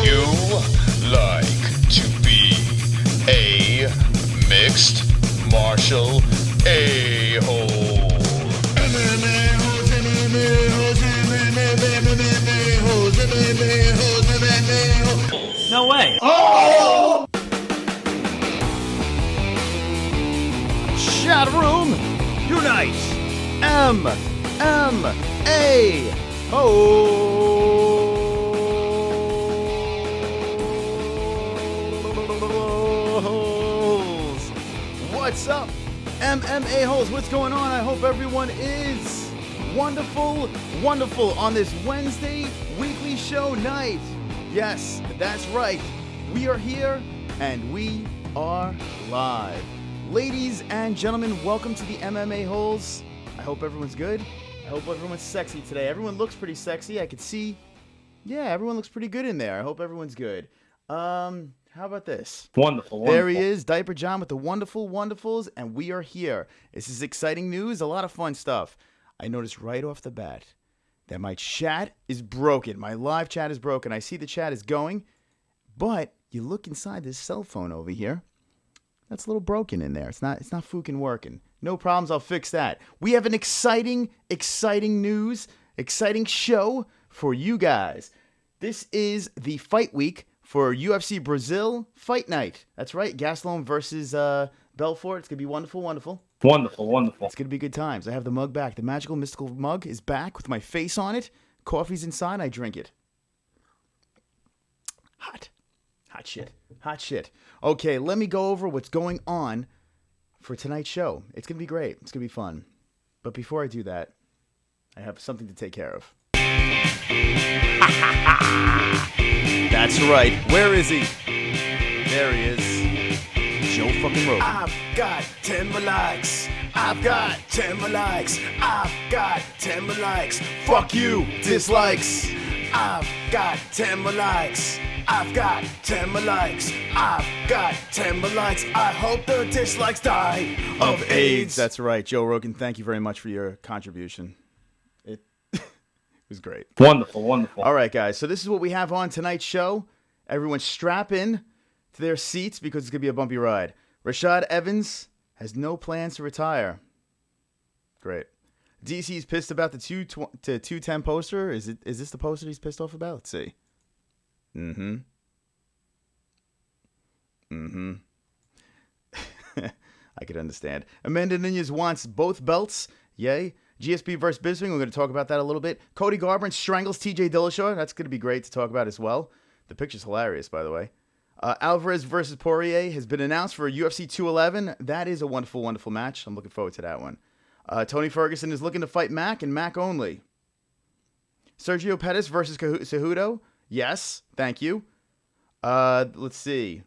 You like to be a mixed martial a-hole. No way. Oh! Chat room, unite. MMA-holes. What's up, MMA-holes? What's going on? I hope everyone is wonderful on this Wednesday weekly show night. Yes, that's right. We are here and we are live. Ladies and gentlemen, welcome to the MMA-holes. I hope everyone's good. I hope everyone's sexy today. Everyone looks pretty sexy. I could see. Yeah, everyone looks pretty good in there. I hope everyone's good. How about this? Wonderful. There he is, Diaper John with the wonderfuls, and we are here. This is exciting news, a lot of fun stuff. I noticed right off the bat that my chat is broken. My live chat is broken. I see the chat is going, but you look inside this cell phone over here. That's a little broken in there. It's not FOOKIN working. No problems, I'll fix that. We have an exciting news, exciting show for you guys. This is the fight week for UFC Brazil Fight Night. That's right, Gastelum versus Belfort. It's going to be wonderful. Wonderful. It's going to be good times. I have the mug back. The magical, mystical mug is back with my face on it. Coffee's inside. I drink it. Hot shit. Okay, let me go over what's going on for tonight's show. It's going to be great. It's going to be fun. But before I do that, I have something to take care of. That's right. Where is he? There he is. Joe fucking Rogan. I've got 10 more likes. I've got 10 more likes. I've got 10 more likes. Fuck you, dislikes. I've got 10 more likes. I've got 10 more likes. I've got 10 more likes. I hope the dislikes die of AIDS. That's right. Joe Rogan, thank you very much for your contribution. It was great. Wonderful. All right, guys. So this is what we have on tonight's show. Everyone strap in to their seats because it's going to be a bumpy ride. Rashad Evans has no plans to retire. Great. DC's pissed about the 210 poster. Is this the poster he's pissed off about? Let's see. I could understand. Amanda Nunez wants both belts. Yay. GSP versus Bisping. We're going to talk about that a little bit. Cody Garbrandt strangles TJ Dillashaw. That's going to be great to talk about as well. The picture's hilarious, by the way. Alvarez versus Poirier has been announced for UFC 211. That is a wonderful match. I'm looking forward to that one. Tony Ferguson is looking to fight Mac and Mac only. Sergio Pettis versus Cejudo. Yes, thank you. Let's see.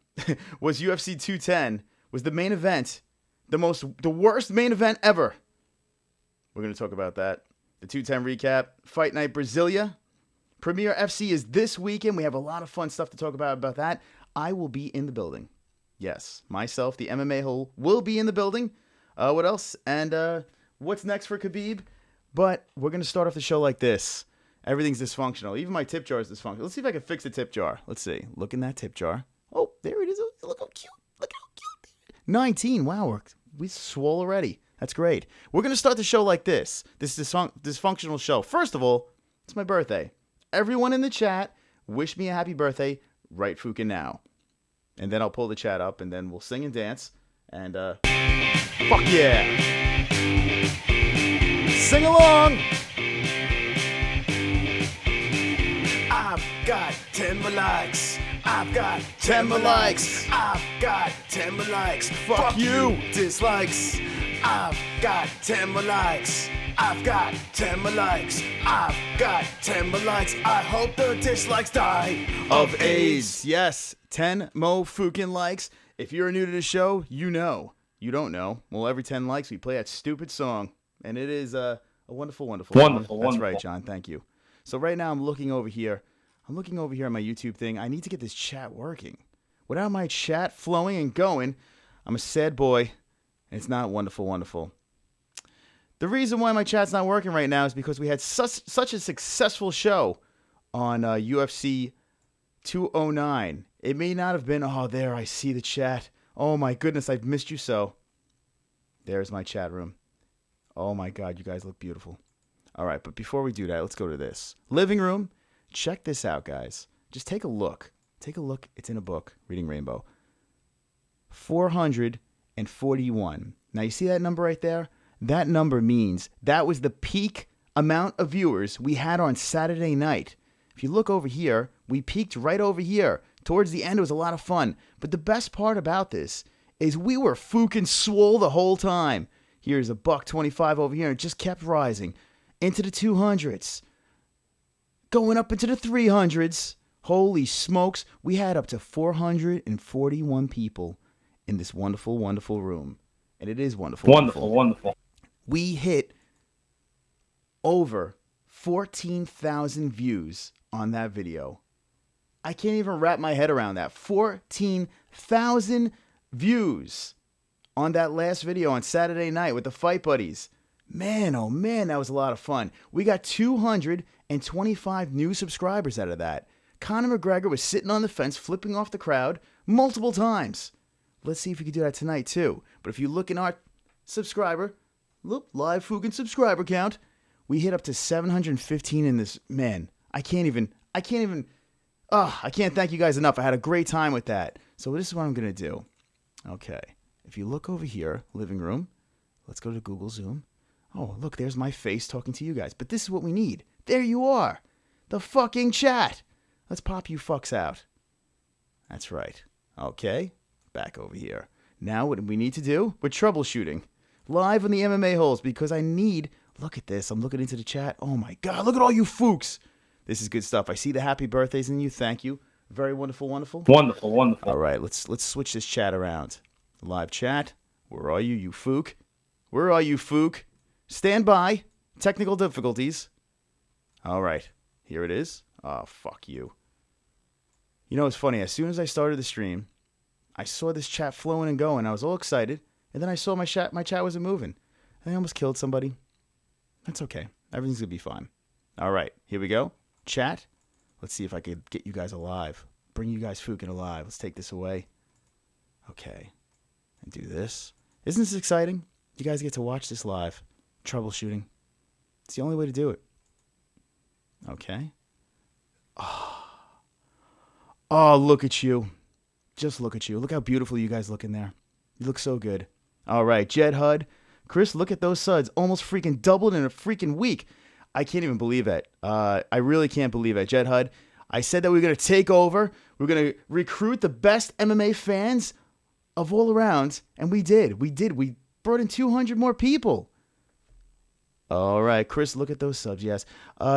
Was UFC 210 was the main event the worst main event ever? We're going to talk about that. The 210 recap. Fight Night Brasilia. Premier FC is this weekend. We have a lot of fun stuff to talk about that. I will be in the building. Yes, myself, the MMA-hole, will be in the building. What else? And what's next for Khabib? But we're going to start off the show like this. Everything's dysfunctional. Even my tip jar is dysfunctional. Let's see if I can fix the tip jar. Let's see. Look in that tip jar. Oh, there it is. Look how cute. 19. Wow, we swole already. That's great. We're going to start the show like this. This dysfunctional show. First of all, it's my birthday. Everyone in the chat, wish me a happy birthday. Write FOOKIN now. And then I'll pull the chat up, and then we'll sing and dance. And, fuck yeah. Sing along. I've got 10 more likes. I've got 10 more likes. I've got 10 more likes. Fuck you, dislikes. I've got 10 more likes. I've got 10 more likes. I've got 10 more likes. I hope the dislikes die of AIDS. Yes, 10 mo FOOKIN likes. If you're new to the show, you know. You don't know. Well, every 10 likes, we play that stupid song. And it is a wonderful song. That's right, John. Thank you. So right now I'm looking over here. on my YouTube thing. I need to get this chat working. Without my chat flowing and going, I'm a sad boy. And it's not wonderful, wonderful. The reason why my chat's not working right now is because we had such a successful show on UFC 209. It may not have been, oh, there, I see the chat. Oh, my goodness, I've missed you so. There's my chat room. Oh, my God, you guys look beautiful. All right, but before we do that, let's go to this. Living room. Check this out, guys. Just take a look. Take a look. It's in a book, Reading Rainbow. 441. Now, you see that number right there? That number means that was the peak amount of viewers we had on Saturday night. If you look over here, we peaked right over here. Towards the end, it was a lot of fun. But the best part about this is we were FOOKIN swole the whole time. Here's a $125 over here, and it just kept rising into the 200s, going up into the 300s. Holy smokes, we had up to 441 people in this wonderful, wonderful room. And it is wonderful. Wonderful. We hit over 14,000 views on that video. I can't even wrap my head around that. 14,000 views on that last video on Saturday night with the Fight Buddies. Man, oh man, that was a lot of fun. We got 225 new subscribers out of that. Conor McGregor was sitting on the fence, flipping off the crowd multiple times. Let's see if we can do that tonight too. But if you look in our subscriber, look, live FOOKIN subscriber count, we hit up to 715 in this. Man, I can't thank you guys enough. I had a great time with that. So this is what I'm going to do. Okay. If you look over here, living room, let's go to Google Zoom. Oh, look, there's my face talking to you guys. But this is what we need. There you are. The fucking chat. Let's pop you fucks out. That's right. Okay. Back over here. Now what we need to do, we're troubleshooting. Live on the MMA-HOLES because I need, look at this. I'm looking into the chat. Oh my God, look at all you fooks. This is good stuff. I see the happy birthdays in you. Thank you. Very wonderful, wonderful. Wonderful. All right, let's switch this chat around. Live chat. Where are you, you fook? Where are you, fook? Stand by. Technical difficulties. All right, here it is. Oh, fuck you. You know, it's funny. As soon as I started the stream, I saw this chat flowing and going. I was all excited. And then I saw my chat wasn't moving. I almost killed somebody. That's okay. Everything's going to be fine. All right, here we go. Chat. Let's see if I could get you guys alive. Bring you guys FOOKIN alive. Let's take this away. Okay. And do this. Isn't this exciting? You guys get to watch this live. Troubleshooting. It's the only way to do it. Okay. Oh, look at you. Just look at you. Look how beautiful you guys look in there. You look so good. All right, Jed Hud. Chris, look at those suds. Almost freaking doubled in a freaking week. I can't even believe it. I really can't believe it. Jed Hud, I said that we were going to take over. We were going to recruit the best MMA fans of all around, and we did. We brought in 200 more people. All right, Chris, look at those subs, yes.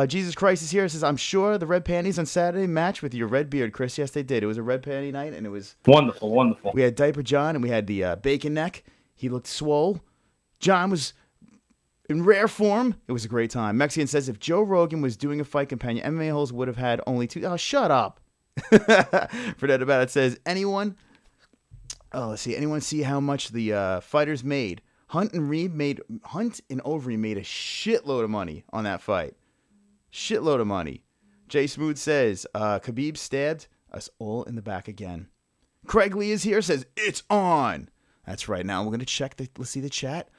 Jesus Christ is here. It says, I'm sure the red panties on Saturday match with your red beard, Chris. Yes, they did. It was a red panty night, and it was... Wonderful. We had Diaper John, and we had the bacon neck. He looked swole. John was in rare form. It was a great time. Mexican says, if Joe Rogan was doing a fight companion, MMA-HOLES would have had only 2... Oh, shut up. Forget about it. Says, anyone... Oh, let's see. Anyone see how much the fighters made? Hunt and Overy made a shitload of money on that fight. Shitload of money. Jay Smooth says, Khabib stabbed us all in the back again. Craig Lee is here, says, it's on. That's right. Now we're going to check. Let's see the chat.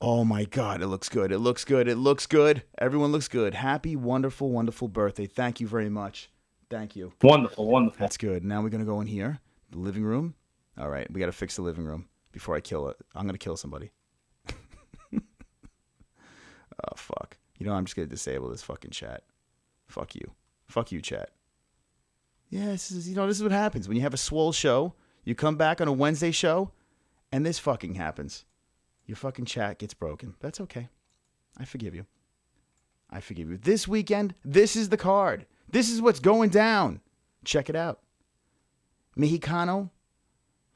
Oh, my God. It looks good. It looks good. It looks good. Everyone looks good. Happy, wonderful, wonderful birthday. Thank you very much. Thank you. Wonderful. That's good. Now we're going to go in here. The living room. All right. We got to fix the living room before I kill it. I'm going to kill somebody. Oh, fuck. You know, I'm just going to disable this fucking chat. Fuck you. Fuck you, chat. Yeah, this is what happens. When you have a swole show, you come back on a Wednesday show, and this fucking happens. Your fucking chat gets broken. That's okay. I forgive you. I forgive you. This weekend, this is the card. This is what's going down. Check it out. Mexicano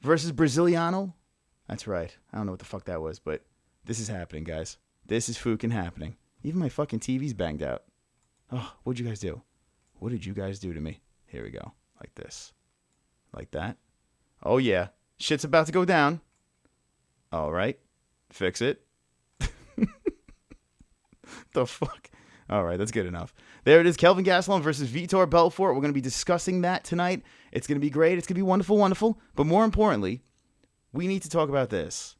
versus Braziliano. That's right. I don't know what the fuck that was, but this is happening, guys. This is FOOKIN happening. Even my fucking TV's banged out. Oh, what'd you guys do? What did you guys do to me? Here we go. Like this. Like that. Oh, yeah. Shit's about to go down. All right. Fix it. The fuck? All right, that's good enough. There it is, Kelvin Gastelum versus Vitor Belfort. We're going to be discussing that tonight. It's going to be great. It's going to be wonderful, wonderful. But more importantly, we need to talk about this.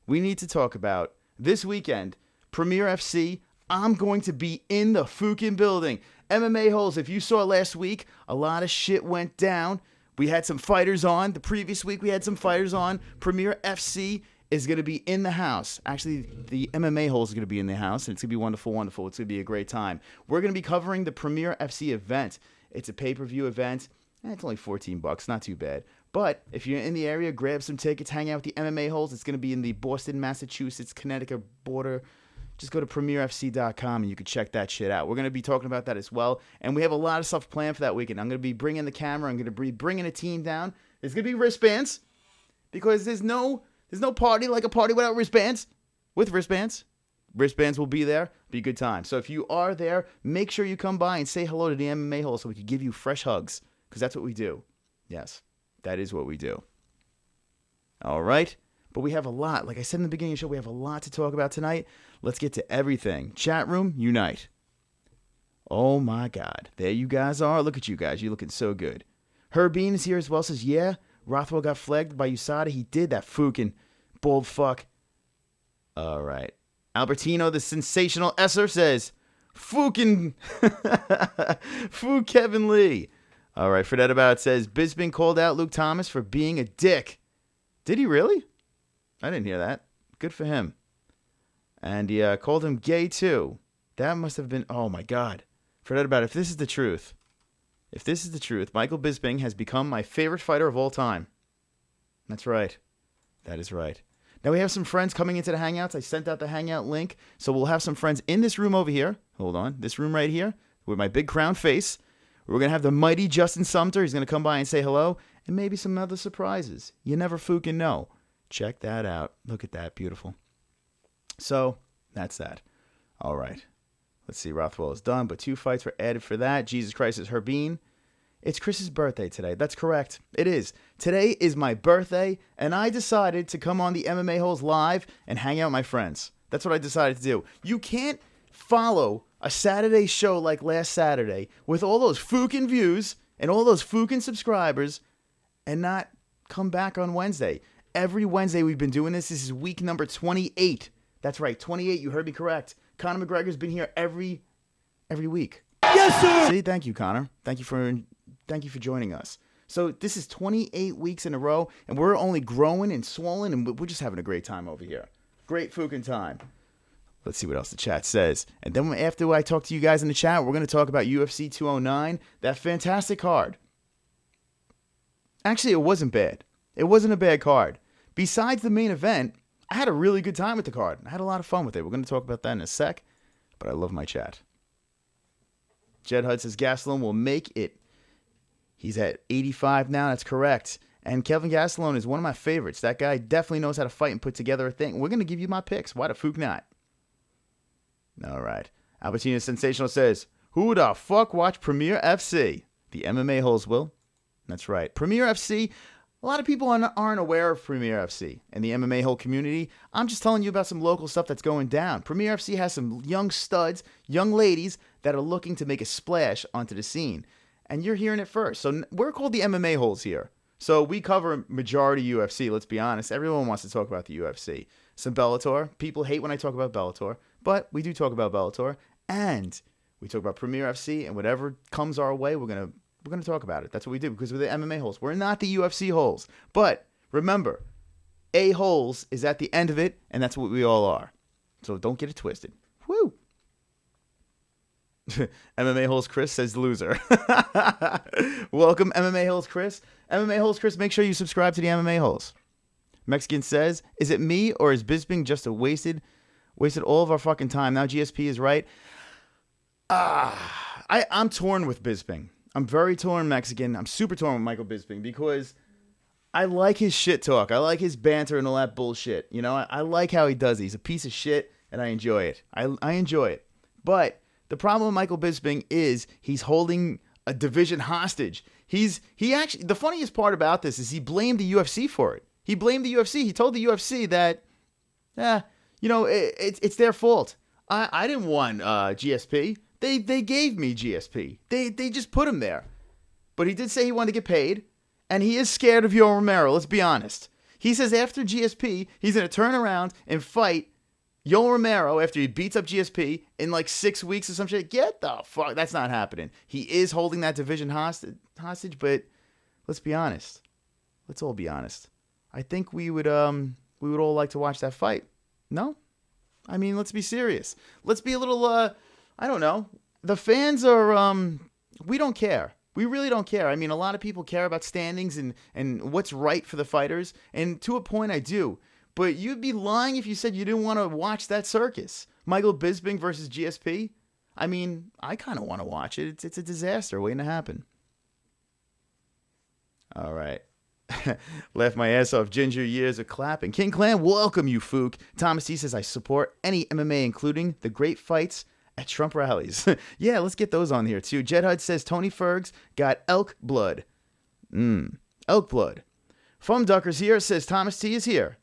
We need to talk about this weekend, Premier FC. I'm going to be in the FOOKIN building. MMA-holes, if you saw last week, a lot of shit went down. We had some fighters on. The previous week, we had some fighters on. Premier FC is going to be in the house. Actually, the MMA-holes is going to be in the house, and it's going to be wonderful, wonderful. It's going to be a great time. We're going to be covering the Premier FC event. It's a pay-per-view event. It's only $14, not too bad. But if you're in the area, grab some tickets, hang out with the MMA-holes. It's going to be in the Boston, Massachusetts, Connecticut border. Just go to premierfc.com and you can check that shit out. We're going to be talking about that as well. And we have a lot of stuff planned for that weekend. I'm going to be bringing the camera. I'm going to be bringing a team down. There's going to be wristbands because there's no party like a party without wristbands. With wristbands. Wristbands will be there. Be a good time. So if you are there, make sure you come by and say hello to the MMA hole so we can give you fresh hugs. Because that's what we do. Yes, that is what we do. All right. But we have a lot. Like I said in the beginning of the show, we have a lot to talk about tonight. Let's get to everything. Chat room, unite. Oh my God. There you guys are. Look at you guys. You're looking so good. Herbean is here as well. Says, yeah, Rothwell got flagged by USADA. He did that FOOKIN bold fuck. All right. Albertino, the sensational Esser, says, FOOKIN. Foo Kevin Lee. All right. Fredette About says, Bisping called out Luke Thomas for being a dick. Did he really? I didn't hear that. Good for him. And he called him gay too. That must have been, oh my God. Forget about it. If this is the truth, Michael Bisping has become my favorite fighter of all time. That's right. That is right. Now we have some friends coming into the Hangouts. I sent out the Hangout link. So we'll have some friends in this room over here. Hold on. This room right here with my big crown face. We're going to have the mighty Justin Sumter. He's going to come by and say hello. And maybe some other surprises. You never fucking know. Check that out. Look at that. Beautiful. So, that's that. All right. Let's see. Rothwell is done, but 2 fights were added for that. Jesus Christ is Herbean. It's Chris's birthday today. That's correct. It is. Today is my birthday, and I decided to come on the MMA-holes live and hang out with my friends. That's what I decided to do. You can't follow a Saturday show like last Saturday with all those FOOKIN views and all those FOOKIN subscribers and not come back on Wednesday. Every Wednesday we've been doing this. This is week number 28. That's right, 28. You heard me correct. Conor McGregor's been here every week. Yes, sir. See, thank you, Conor. Thank you for joining us. So this is 28 weeks in a row, and we're only growing and swollen, and we're just having a great time over here. Great FOOKIN time. Let's see what else the chat says. And then after I talk to you guys in the chat, we're going to talk about UFC 209, that fantastic card. Actually, it wasn't bad. It wasn't a bad card. Besides the main event, I had a really good time with the card. I had a lot of fun with it. We're going to talk about that in a sec, but I love my chat. Jed Hud says Gastelum will make it. He's at 85 now. That's correct. And Kelvin Gastelum is one of my favorites. That guy definitely knows how to fight and put together a thing. We're going to give you my picks. Why the fuck not? All right. Albertina Sensational says, who the fuck watch Premier FC? The MMA-holes will. That's right. Premier FC, a lot of people aren't aware of Premier FC and the MMA-hole community. I'm just telling you about some local stuff that's going down. Premier FC has some young studs, young ladies that are looking to make a splash onto the scene. And you're hearing it first. So we're called the MMA-holes here. So we cover majority UFC, let's be honest. Everyone wants to talk about the UFC. Some Bellator. People hate when I talk about Bellator. But we do talk about Bellator. And we talk about Premier FC. And whatever comes our way, we're going to talk about it. That's what we do because we're the MMA-holes. We're not the UFC holes. But remember, A-holes is at the end of it. And that's what we all are. So don't get it twisted. Woo! MMA-holes Chris says loser. Welcome, MMA-holes Chris. MMA-holes Chris, make sure you subscribe to the MMA-holes. Mexican says, is it me or is Bisping just a wasted all of our fucking time? Now GSP is right. I'm torn with Bisping. I'm very torn, Mexican. I'm super torn with Michael Bisping because I like his shit talk. I like his banter and all that bullshit. You know, I like how he does it. He's a piece of shit and I enjoy it. I enjoy it. But the problem with Michael Bisping is he's holding a division hostage. He actually, the funniest part about this is he blamed the UFC for it. He blamed the UFC. He told the UFC that, it's their fault. I didn't want GSP. They gave me GSP. They just put him there. But he did say he wanted to get paid, and he is scared of Yoel Romero. Let's be honest. He says after GSP, he's going to turn around and fight Yoel Romero after he beats up GSP in like 6 weeks or some shit. Get the fuck. That's not happening. He is holding that division hostage, but let's be honest. Let's all be honest. I think we would all like to watch that fight. No? I mean, let's be serious. Let's be a little, I don't know. The fans are, we don't care. We really don't care. I mean, a lot of people care about standings and what's right for the fighters. And to a point, I do. But you'd be lying if you said you didn't want to watch that circus. Michael Bisping versus GSP. I mean, I kind of want to watch it. It's a disaster waiting to happen. All right. Left my ass off. Ginger years of clapping. King Clan, welcome you, Fook. Thomas T says, I support any MMA, including the great fights at Trump rallies. Yeah, let's get those on here, too. Jed Hud says, Tony Fergs got elk blood. Elk blood. Fum Duckers here says, Thomas T is here.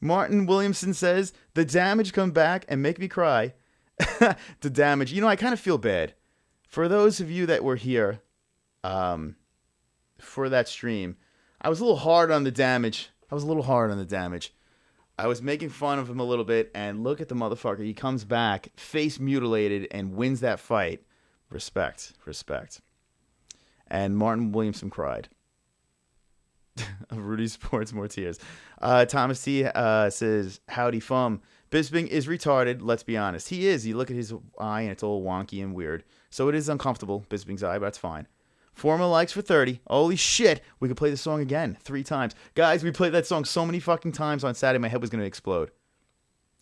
Martin Williamson says, the damage come back and make me cry. The damage. You know, I kind of feel bad. For those of you that were here, for that stream, I was a little hard on the damage. I was making fun of him a little bit, and look at the motherfucker. He comes back, face mutilated, and wins that fight. Respect. And Martin Williamson cried. Rudy Sports, more tears. Thomas T says, howdy fum. Bisping is retarded, let's be honest. He is. You look at his eye, and it's all wonky and weird. So it is uncomfortable, Bisping's eye, but that's fine. 4 more likes for 30. Holy shit. We could play the song again 3 times. Guys, we played that song so many fucking times on Saturday, my head was going to explode.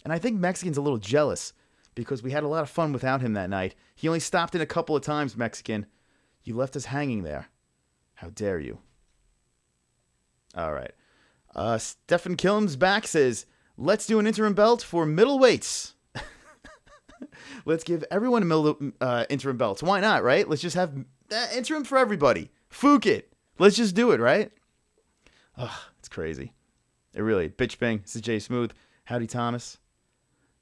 And I think Mexican's a little jealous because we had a lot of fun without him that night. He only stopped in a couple of times, Mexican. You left us hanging there. How dare you? All right. Stefan Killam's back says, let's do an interim belt for middleweights. Let's give everyone a interim belts. Why not, right? Let's just have interim for everybody. Fook it. Let's just do it, right? Ugh, it's crazy. It really. Bitch bang. This is Jay Smooth. Howdy, Thomas.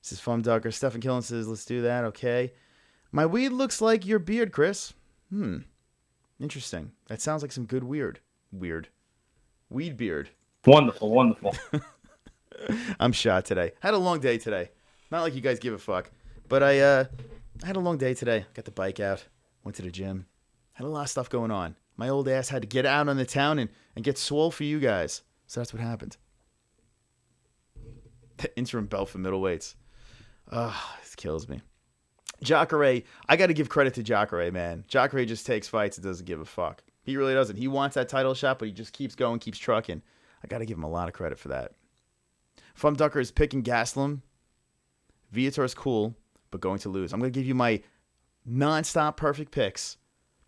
This is Fum Ducker. Stephen Killen says, let's do that. Okay. My weed looks like your beard, Chris. Interesting. That sounds like some good weird. Weed beard. Wonderful. I'm shot today. Had a long day today. Not like you guys give a fuck. But I had a long day today. Got the bike out. Went to the gym. Had a lot of stuff going on. My old ass had to get out on the town and get swole for you guys. So that's what happened. The interim belt for middleweights. This kills me. Jacare, I got to give credit to Jacare, man. Jacare just takes fights and doesn't give a fuck. He really doesn't. He wants that title shot, but he just keeps going, keeps trucking. I got to give him a lot of credit for that. Fum Ducker is picking Gastelum. Viator's cool, but going to lose. I'm going to give you my non-stop perfect picks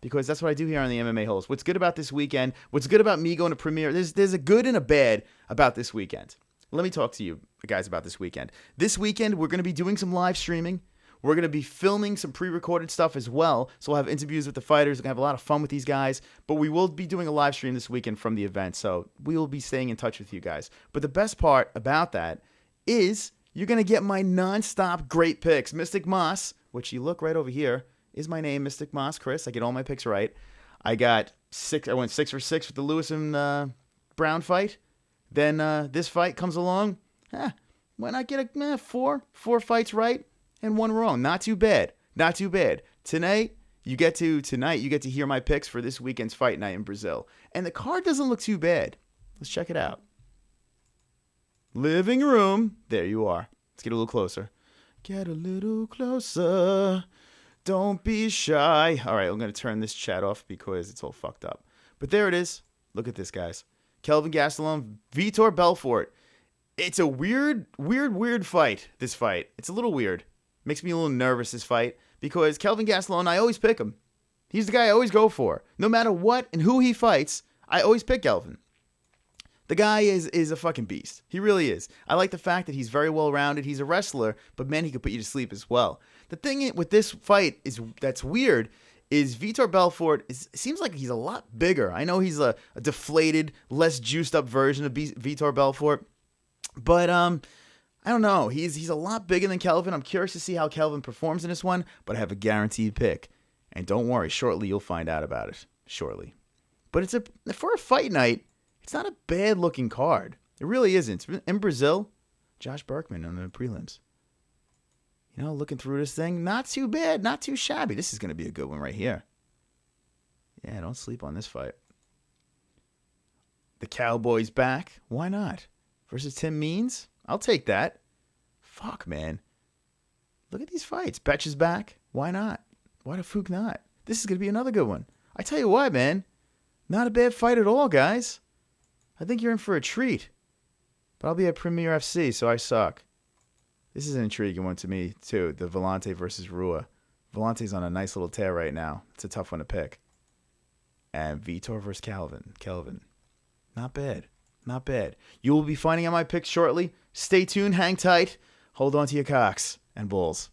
because that's what I do here on the MMA-HOLES. What's good about this weekend, what's good about me going to Premiere, there's a good and a bad about this weekend. Let me talk to you guys about this weekend. This weekend, we're going to be doing some live streaming. We're going to be filming some pre-recorded stuff as well. So we'll have interviews with the fighters. We're going to have a lot of fun with these guys. But we will be doing a live stream this weekend from the event. So we will be staying in touch with you guys. But the best part about that is you're going to get my non-stop great picks. Mystic Moss, which you look right over here, is my name, Mystic Moss, Chris. I get all my picks right. I went 6 for 6 with the Lewis and Brown fight. Then this fight comes along. Why not get four fights right and 1 wrong? Not too bad. Tonight you get to hear my picks for this weekend's fight night in Brazil. And the card doesn't look too bad. Let's check it out. Living room. There you are. Let's get a little closer. Get a little closer. Don't be shy. All right, I'm going to turn this chat off because it's all fucked up. But there it is. Look at this, guys. Kelvin Gastelum, Vitor Belfort. It's a weird fight, this fight. It's a little weird. Makes me a little nervous, this fight, because Kelvin Gastelum, I always pick him. He's the guy I always go for. No matter what and who he fights, I always pick Kelvin. The guy is a fucking beast. He really is. I like the fact that he's very well-rounded. He's a wrestler, but man, he could put you to sleep as well. The thing with this fight that's weird is Vitor Belfort. Seems like he's a lot bigger. I know he's a deflated, less juiced up version of Vitor Belfort, but I don't know. He's a lot bigger than Kelvin. I'm curious to see how Kelvin performs in this one, but I have a guaranteed pick. And don't worry, shortly you'll find out about it. Shortly. But for a fight night, it's not a bad looking card. It really isn't. In Brazil, Josh Berkman on the prelims. You know, looking through this thing, not too bad, not too shabby. This is going to be a good one right here. Yeah, don't sleep on this fight. The Cowboy's back. Why not? Versus Tim Means? I'll take that. Fuck, man. Look at these fights. Betch is back. Why not? Why the Fook not? This is going to be another good one. I tell you what, man. Not a bad fight at all, guys. I think you're in for a treat. But I'll be at Premier FC, so I suck. This is an intriguing one to me, too. The Vellante versus Rua. Volante's on a nice little tear right now. It's a tough one to pick. And Vitor versus Kelvin. Not bad. Not bad. You will be finding out my picks shortly. Stay tuned. Hang tight. Hold on to your cocks and balls.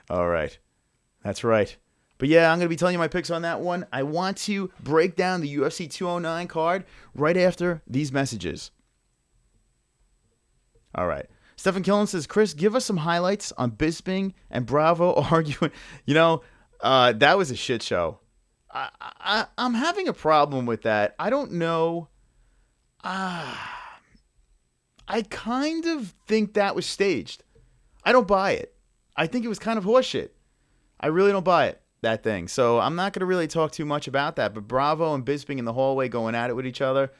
All right. That's right. But yeah, I'm going to be telling you my picks on that one. I want to break down the UFC 209 card right after these messages. All right. Stephen Killen says, Chris, give us some highlights on Bisping and Bravo arguing. You know, that was a shit show. I'm having a problem with that. I don't know. I kind of think that was staged. I don't buy it. I think it was kind of horseshit. I really don't buy it, that thing. So I'm not going to really talk too much about that. But Bravo and Bisping in the hallway going at it with each other,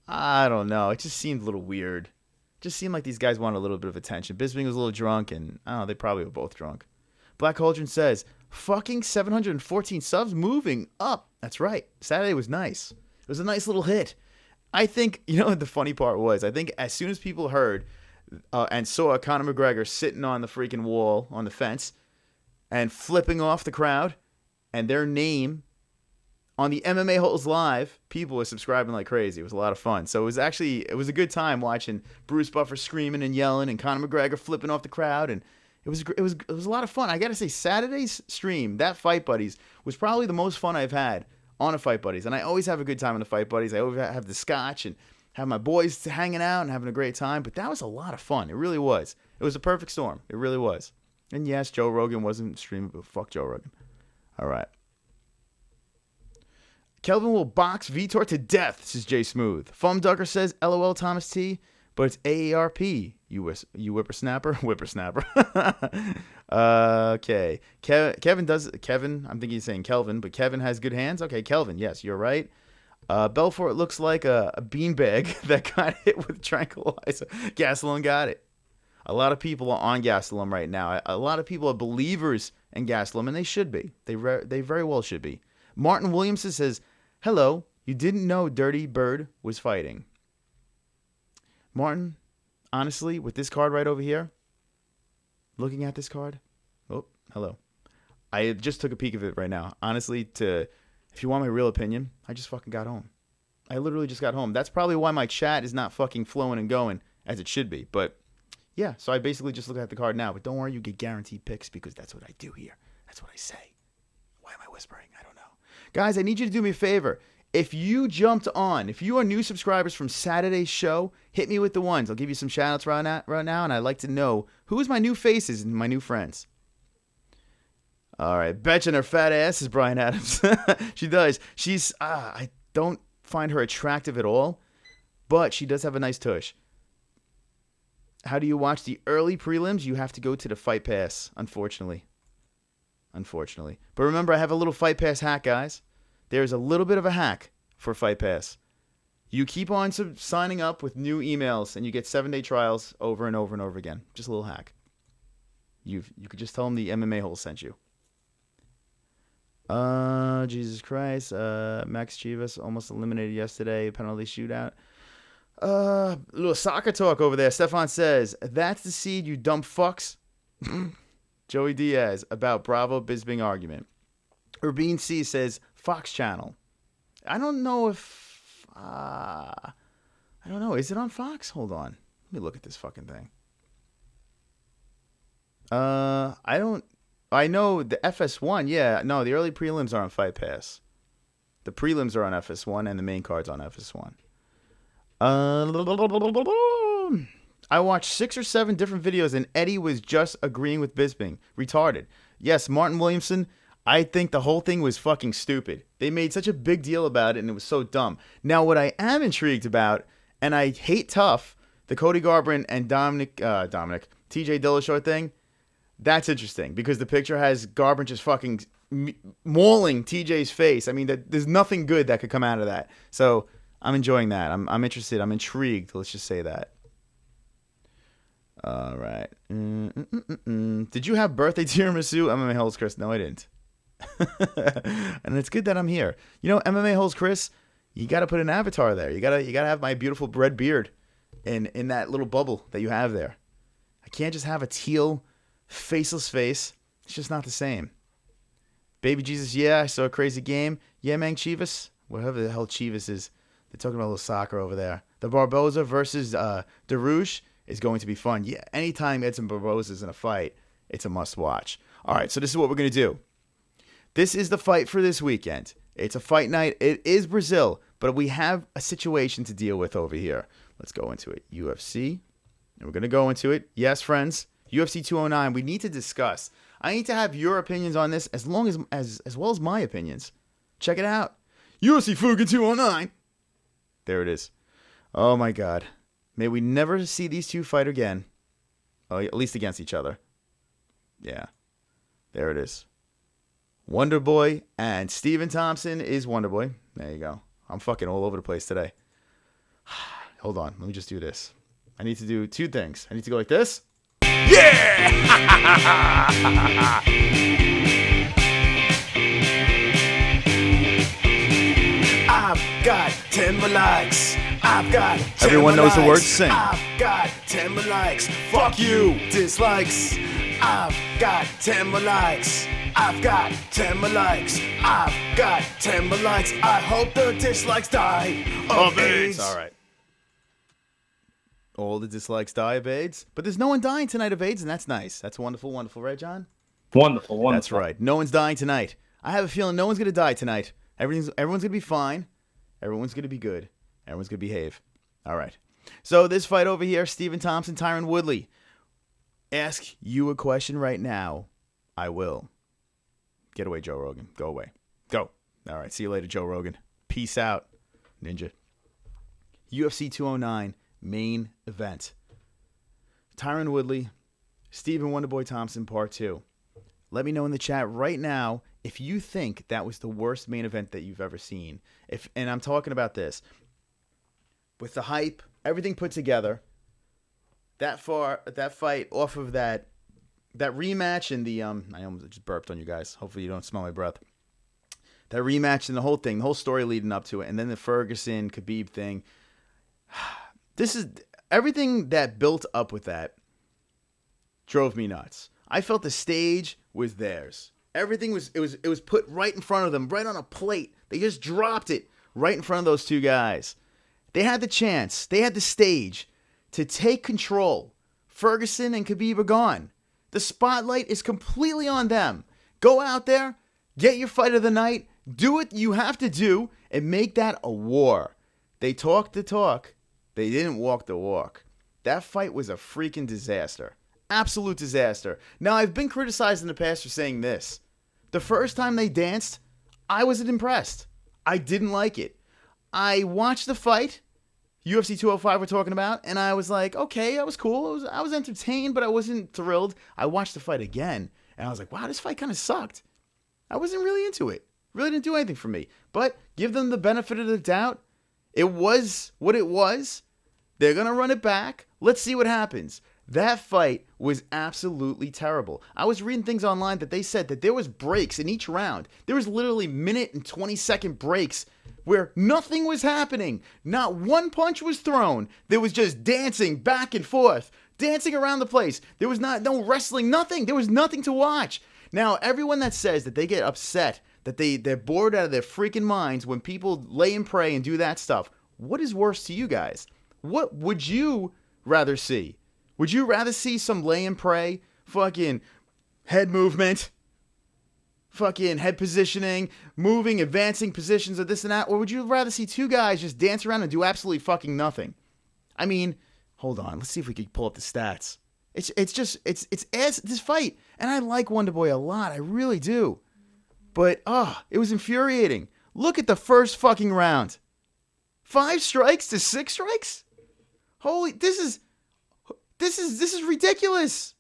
I don't know. It just seemed a little weird. Just seemed like these guys wanted a little bit of attention. Bisping was a little drunk, and I don't know, they probably were both drunk. Black Cauldron says, fucking 714 subs moving up. That's right. Saturday was nice. It was a nice little hit. I think, you know what the funny part was? I think as soon as people heard and saw Conor McGregor sitting on the freaking wall, on the fence, and flipping off the crowd, and their name on the MMA-HOLES live, people were subscribing like crazy. It was a lot of fun. So it was a good time watching Bruce Buffer screaming and yelling and Conor McGregor flipping off the crowd, and it was a lot of fun. I got to say, Saturday's stream, that Fight Buddies, was probably the most fun I've had on a Fight Buddies. And I always have a good time on the Fight Buddies. I always have the scotch and have my boys hanging out and having a great time. But that was a lot of fun. It really was. It was a perfect storm. It really was. And yes, Joe Rogan wasn't streaming, but fuck Joe Rogan. All right. Kelvin will box Vitor to death, says Jay Smooth. Foam Ducker says, LOL Thomas T, but it's AARP, you whippersnapper. Whippersnapper. Okay. Kevin, I'm thinking he's saying Kelvin, but Kevin has good hands? Okay, Kelvin, yes, you're right. Belfort looks like a beanbag that got hit with tranquilizer. Gastelum got it. A lot of people are on Gastelum right now. A lot of people are believers in Gastelum, and they should be. They very well should be. Martin Williamson says, hello, you didn't know Dirty Bird was fighting. Martin, honestly, with this card right over here, looking at this card, oh, hello. I just took a peek of it right now. Honestly, if you want my real opinion, I just fucking got home. I literally just got home. That's probably why my chat is not fucking flowing and going as it should be. But yeah, so I basically just look at the card now. But don't worry, you get guaranteed picks because that's what I do here. That's what I say. Why am I whispering? I don't know. Guys, I need you to do me a favor. If you jumped on, if you are new subscribers from Saturday's show, hit me with the ones. I'll give you some shout-outs right now, and I'd like to know who's my new faces and my new friends. All right, betching her fat ass is Brian Adams. She does. I don't find her attractive at all, but she does have a nice tush. How do you watch the early prelims? You have to go to the Fight Pass, unfortunately. But remember, I have a little Fight Pass hack, guys. There's a little bit of a hack for Fight Pass. You keep on signing up with new emails, and you get 7-day trials over and over and over again. Just a little hack. You could just tell them the MMA-HOLE sent you. Jesus Christ. Max Chivas almost eliminated yesterday. Penalty shootout. Little soccer talk over there. Stefan says, that's the seed, you dumb fucks. Joey Diaz about Bravo Bisping argument. Urbine C says, Fox Channel. I don't know if... I don't know. Is it on Fox? Hold on. Let me look at this fucking thing. I don't... I know the FS1. Yeah, no, the early prelims are on Fight Pass. The prelims are on FS1 and the main card's on FS1. I watched 6 or 7 different videos and Eddie was just agreeing with Bisping. Retarded. Yes, Martin Williamson, I think the whole thing was fucking stupid. They made such a big deal about it and it was so dumb. Now, what I am intrigued about, and I hate tough, the Cody Garbrandt and Dominic, TJ Dillashaw thing, that's interesting because the picture has Garbrandt just fucking mauling TJ's face. I mean, there's nothing good that could come out of that. So I'm enjoying that. I'm interested. I'm intrigued. Let's just say that. All right. Did you have birthday tiramisu? MMA-HOLES, Chris. No, I didn't. And it's good that I'm here. You know, MMA-HOLES, Chris, you got to put an avatar there. You got to have my beautiful red beard in that little bubble that you have there. I can't just have a teal, faceless face. It's just not the same. Baby Jesus, yeah, I saw a crazy game. Yeah, man, Chivas. Whatever the hell Chivas is. They're talking about a little soccer over there. The Barboza versus Darush is going to be fun. Yeah, anytime Edson Barboza's in a fight, it's a must-watch. All right, so this is what we're going to do. This is the fight for this weekend. It's a fight night. It is Brazil, but we have a situation to deal with over here. Let's go into it. UFC, and we're going to go into it. Yes, friends, UFC 209. We need to discuss. I need to have your opinions on this as well as my opinions. Check it out. UFC FOOKIN 209. There it is. Oh, my God. May we never see these two fight again. Oh, at least against each other. Yeah. There it is. Wonder Boy and Stephen Thompson is Wonder Boy. There you go. I'm fucking all over the place today. Hold on. Let me just do this. I need to do 2 things. I need to go like this. Yeah! I've got 10 more likes. I've got 10 Everyone more knows the likes. words, sing. I've got 10 more likes. Fuck you, dislikes. I've got 10 more likes. I've got 10 more likes. I've got 10 more likes. I hope the dislikes die of AIDS. All right. All the dislikes die of AIDS. But there's no one dying tonight of AIDS, and that's nice. That's wonderful, wonderful, right, John? Wonderful, wonderful. That's right. No one's dying tonight. I have a feeling no one's going to die tonight. Everyone's going to be fine. Everyone's going to be good. Everyone's going to behave. All right. So this fight over here, Stephen Thompson, Tyron Woodley. Ask you a question right now. I will. Get away, Joe Rogan. Go away. Go. All right. See you later, Joe Rogan. Peace out, Ninja. UFC 209 main event. Tyron Woodley, Stephen Wonderboy Thompson, part 2. Let me know in the chat right now if you think that was the worst main event that you've ever seen. And I'm talking about this. With the hype, everything put together, that fight off of that rematch and the I almost just burped on you guys. Hopefully you don't smell my breath. That rematch and the whole thing, the whole story leading up to it, and then the Ferguson Khabib thing. This is everything that built up with that drove me nuts. I felt the stage was theirs. Everything was put right in front of them, right on a plate. They just dropped it right in front of those two guys. They had the chance, they had the stage to take control. Ferguson and Khabib are gone. The spotlight is completely on them. Go out there, get your fight of the night, do what you have to do, and make that a war. They talked the talk. They didn't walk the walk. That fight was a freaking disaster. Absolute disaster. Now, I've been criticized in the past for saying this. The first time they danced, I wasn't impressed. I didn't like it. I watched the fight, UFC 205 we're talking about, and I was like, okay, that was cool. I was entertained, but I wasn't thrilled. I watched the fight again, and I was like, wow, this fight kind of sucked. I wasn't really into it. Really didn't do anything for me. But give them the benefit of the doubt. It was what it was. They're going to run it back. Let's see what happens. That fight was absolutely terrible. I was reading things online that they said that there was breaks in each round. There was literally minute and 20-second breaks where nothing was happening. Not one punch was thrown. There was just dancing back and forth, dancing around the place. There was no wrestling, nothing. There was nothing to watch. Now, everyone that says that they get upset, that they're bored out of their freaking minds when people lay and pray and do that stuff, what is worse to you guys? What would you rather see? Would you rather see some lay and pray, fucking head movement, fucking head positioning, moving, advancing positions of this and that? Or would you rather see two guys just dance around and do absolutely fucking nothing? I mean, hold on. Let's see if we can pull up the stats. It's ass, this fight. And I like Wonderboy a lot. I really do. But, it was infuriating. Look at the first fucking round. 5 strikes to 6 strikes? Holy, this is ridiculous.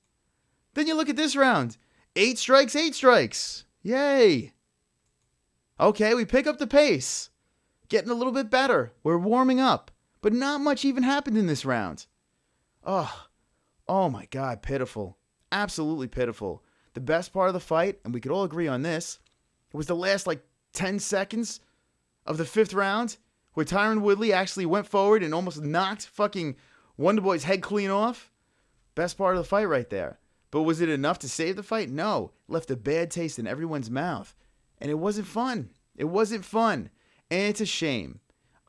Then you look at this round. 8 strikes, 8 strikes. Yay. Okay, we pick up the pace. Getting a little bit better. We're warming up. But not much even happened in this round. Oh my God, pitiful. Absolutely pitiful. The best part of the fight, and we could all agree on this, was the last 10 seconds of the 5th round, where Tyron Woodley actually went forward and almost knocked fucking Wonderboy's head clean off. Best part of the fight right there. But was it enough to save the fight? No. It left a bad taste in everyone's mouth. And it wasn't fun. It wasn't fun. And it's a shame.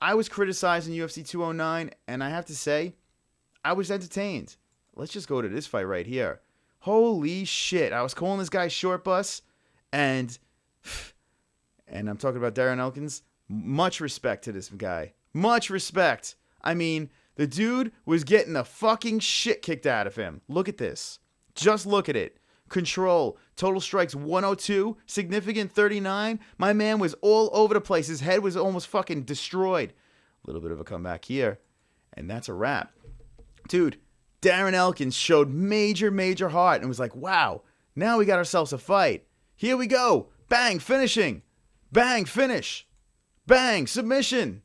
I was criticizing UFC 209, and I have to say, I was entertained. Let's just go to this fight right here. Holy shit. I was calling this guy Short Bus, and I'm talking about Darren Elkins. Much respect to this guy. Much respect. I mean, the dude was getting the fucking shit kicked out of him. Look at this. Just look at it. Control. Total strikes 102. Significant 39. My man was all over the place. His head was almost fucking destroyed. A little bit of a comeback here. And that's a wrap. Dude, Darren Elkins showed major heart and was like, wow, now we got ourselves a fight. Here we go. Bang, finishing. Bang, finish. Bang, submission.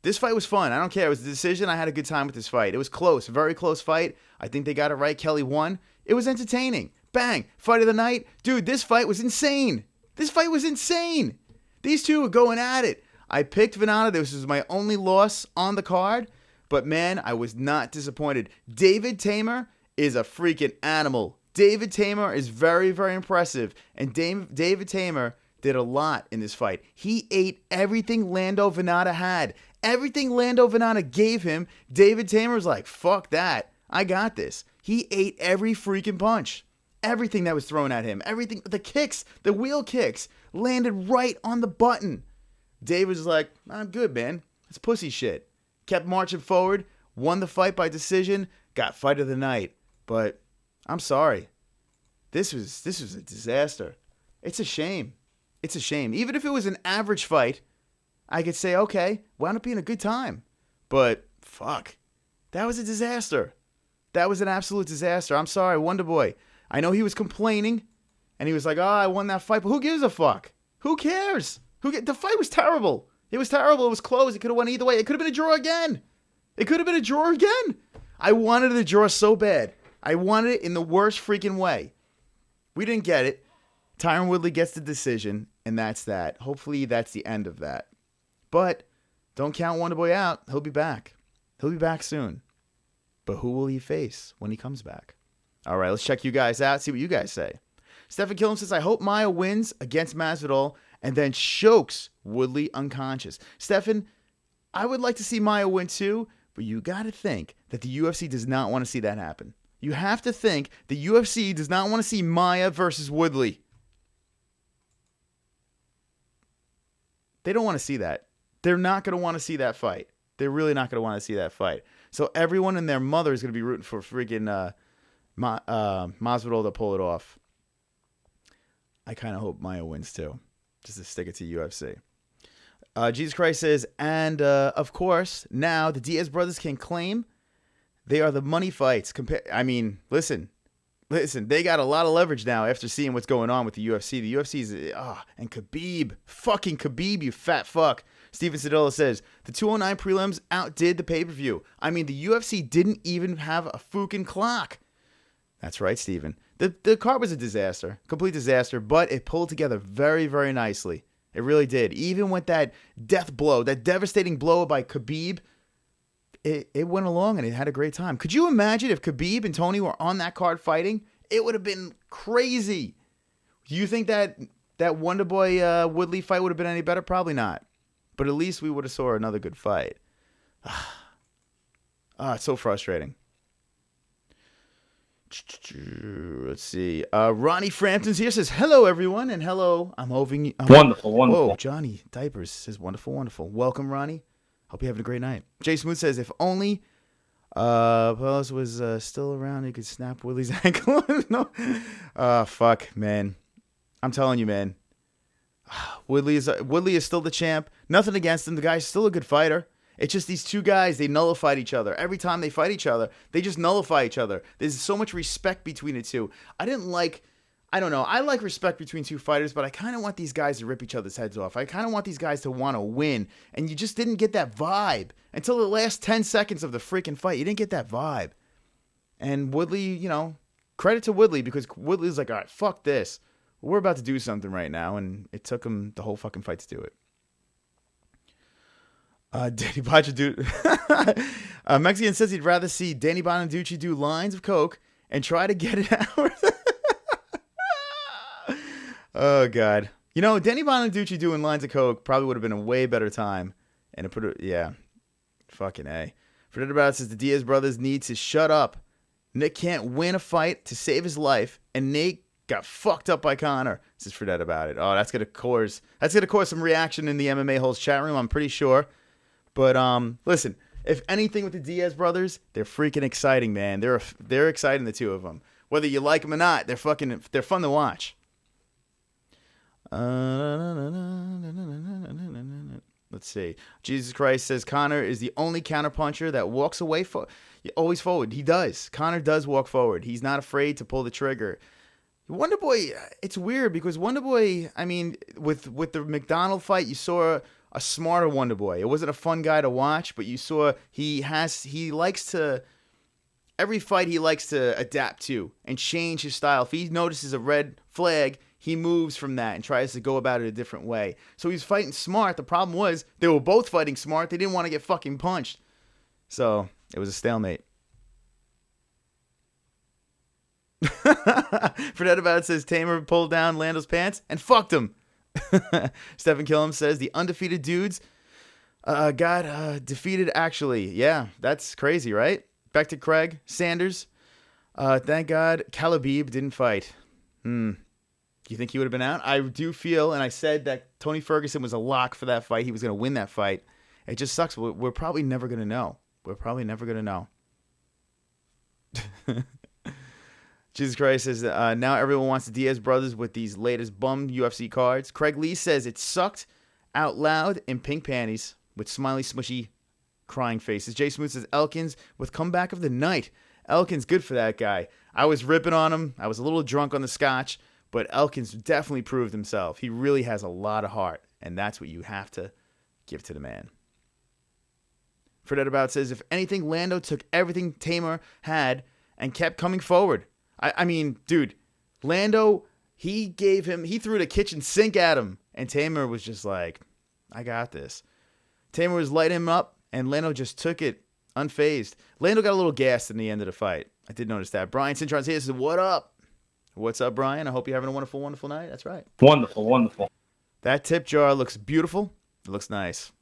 This fight was fun. I don't care. It was a decision. I had a good time with this fight. It was close. Very close fight. I think they got it right. Kelly won. It was entertaining. Bang. Fight of the night. Dude, this fight was insane. This fight was insane. These two were going at it. I picked Venata. This was my only loss on the card. But, man, I was not disappointed. David Tamer is a freaking animal. David Tamer is very impressive. And David Tamer did a lot in this fight. He ate everything Lando Venata had. Everything Lando Venata gave him, David Tamer was like, fuck that. I got this. He ate every freaking punch. Everything that was thrown at him. Everything, the kicks, the wheel kicks, landed right on the button. David was like, I'm good, man. It's pussy shit. Kept marching forward, won the fight by decision, got fight of the night. But I'm sorry. This was a disaster. It's a shame. It's a shame. Even if it was an average fight, I could say, okay, wound up being a good time. But, fuck. That was a disaster. That was an absolute disaster. I'm sorry, Wonderboy. I know he was complaining, and he was like, I won that fight, but who gives a fuck? Who cares? The fight was terrible. It was terrible. It was close. It could have went either way. It could have been a draw again. I wanted a draw so bad. I wanted it in the worst freaking way. We didn't get it. Tyron Woodley gets the decision, and that's that. Hopefully that's the end of that. But don't count Wonderboy out. He'll be back. He'll be back soon. But who will he face when he comes back? All right, let's check you guys out, see what you guys say. Stephen Killam says, I hope Maya wins against Masvidal and then chokes Woodley unconscious. Stephen, I would like to see Maya win too, but you got to think that the UFC does not want to see that happen. You have to think the UFC does not want to see Maya versus Woodley. They don't want to see that. They're not going to want to see that fight. They're really not going to want to see that fight. So everyone and their mother is going to be rooting for freaking Masvidal to pull it off. I kind of hope Maya wins too, just to stick it to UFC. Jesus Christ says, and of course, now the Diaz brothers can claim they are the money fights. Listen, they got a lot of leverage now after seeing what's going on with the UFC. The UFC is, and Khabib, fucking Khabib, you fat fuck. Steven Sedilla says, the 209 prelims outdid the pay-per-view. I mean, the UFC didn't even have a FOOKIN clock. That's right, Steven. The card was a disaster, complete disaster, but it pulled together very nicely. It really did. Even with that death blow, that devastating blow by Khabib, it went along and it had a great time. Could you imagine if Khabib and Tony were on that card fighting? It would have been crazy. Do you think that Wonderboy Woodley fight would have been any better? Probably not. But at least we would have saw another good fight. It's so frustrating. Let's see. Ronnie Frampton's here, says, hello, everyone, and hello. I'm hoping you... Wonderful, wonderful. Whoa, Johnny Diapers says, wonderful, wonderful. Welcome, Ronnie. Hope you're having a great night. Jay Smooth says, if only Pelos was still around, he could snap Willie's ankle. No. Fuck, man. I'm telling you, man. Woodley is still the champ. Nothing against him. The guy's still a good fighter. It's just these two guys, they nullified each other. Every time they fight each other, they just nullify each other. There's so much respect between the two. I don't know. I like respect between two fighters, but I kind of want these guys to rip each other's heads off. I kind of want these guys to want to win. And you just didn't get that vibe until the last 10 seconds of the freaking fight. You didn't get that vibe. And Woodley, credit to Woodley, because Woodley's like, all right, fuck this. We're about to do something right now. And it took him the whole fucking fight to do it. Danny Bonaducci, Mexican says he'd rather see Danny Bonaducci do lines of coke and try to get it out. Oh God, Danny Bonaducci doing lines of coke probably would have been a way better time. And fucking A. Fred about says the Diaz brothers need to shut up. Nick can't win a fight to save his life, and Nate got fucked up by Connor. Says Fred about it. Oh, that's gonna cause some reaction in the MMA-HOLES chat room. I'm pretty sure. But listen, if anything with the Diaz brothers, they're freaking exciting, man. They're exciting, the two of them. Whether you like them or not, they're fun to watch. Let's see. Jesus Christ says Connor is the only counterpuncher that walks away always forward. He does. Connor does walk forward. He's not afraid to pull the trigger. Wonder Boy, it's weird because Wonder Boy, I mean, with the McDonald fight, you saw a smarter Wonder Boy. It wasn't a fun guy to watch, but you saw every fight he likes to adapt to and change his style. If he notices a red flag, he moves from that and tries to go about it a different way. So he's fighting smart. The problem was they were both fighting smart. They didn't want to get fucking punched. So it was a stalemate. Fred about it says Tamer pulled down Lando's pants and fucked him. Stephen Killam says the undefeated dudes got defeated actually. Yeah, that's crazy, right? Back to Craig Sanders. Thank God Khabib didn't fight. Do you think he would have been out? I do feel, and I said that Tony Ferguson was a lock for that fight. He was going to win that fight. It just sucks. We're probably never going to know. Jesus Christ says, now everyone wants the Diaz brothers with these latest bum UFC cards. Craig Lee says it sucked out loud in pink panties with smiley, smushy, crying faces. Jay Smooth says, Elkins with comeback of the night. Elkins, good for that guy. I was ripping on him. I was a little drunk on the scotch, but Elkins definitely proved himself. He really has a lot of heart, and that's what you have to give to the man. Fred About says, if anything, Lando took everything Tamer had and kept coming forward. I mean, dude, Lando, he threw the kitchen sink at him, and Tamer was just like, I got this. Tamer was lighting him up, and Lando just took it unfazed. Lando got a little gassed in the end of the fight. I did notice that. Brian Cintron's here says, what up? What's up, Brian? I hope you're having a wonderful, wonderful night. That's right. Wonderful, wonderful. That tip jar looks beautiful. It looks nice.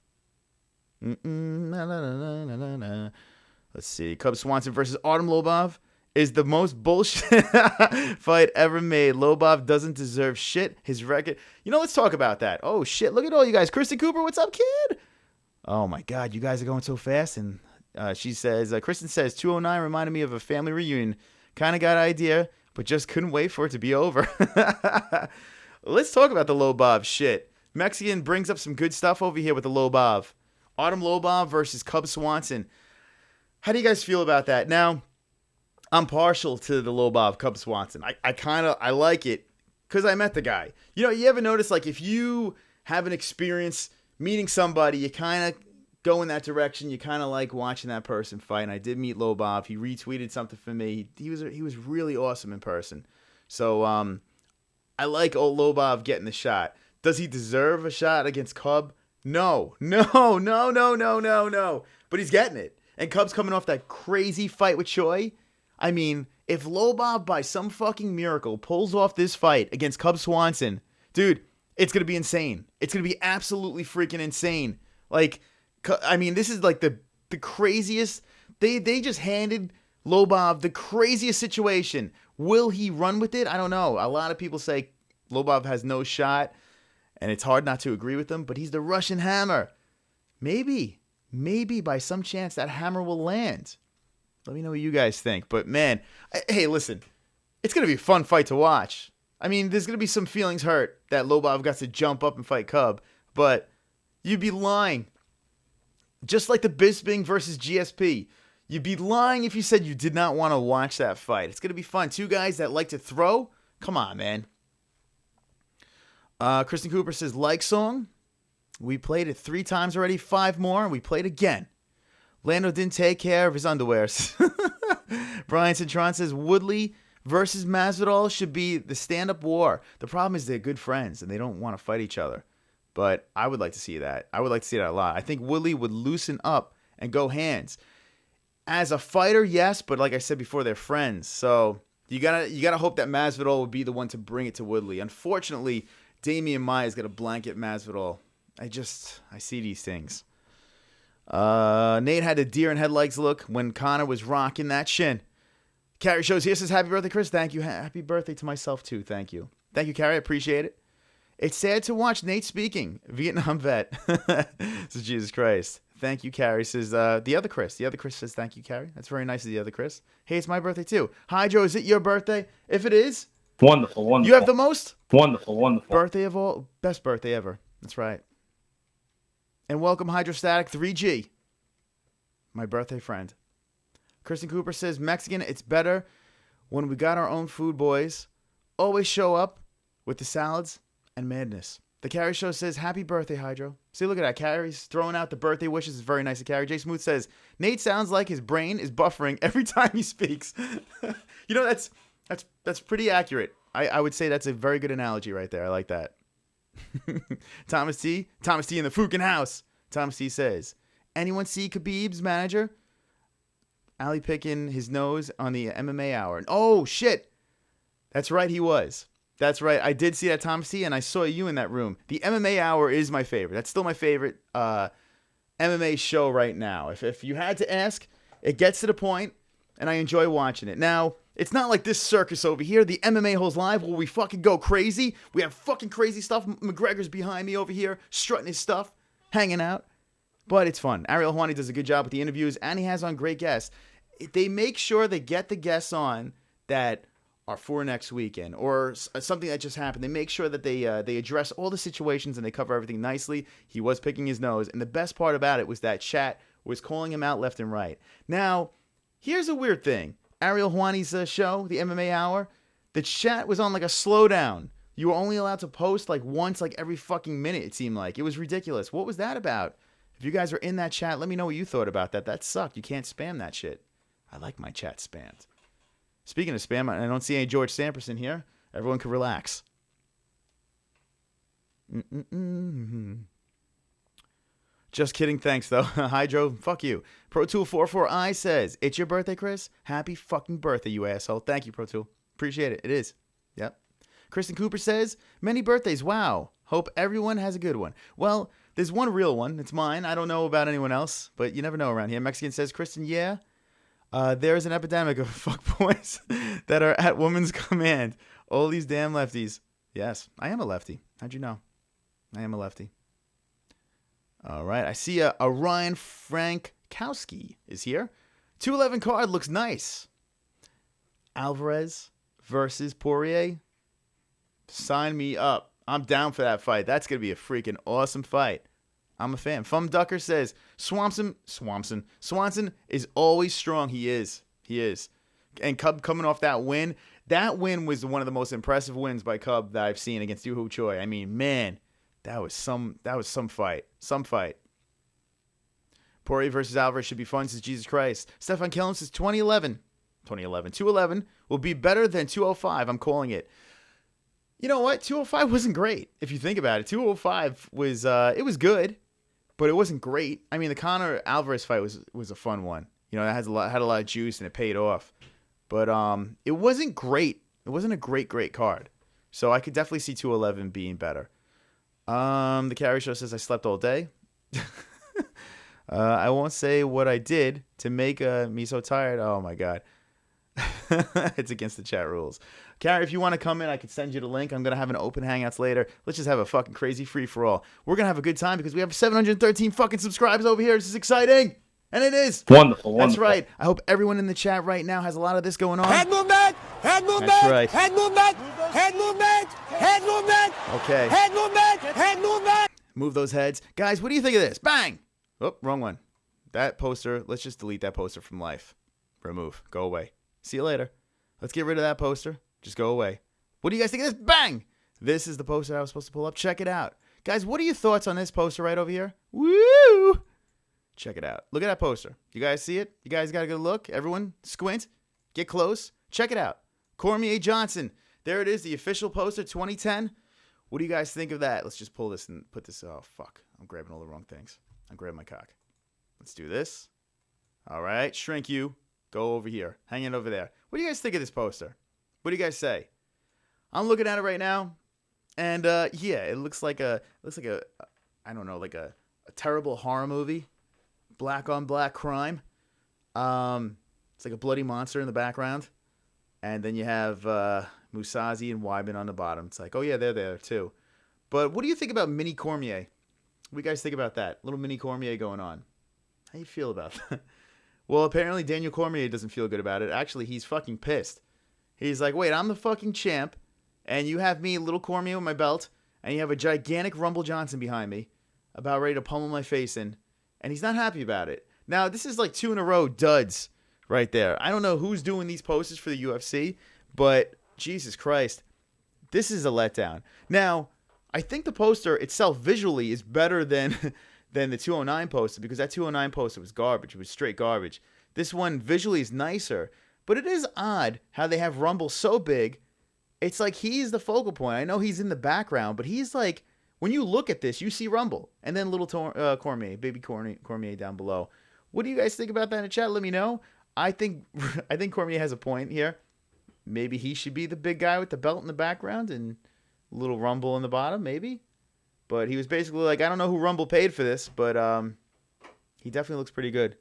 Let's see. Cub Swanson versus Artem Lobov is the most bullshit fight ever made. Lobov doesn't deserve shit. His record. Let's talk about that. Oh, shit. Look at all you guys. Kristen Cooper, what's up, kid? Oh, my God. You guys are going so fast. And she says, Kristen says, 209 reminded me of a family reunion. Kind of got an idea, but just couldn't wait for it to be over. Let's talk about the Lobov shit. Mexican brings up some good stuff over here with the Lobov. Artem Lobov versus Cub Swanson. How do you guys feel about that? Now, I'm partial to the Lobov Cub Swanson. I like it because I met the guy. You ever notice, like, if you have an experience meeting somebody, you kind of go in that direction. You kind of like watching that person fight. And I did meet Lobov. He retweeted something for me. He was really awesome in person. So I like old Lobov getting the shot. Does he deserve a shot against Cub? No. But he's getting it. And Cub's coming off that crazy fight with Choi. I mean, if Lobov by some fucking miracle pulls off this fight against Cub Swanson, dude, it's going to be insane. It's going to be absolutely freaking insane. Like, I mean, this is like the craziest. They just handed Lobov, the craziest situation. Will he run with it? I don't know. A lot of people say Lobov has no shot, and it's hard not to agree with them, but he's the Russian Hammer. Maybe by some chance that hammer will land. Let me know what you guys think. But man, hey, listen, it's going to be a fun fight to watch. I mean, there's going to be some feelings hurt that Lobov got to jump up and fight Cub, but you'd be lying. Just like the Bisping versus GSP. You'd be lying if you said you did not want to watch that fight. It's going to be fun. Two guys that like to throw. Come on, man. Kristen Cooper says, like song. We played it 3 times already. 5 more. We played again. Lando didn't take care of his underwears. Brian Cintron says, Woodley versus Masvidal should be the stand-up war. The problem is they're good friends and they don't want to fight each other. But I would like to see that. I would like to see that a lot. I think Woodley would loosen up and go hands. As a fighter, yes, but like I said before, they're friends. So you gotta hope that Masvidal would be the one to bring it to Woodley. Unfortunately, Damian Maia's got to blanket Masvidal. I see these things. Nate had a deer in headlights look when Connor was rocking that shin. Carrie shows here says, happy birthday, Chris. Thank you. Happy birthday to myself, too. Thank you. Thank you, Carrie. I appreciate it. It's sad to watch Nate speaking. Vietnam vet. Says, Jesus Christ. Thank you, Carrie. Says, the other Chris. The other Chris says, thank you, Carrie. That's very nice of the other Chris. Hey, it's my birthday, too. Hydro, is it your birthday? If it is. Wonderful. You have the most? Wonderful. Birthday of all. Best birthday ever. That's right. And welcome, Hydrostatic 3G. My birthday friend. Kristen Cooper says, Mexican, it's better when we got our own food, boys. Always show up with the salads and madness. The Carrie Show says, happy birthday, Hydro. See, look at that. Carrie's throwing out the birthday wishes. It's very nice of Carrie. Jay Smooth says, Nate sounds like his brain is buffering every time he speaks. You know, that's pretty accurate. I would say that's a very good analogy right there. I like that. Thomas T in the Fookin house. Thomas T says, anyone see Khabib's manager? Ali picking his nose on the MMA hour. Oh, shit. That's right, he was. That's right. I did see that, Thomas T, and I saw you in that room. The MMA hour is my favorite. That's still my favorite MMA show right now. If you had to ask, it gets to the point, and I enjoy watching it. Now, it's not like this circus over here, the MMA-HOLES Live, where we fucking go crazy. We have fucking crazy stuff. McGregor's behind me over here, strutting his stuff, hanging out. But it's fun. Ariel Hawani does a good job with the interviews, and he has on great guests. They make sure they get the guests on that are for next weekend or something that just happened. They make sure that they address all the situations and they cover everything nicely. He was picking his nose, and the best part about it was that chat was calling him out left and right. Now, here's a weird thing. Ariel Hawani's show, the MMA Hour, the chat was on like a slowdown. You were only allowed to post like once, like every fucking minute, it seemed like. It was ridiculous. What was that about? If you guys are in that chat, let me know what you thought about that. That sucked. You can't spam that shit. I like my chat spammed. Speaking of spam, I don't see any George Samperson here. Everyone can relax. Just kidding. Thanks, though. Hydro, fuck you. ProTool44i says, it's your birthday, Chris? Happy fucking birthday, you asshole. Thank you, ProTool. Appreciate it. It is. Yep. Kristen Cooper says, many birthdays. Wow. Hope everyone has a good one. Well, there's one real one. It's mine. I don't know about anyone else, but you never know around here. Mexican says, Kristen, yeah. There is an epidemic of fuckboys that are at woman's command. All these damn lefties. Yes, I am a lefty. How'd you know? I am a lefty. All right, I see a Ryan Frankowski is here. 211 card looks nice. Alvarez versus Poirier. Sign me up. I'm down for that fight. That's going to be a freaking awesome fight. I'm a fan. Fum Ducker says, Swanson is always strong. He is. And Cub coming off that win was one of the most impressive wins by Cub that I've seen against Yu Hu Choi. I mean, man, that was some fight. Some fight. Poirier versus Alvarez should be fun, says Jesus Christ. Stefan Kellum says 211 will be better than 205. I'm calling it. You know what? 205 wasn't great if you think about it. 205 was it was good, but it wasn't great. I mean, the Conor Alvarez fight was a fun one. You know, it had a lot of juice and it paid off. But it wasn't great. It wasn't a great card. So I could definitely see 211 being better. The Carry Show says I slept all day. I won't say what I did to make me so tired. Oh, my God. It's against the chat rules. Carrie, if you want to come in, I could send you the link. I'm going to have an open Hangouts later. Let's just have a fucking crazy free-for-all. We're going to have a good time because we have 713 fucking subscribers over here. This is exciting. And it is. Wonderful. That's right. I hope everyone in the chat right now has a lot of this going on. Head movement! Head movement! That's right. Head movement! Head movement! Head movement! Okay. Head movement! Head movement! Move those heads. Guys, what do you think of this? Bang! Oh, wrong one. That poster, let's just delete that poster from life. Remove. Go away. See you later. Let's get rid of that poster. Just go away. What do you guys think of this? Bang! This is the poster I was supposed to pull up. Check it out. Guys, what are your thoughts on this poster right over here? Woo! Check it out. Look at that poster. You guys see it? You guys got a good look? Everyone, squint. Get close. Check it out. Cormier Johnson. There it is, the official poster, 2010. What do you guys think of that? Let's just pull this and put this. Oh, fuck. I'm grabbing all the wrong things. I'm grabbing my cock. Let's do this. All right. Shrink you. Go over here. Hang it over there. What do you guys think of this poster? What do you guys say? I'm looking at it right now, and yeah, it looks like a I don't know, like a terrible horror movie, black on black crime. It's like a bloody monster in the background, and then you have Musazi and Weidman on the bottom. It's like, oh yeah, they're there too. But what do you think about Mini Cormier? What do you guys think about that little Mini Cormier going on? How you feel about that? Well, apparently Daniel Cormier doesn't feel good about it. Actually, he's fucking pissed. He's like, wait, I'm the fucking champ, and you have me, little Cormier, with my belt, and you have a gigantic Rumble Johnson behind me, about ready to pummel my face in, and he's not happy about it. Now, this is like 2 in a row duds right there. I don't know who's doing these posters for the UFC, but Jesus Christ, this is a letdown. Now, I think the poster itself visually is better than the 209 poster, because that 209 poster was garbage. It was straight garbage. This one visually is nicer. But it is odd how they have Rumble so big. It's like he's the focal point. I know he's in the background, but he's like, when you look at this, you see Rumble. And then little Cormier, baby Cormier down below. What do you guys think about that in the chat? Let me know. I think Cormier has a point here. Maybe he should be the big guy with the belt in the background and little Rumble in the bottom, maybe. But he was basically like, I don't know who Rumble paid for this, but he definitely looks pretty good.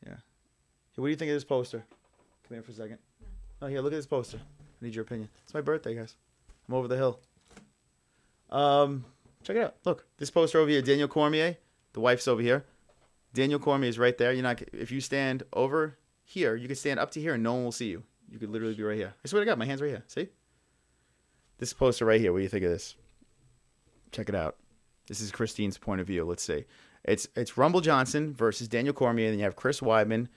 Yeah. What do you think of this poster? Come here for a second. Oh, here, look at this poster. I need your opinion. It's my birthday, guys. I'm over the hill. Check it out. Look, this poster over here, Daniel Cormier. The wife's over here. Daniel Cormier is right there. You're not. If you stand over here, you can stand up to here and no one will see you. You could literally be right here. I swear to God, my hand's right here. See? This poster right here. What do you think of this? Check it out. This is Christine's point of view. Let's see. It's Rumble Johnson versus Daniel Cormier, and then you have Chris Weidman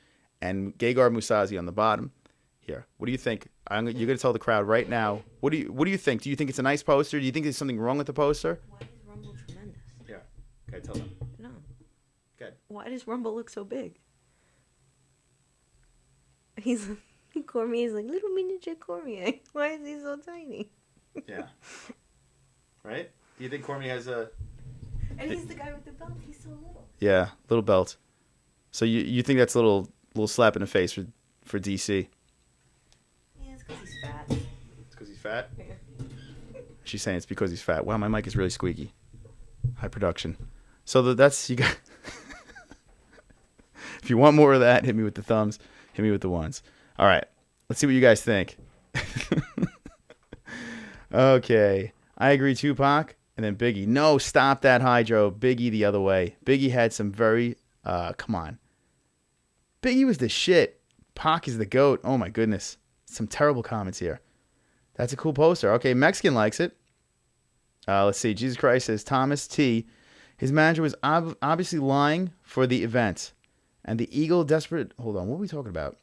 and Gegard Mousasi on the bottom. Here, what do you think? You're going to tell the crowd right now. What do you think? Do you think it's a nice poster? Do you think there's something wrong with the poster? Why is Rumble tremendous? Yeah. Okay, tell them. No. Good. Why does Rumble look so big? He's Cormier's like little miniature Cormier. Why is he so tiny? Yeah. Right? Do you think Cormier has a... And he's the guy with the belt. He's so little. Yeah, little belt. So you think that's a little slap in the face for DC? Yeah, it's because he's fat. It's because he's fat? Yeah. She's saying it's because he's fat. Wow, my mic is really squeaky. High production. So that's... you got. If you want more of that, hit me with the thumbs. Hit me with the ones. All right. Let's see what you guys think. Okay. I agree, Tupac. And then Biggie. No, stop that, Hydro. Biggie the other way. Biggie had some very... come on. Biggie was the shit. Pac is the GOAT. Oh, my goodness. Some terrible comments here. That's a cool poster. Okay, Mexican likes it. Let's see. Jesus Christ says, Thomas T. His manager was obviously lying for the event. And the Eagle desperate... Hold on. What are we talking about?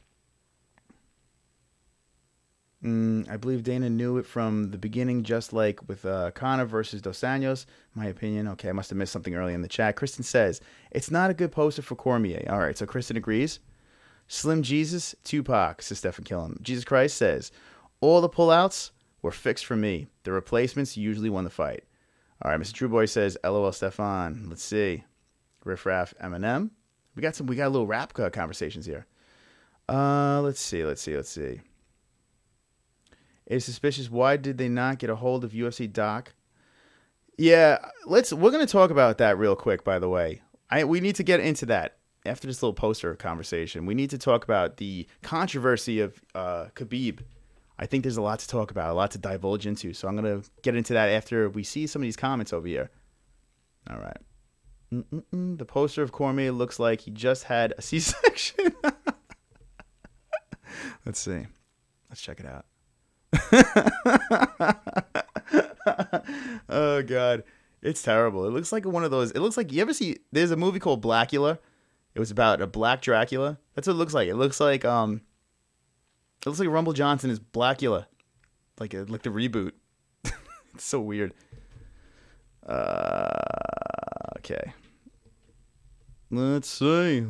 I believe Dana knew it from the beginning, just like with Conor versus Dos Anjos. My opinion. Okay, I must have missed something early in the chat. Kristen says, it's not a good poster for Cormier. All right, so Kristen agrees. Slim Jesus, Tupac, says Stephen Killam. Jesus Christ says, all the pullouts were fixed for me. The replacements usually won the fight. All right, Mr. True Boy says, LOL Stefan. Let's see. Riff Raff Eminem. We got a little rap conversations here. Let's see. It's suspicious. Why did they not get a hold of UFC Doc? Yeah, we're going to talk about that real quick, by the way. We need to get into that after this little poster conversation. We need to talk about the controversy of Khabib. I think there's a lot to talk about, a lot to divulge into. So I'm going to get into that after we see some of these comments over here. All right. The poster of Cormier looks like he just had a C-section. Let's see. Let's check it out. Oh, God. It's terrible. It looks like one of those. It looks like, you ever see, there's a movie called Blackula. It was about a black Dracula. That's what it looks like. It looks like Rumble Johnson is Blackula. Like the reboot. It's so weird. Okay. Let's see.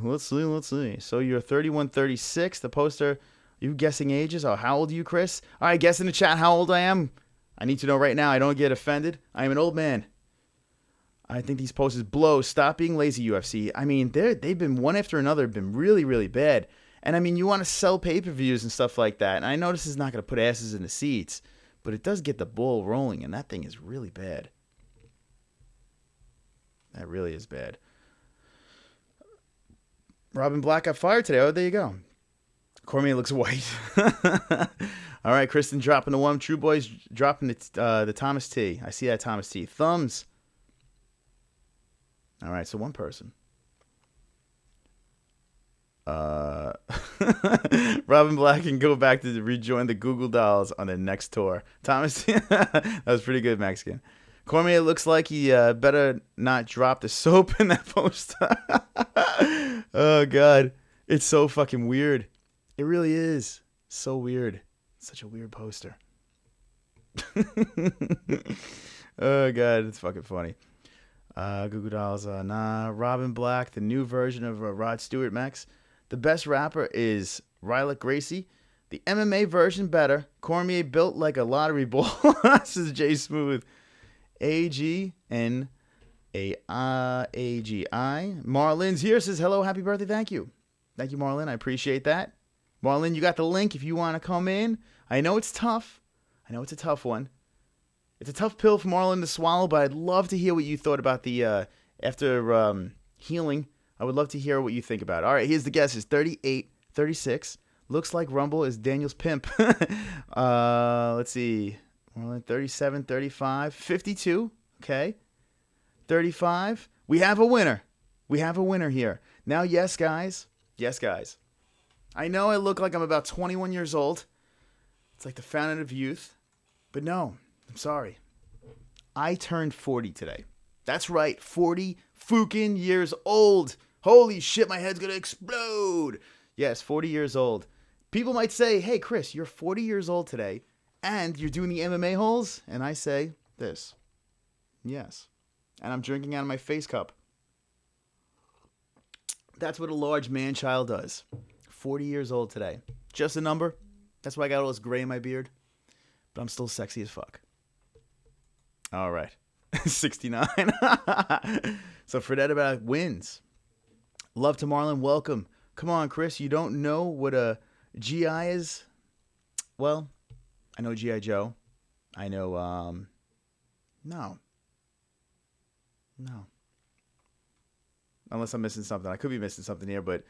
So you're 31-36. The poster, you guessing ages? Oh, how old are you, Chris? All right, guess in the chat how old I am. I need to know right now. I don't get offended. I am an old man. I think these posters blow. Stop being lazy, UFC. I mean, they've been one after another, been really, really bad. And I mean, you want to sell pay-per-views and stuff like that. And I know this is not going to put asses in the seats, but it does get the ball rolling, and that thing is really bad. That really is bad. Robin Black got fired today. Oh, there you go. Cormier looks white. All right, Kristen dropping the one. True Boys dropping the Thomas T. I see that Thomas T. Thumbs. All right, so one person. Robin Black can go back to rejoin the Google Dolls on the next tour. Thomas, that was pretty good, Mexican. Cormier looks like he better not drop the soap in that poster. Oh, God. It's so fucking weird. It really is. So weird. Such a weird poster. Oh, God. It's fucking funny. Google Dolls. Nah. Robin Black, the new version of Rod Stewart, Max. The best rapper is Rylick Gracie. The MMA version better. Cormier built like a lottery ball. This is Jay Smooth. AGNAAGI. Marlon's here, says hello, happy birthday, thank you. Thank you, Marlon. I appreciate that. Marlon, you got the link if you want to come in. I know it's tough. I know it's a tough one. It's a tough pill for Marlon to swallow, but I'd love to hear what you thought about the after healing. I would love to hear what you think about it. All right, here's the guesses. 38, 36. Looks like Rumble is Daniel's pimp. Let's see. 37, 35, 52. Okay. 35. We have a winner. We have a winner here. Now, yes, guys. Yes, guys. I know I look like I'm about 21 years old. It's like the fountain of youth. But no, I'm sorry. I turned 40 today. That's right. 40 fucking years old. Holy shit, my head's going to explode. Yes, 40 years old. People might say, hey, Chris, you're 40 years old today, and you're doing the MMA-holes? And I say this. Yes. And I'm drinking out of my face cup. That's what a large man-child does. 40 years old today. Just a number. That's why I got all this gray in my beard. But I'm still sexy as fuck. All right. 69. So Fredette wins. Love to Marlon. Welcome. Come on, Chris. You don't know what a GI is? Well, I know G.I. Joe. I know, no. Unless I'm missing something. I could be missing something here, but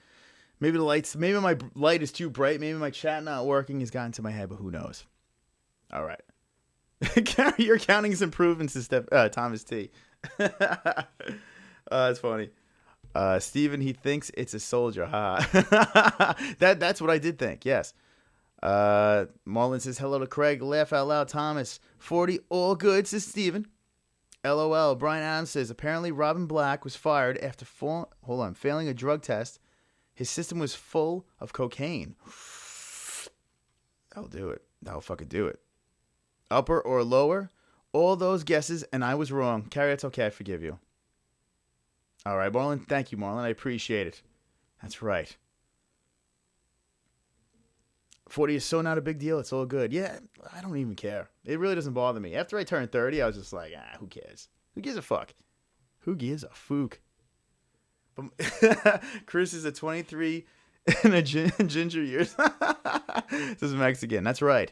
maybe my light is too bright. Maybe my chat not working has gotten to my head, but who knows? All right. Your counting's improving, Thomas T. It's funny. Steven, he thinks it's a soldier. That's what I did think, yes. Marlon says, hello to Craig. Laugh out loud, Thomas. 40, all good, says Steven. LOL. Brian Adams says, apparently Robin Black was fired after failing a drug test. His system was full of cocaine. That'll do it. That'll fucking do it. Upper or lower? All those guesses, and I was wrong. Carrie, it's okay. I forgive you. All right, Marlon. Thank you, Marlon. I appreciate it. That's right. 40 is so not a big deal. It's all good. Yeah, I don't even care. It really doesn't bother me. After I turned 30, I was just like, who cares? Who gives a fuck? Who gives a fook? But Chris is a 23 and a ginger years. This is Mexican. That's right.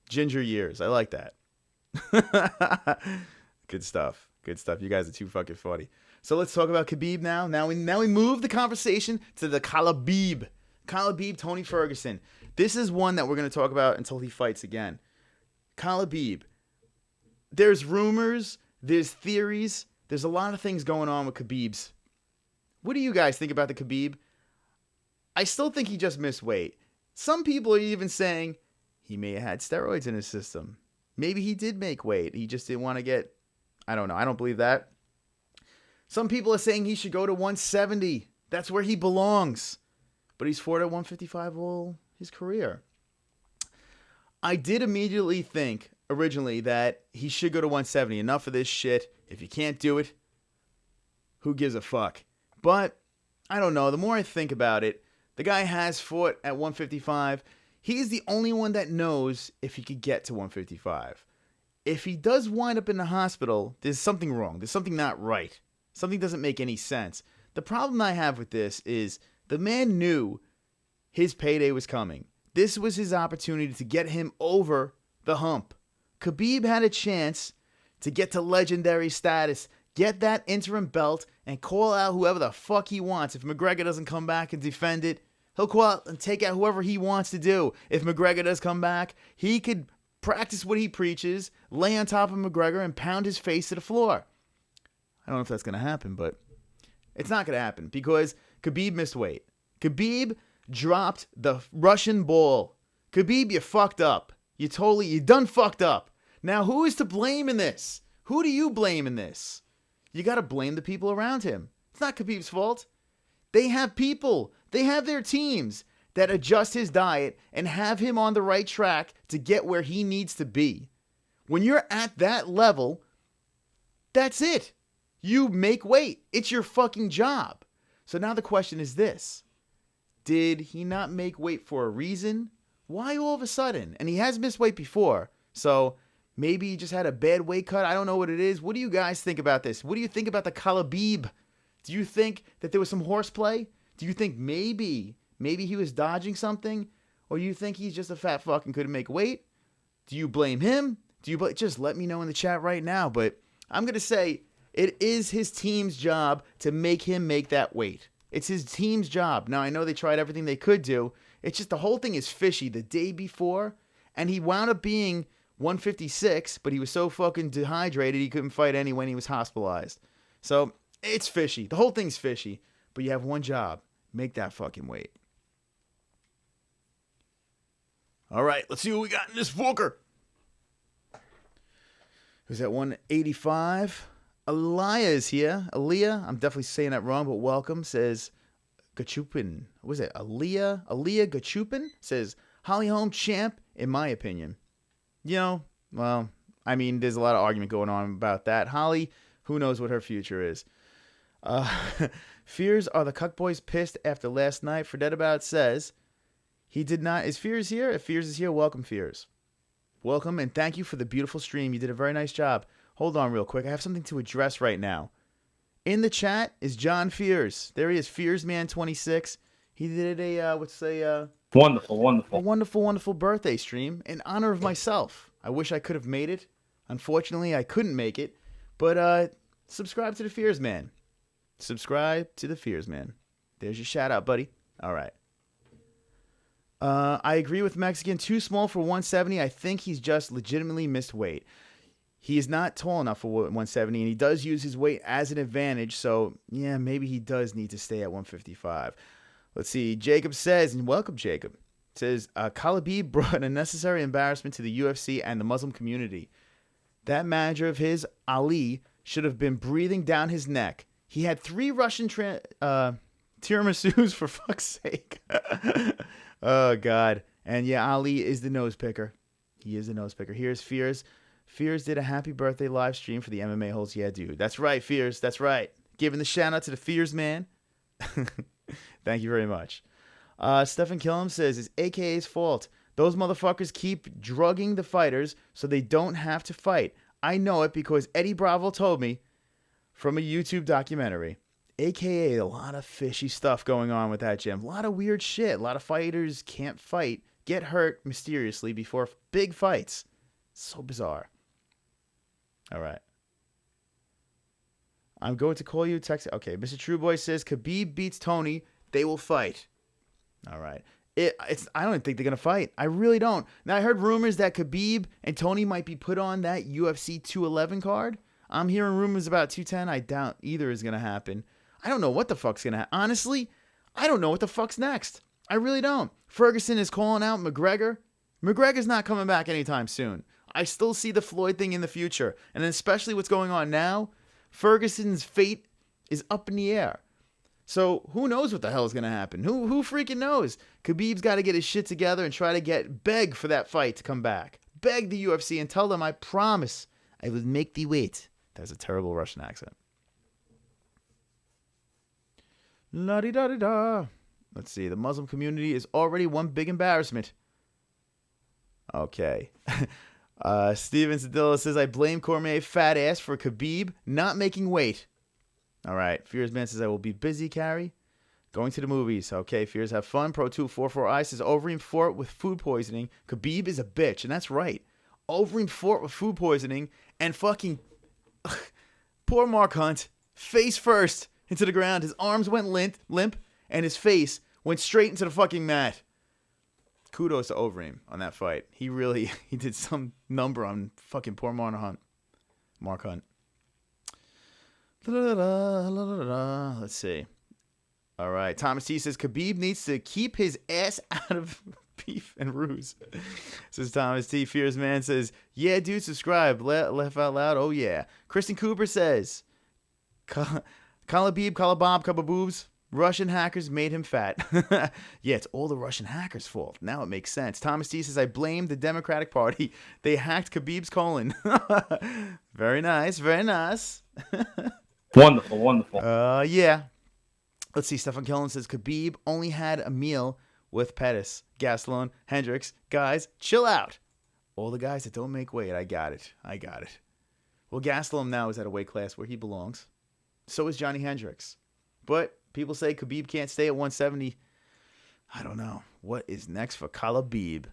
Ginger years. I like that. Good stuff. Good stuff. You guys are too fucking funny. So let's talk about Khabib now. Now we move the conversation to the Khabib, Tony Ferguson. This is one that we're going to talk about until he fights again. Khabib. There's rumors, there's theories, there's a lot of things going on with Khabib's. What do you guys think about the Khabib? I still think he just missed weight. Some people are even saying he may have had steroids in his system. Maybe he did make weight. He just didn't want to get... I don't know. I don't believe that. Some people are saying he should go to 170. That's where he belongs. But he's fought at 155 all his career. I did immediately think, originally, that he should go to 170. Enough of this shit. If you can't do it, who gives a fuck? But, I don't know. The more I think about it, the guy has fought at 155. He's the only one that knows if he could get to 155. If he does wind up in the hospital, there's something wrong. There's something not right. Something doesn't make any sense. The problem I have with this is the man knew his payday was coming. This was his opportunity to get him over the hump. Khabib had a chance to get to legendary status, get that interim belt, and call out whoever the fuck he wants. If McGregor doesn't come back and defend it, he'll go out and take out whoever he wants to do. If McGregor does come back, he could practice what he preaches, lay on top of McGregor, and pound his face to the floor. I don't know if that's going to happen, but it's not going to happen because Khabib missed weight. Khabib dropped the Russian ball. Khabib, you fucked up. You done fucked up. Now, who is to blame in this? Who do you blame in this? You got to blame the people around him. It's not Khabib's fault. They have people. They have their teams that adjust his diet and have him on the right track to get where he needs to be. When you're at that level, that's it. You make weight. It's your fucking job. So now the question is this. Did he not make weight for a reason? Why all of a sudden? And he has missed weight before. So maybe he just had a bad weight cut. I don't know what it is. What do you guys think about this? What do you think about the Khabib? Do you think that there was some horseplay? Do you think maybe he was dodging something? Or you think he's just a fat fuck and couldn't make weight? Do you blame him? Just let me know in the chat right now. But I'm going to say it is his team's job to make him make that weight. It's his team's job. Now, I know they tried everything they could do. It's just the whole thing is fishy. The day before, and he wound up being 156, but he was so fucking dehydrated he couldn't fight anyway and he was hospitalized. So, it's fishy. The whole thing's fishy. But you have one job. Make that fucking weight. All right, let's see what we got in this fucker. Who's at 185? Aliyah is here. Aliyah, I'm definitely saying that wrong, but welcome, says Gachupin. What is it? Aliyah Gachupin says, Holly Holm champ, in my opinion. You know, well, I mean, there's a lot of argument going on about that. Holly, who knows what her future is. Fears, are the cuck boys pissed after last night? Forget About says, he did not. Is Fears here? If Fears is here, welcome, Fears. Welcome, and thank you for the beautiful stream. You did a very nice job. Hold on real quick. I have something to address right now. In the chat is John Fears. There he is, FearsMan26. He did a, wonderful birthday stream in honor of myself. I wish I could have made it. Unfortunately, I couldn't make it. But subscribe to the Fears Man. Subscribe to the Fears Man. There's your shout out, buddy. All right. I agree with Mexican. Too small for 170. I think he's just legitimately missed weight. He is not tall enough for 170, and he does use his weight as an advantage. So, yeah, maybe he does need to stay at 155. Let's see. Jacob says, and welcome, Jacob, says, Khabib brought unnecessary embarrassment to the UFC and the Muslim community. That manager of his, Ali, should have been breathing down his neck. He had 3 Russian tiramisus, for fuck's sake. Oh, God. And, yeah, Ali is the nose picker. He is the nose picker. Here's Fears. Fears did a happy birthday live stream for the MMA-holes. Yeah, dude. That's right, Fears. That's right. Giving the shout out to the Fears man. Thank you very much. Stephen Killam says, it's AKA's fault. Those motherfuckers keep drugging the fighters so they don't have to fight. I know it because Eddie Bravo told me from a YouTube documentary. AKA, a lot of fishy stuff going on with that gym. A lot of weird shit. A lot of fighters can't fight, get hurt mysteriously before big fights. So bizarre. All right. I'm going to call you. Text. Okay, Mr. Trueboy says Khabib beats Tony. They will fight. All right. I don't think they're going to fight. I really don't. Now, I heard rumors that Khabib and Tony might be put on that UFC 211 card. I'm hearing rumors about 210. I doubt either is going to happen. I don't know what the fuck's going to happen. Honestly, I don't know what the fuck's next. I really don't. Ferguson is calling out McGregor. McGregor's not coming back anytime soon. I still see the Floyd thing in the future. And especially what's going on now, Ferguson's fate is up in the air. So who knows what the hell is going to happen? Who freaking knows? Khabib's got to get his shit together and try to beg for that fight to come back. Beg the UFC and tell them, I promise I will make thee wait. That's a terrible Russian accent. La-di-da-di-da. Let's see. The Muslim community is already one big embarrassment. Okay. Steven Sedilla says, I blame Cormier fat ass for Khabib not making weight. All right. Fears Man says, I will be busy, Carrie. Going to the movies. Okay. Fears have fun. Pro244I says, Overeem fought with food poisoning. Khabib is a bitch. And that's right. Overeem fought with food poisoning and fucking poor Mark Hunt, face first into the ground. His arms went limp and his face went straight into the fucking mat. Kudos to Overeem on that fight. He did some number on fucking poor Mark Hunt. Let's see. All right. Thomas T says Khabib needs to keep his ass out of beef and ruse. Says Thomas T. Fears Man says, yeah, dude, subscribe. Laugh out loud. Oh, yeah. Kristen Cooper says, Kalabib, Kalabob, Kababoobs. Russian hackers made him fat. Yeah, it's all the Russian hackers' fault. Now it makes sense. Thomas T says, I blame the Democratic Party. They hacked Khabib's colon. Very nice. Very nice. Wonderful. Yeah. Let's see. Stefan Killen says, Khabib only had a meal with Pettis, Gastelum, Hendricks. Guys, chill out. All the guys that don't make weight. I got it. Well, Gastelum now is at a weight class where he belongs. So is Johnny Hendricks. But people say Khabib can't stay at 170. I don't know. What is next for Kalabib?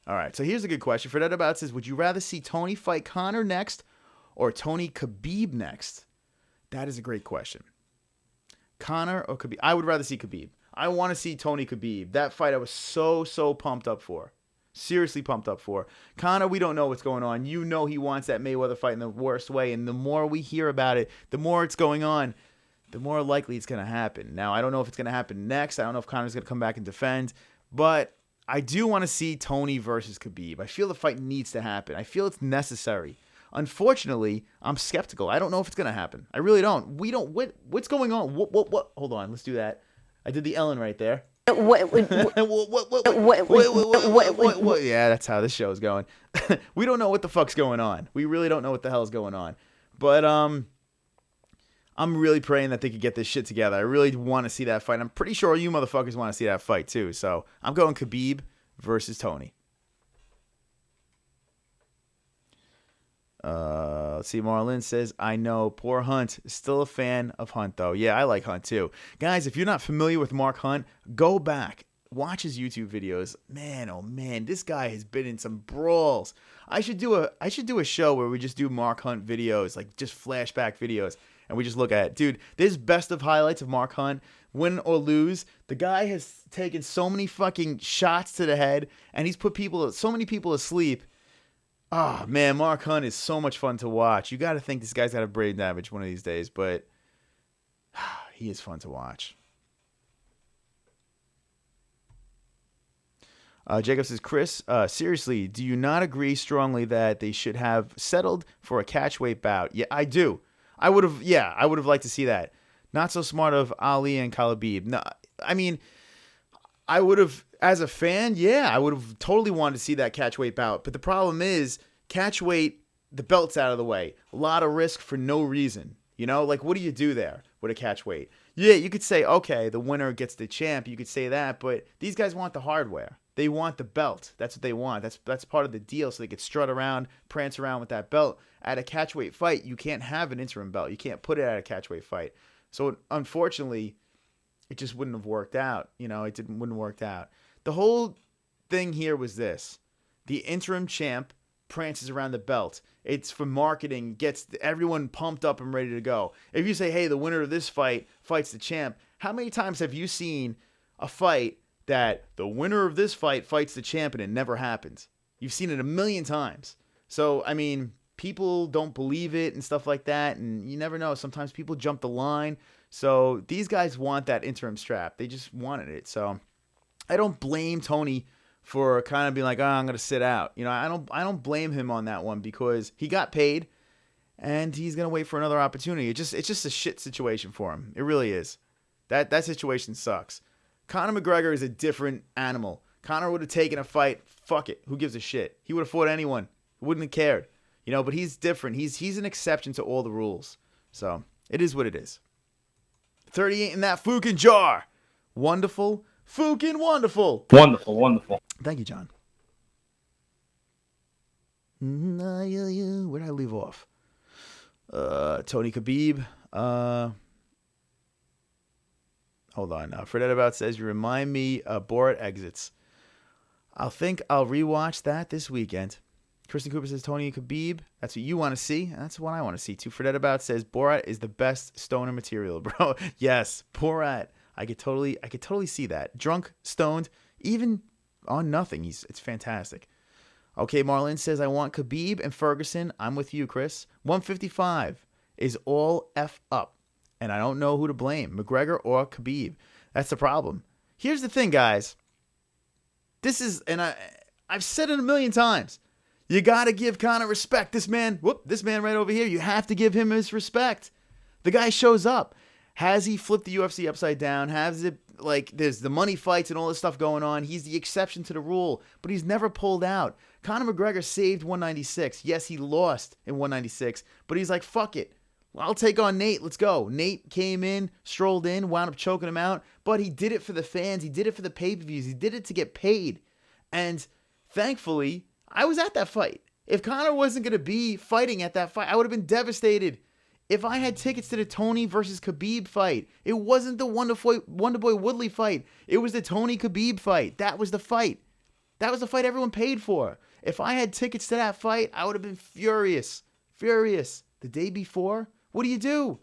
All right, so here's a good question. Fred About says, would you rather see Tony fight Conor next or Tony Khabib next? That is a great question. Conor or Khabib? I would rather see Khabib. I want to see Tony Khabib. That fight I was so pumped up for. Seriously pumped up for. Conor, we don't know what's going on. You know he wants that Mayweather fight in the worst way, and the more we hear about it, the more it's going on, the more likely it's going to happen. Now, I don't know if it's going to happen next. I don't know if Conor's going to come back and defend, but I do want to see Tony versus Khabib. I feel the fight needs to happen. I feel it's necessary. Unfortunately, I'm skeptical. I don't know if it's going to happen. I really don't. What's going on? What? Hold on. Let's do that. I did the Ellen right there. What? Yeah, that's how this show is going. We don't know what the fuck's going on. We really don't know what the hell is going on. But I'm really praying that they could get this shit together. I really want to see that fight. I'm pretty sure you motherfuckers want to see that fight too. So I'm going Khabib versus Tony. Let's see. Marlon says, I know. Poor Hunt. Still a fan of Hunt, though. Yeah, I like Hunt, too. Guys, if you're not familiar with Mark Hunt, go back. Watch his YouTube videos. Man, oh, man. This guy has been in some brawls. I should do a show where we just do Mark Hunt videos, like just flashback videos, and we just look at it. Dude, this best of highlights of Mark Hunt, win or lose. The guy has taken so many fucking shots to the head, and he's put so many people asleep. Oh, man, Mark Hunt is so much fun to watch. You got to think this guy's got a brain damage one of these days, but he is fun to watch. Jacob says, Chris, seriously, do you not agree strongly that they should have settled for a catchweight bout? Yeah, I do. I would have liked to see that. Not so smart of Ali and Kalabib. No, I mean, I would have, as a fan, I would have totally wanted to see that catchweight bout. But the problem is, catchweight, the belt's out of the way. A lot of risk for no reason. You know, like, what do you do there with a catchweight? Yeah, you could say, okay, the winner gets the champ. You could say that, but these guys want the hardware. They want the belt. That's what they want. That's part of the deal, so they could strut around, prance around with that belt. At a catchweight fight, you can't have an interim belt. You can't put it at a catchweight fight. So, unfortunately, it just wouldn't have worked out. You know, wouldn't have worked out. The whole thing here was this. The interim champ prances around the belt. It's for marketing, gets everyone pumped up and ready to go. If you say, hey, the winner of this fight fights the champ, how many times have you seen a fight that the winner of this fight fights the champ and it never happens? You've seen it a million times. So, I mean, people don't believe it and stuff like that, and you never know. Sometimes people jump the line. So these guys want that interim strap. They just wanted it. So I don't blame Tony for kind of being like, oh, I'm going to sit out. You know, I don't blame him on that one because he got paid and he's going to wait for another opportunity. It's just a shit situation for him. It really is. That situation sucks. Conor McGregor is a different animal. Conor would have taken a fight. Fuck it. Who gives a shit? He would have fought anyone. Wouldn't have cared. You know, but he's different. He's an exception to all the rules. So it is what it is. 38 in that Fookin jar. Wonderful. Fookin wonderful. Wonderful, wonderful. Thank you, John. Where did I leave off? Tony Khabib. Hold on. Fred Edabout says, you remind me of Borat exits. I'll rewatch that this weekend. Kristen Cooper says, Tony Khabib. That's what you want to see. That's what I want to see, too. Fred Edabout says, Borat is the best stoner material, bro. Yes, Borat. I could totally see that. Drunk, stoned, even on nothing. It's fantastic. Okay, Marlon says, I want Khabib and Ferguson. I'm with you, Chris. 155 is all F up. And I don't know who to blame, McGregor or Khabib. That's the problem. Here's the thing, guys. I've said it a million times. You got to give Conor respect. This man right over here, you have to give him his respect. The guy shows up. Has he flipped the UFC upside down? Has it, like, there's the money fights and all this stuff going on. He's the exception to the rule, but he's never pulled out. Conor McGregor saved 196. Yes, he lost in 196, but he's like, fuck it. I'll take on Nate. Let's go. Nate came in, strolled in, wound up choking him out, but he did it for the fans. He did it for the pay-per-views. He did it to get paid. And thankfully, I was at that fight. If Conor wasn't going to be fighting at that fight, I would have been devastated. If I had tickets to the Tony versus Khabib fight, it wasn't the Wonderboy Woodley fight. It was the Tony Khabib fight. That was the fight. That was the fight everyone paid for. If I had tickets to that fight, I would have been furious. Furious. The day before, what do you do?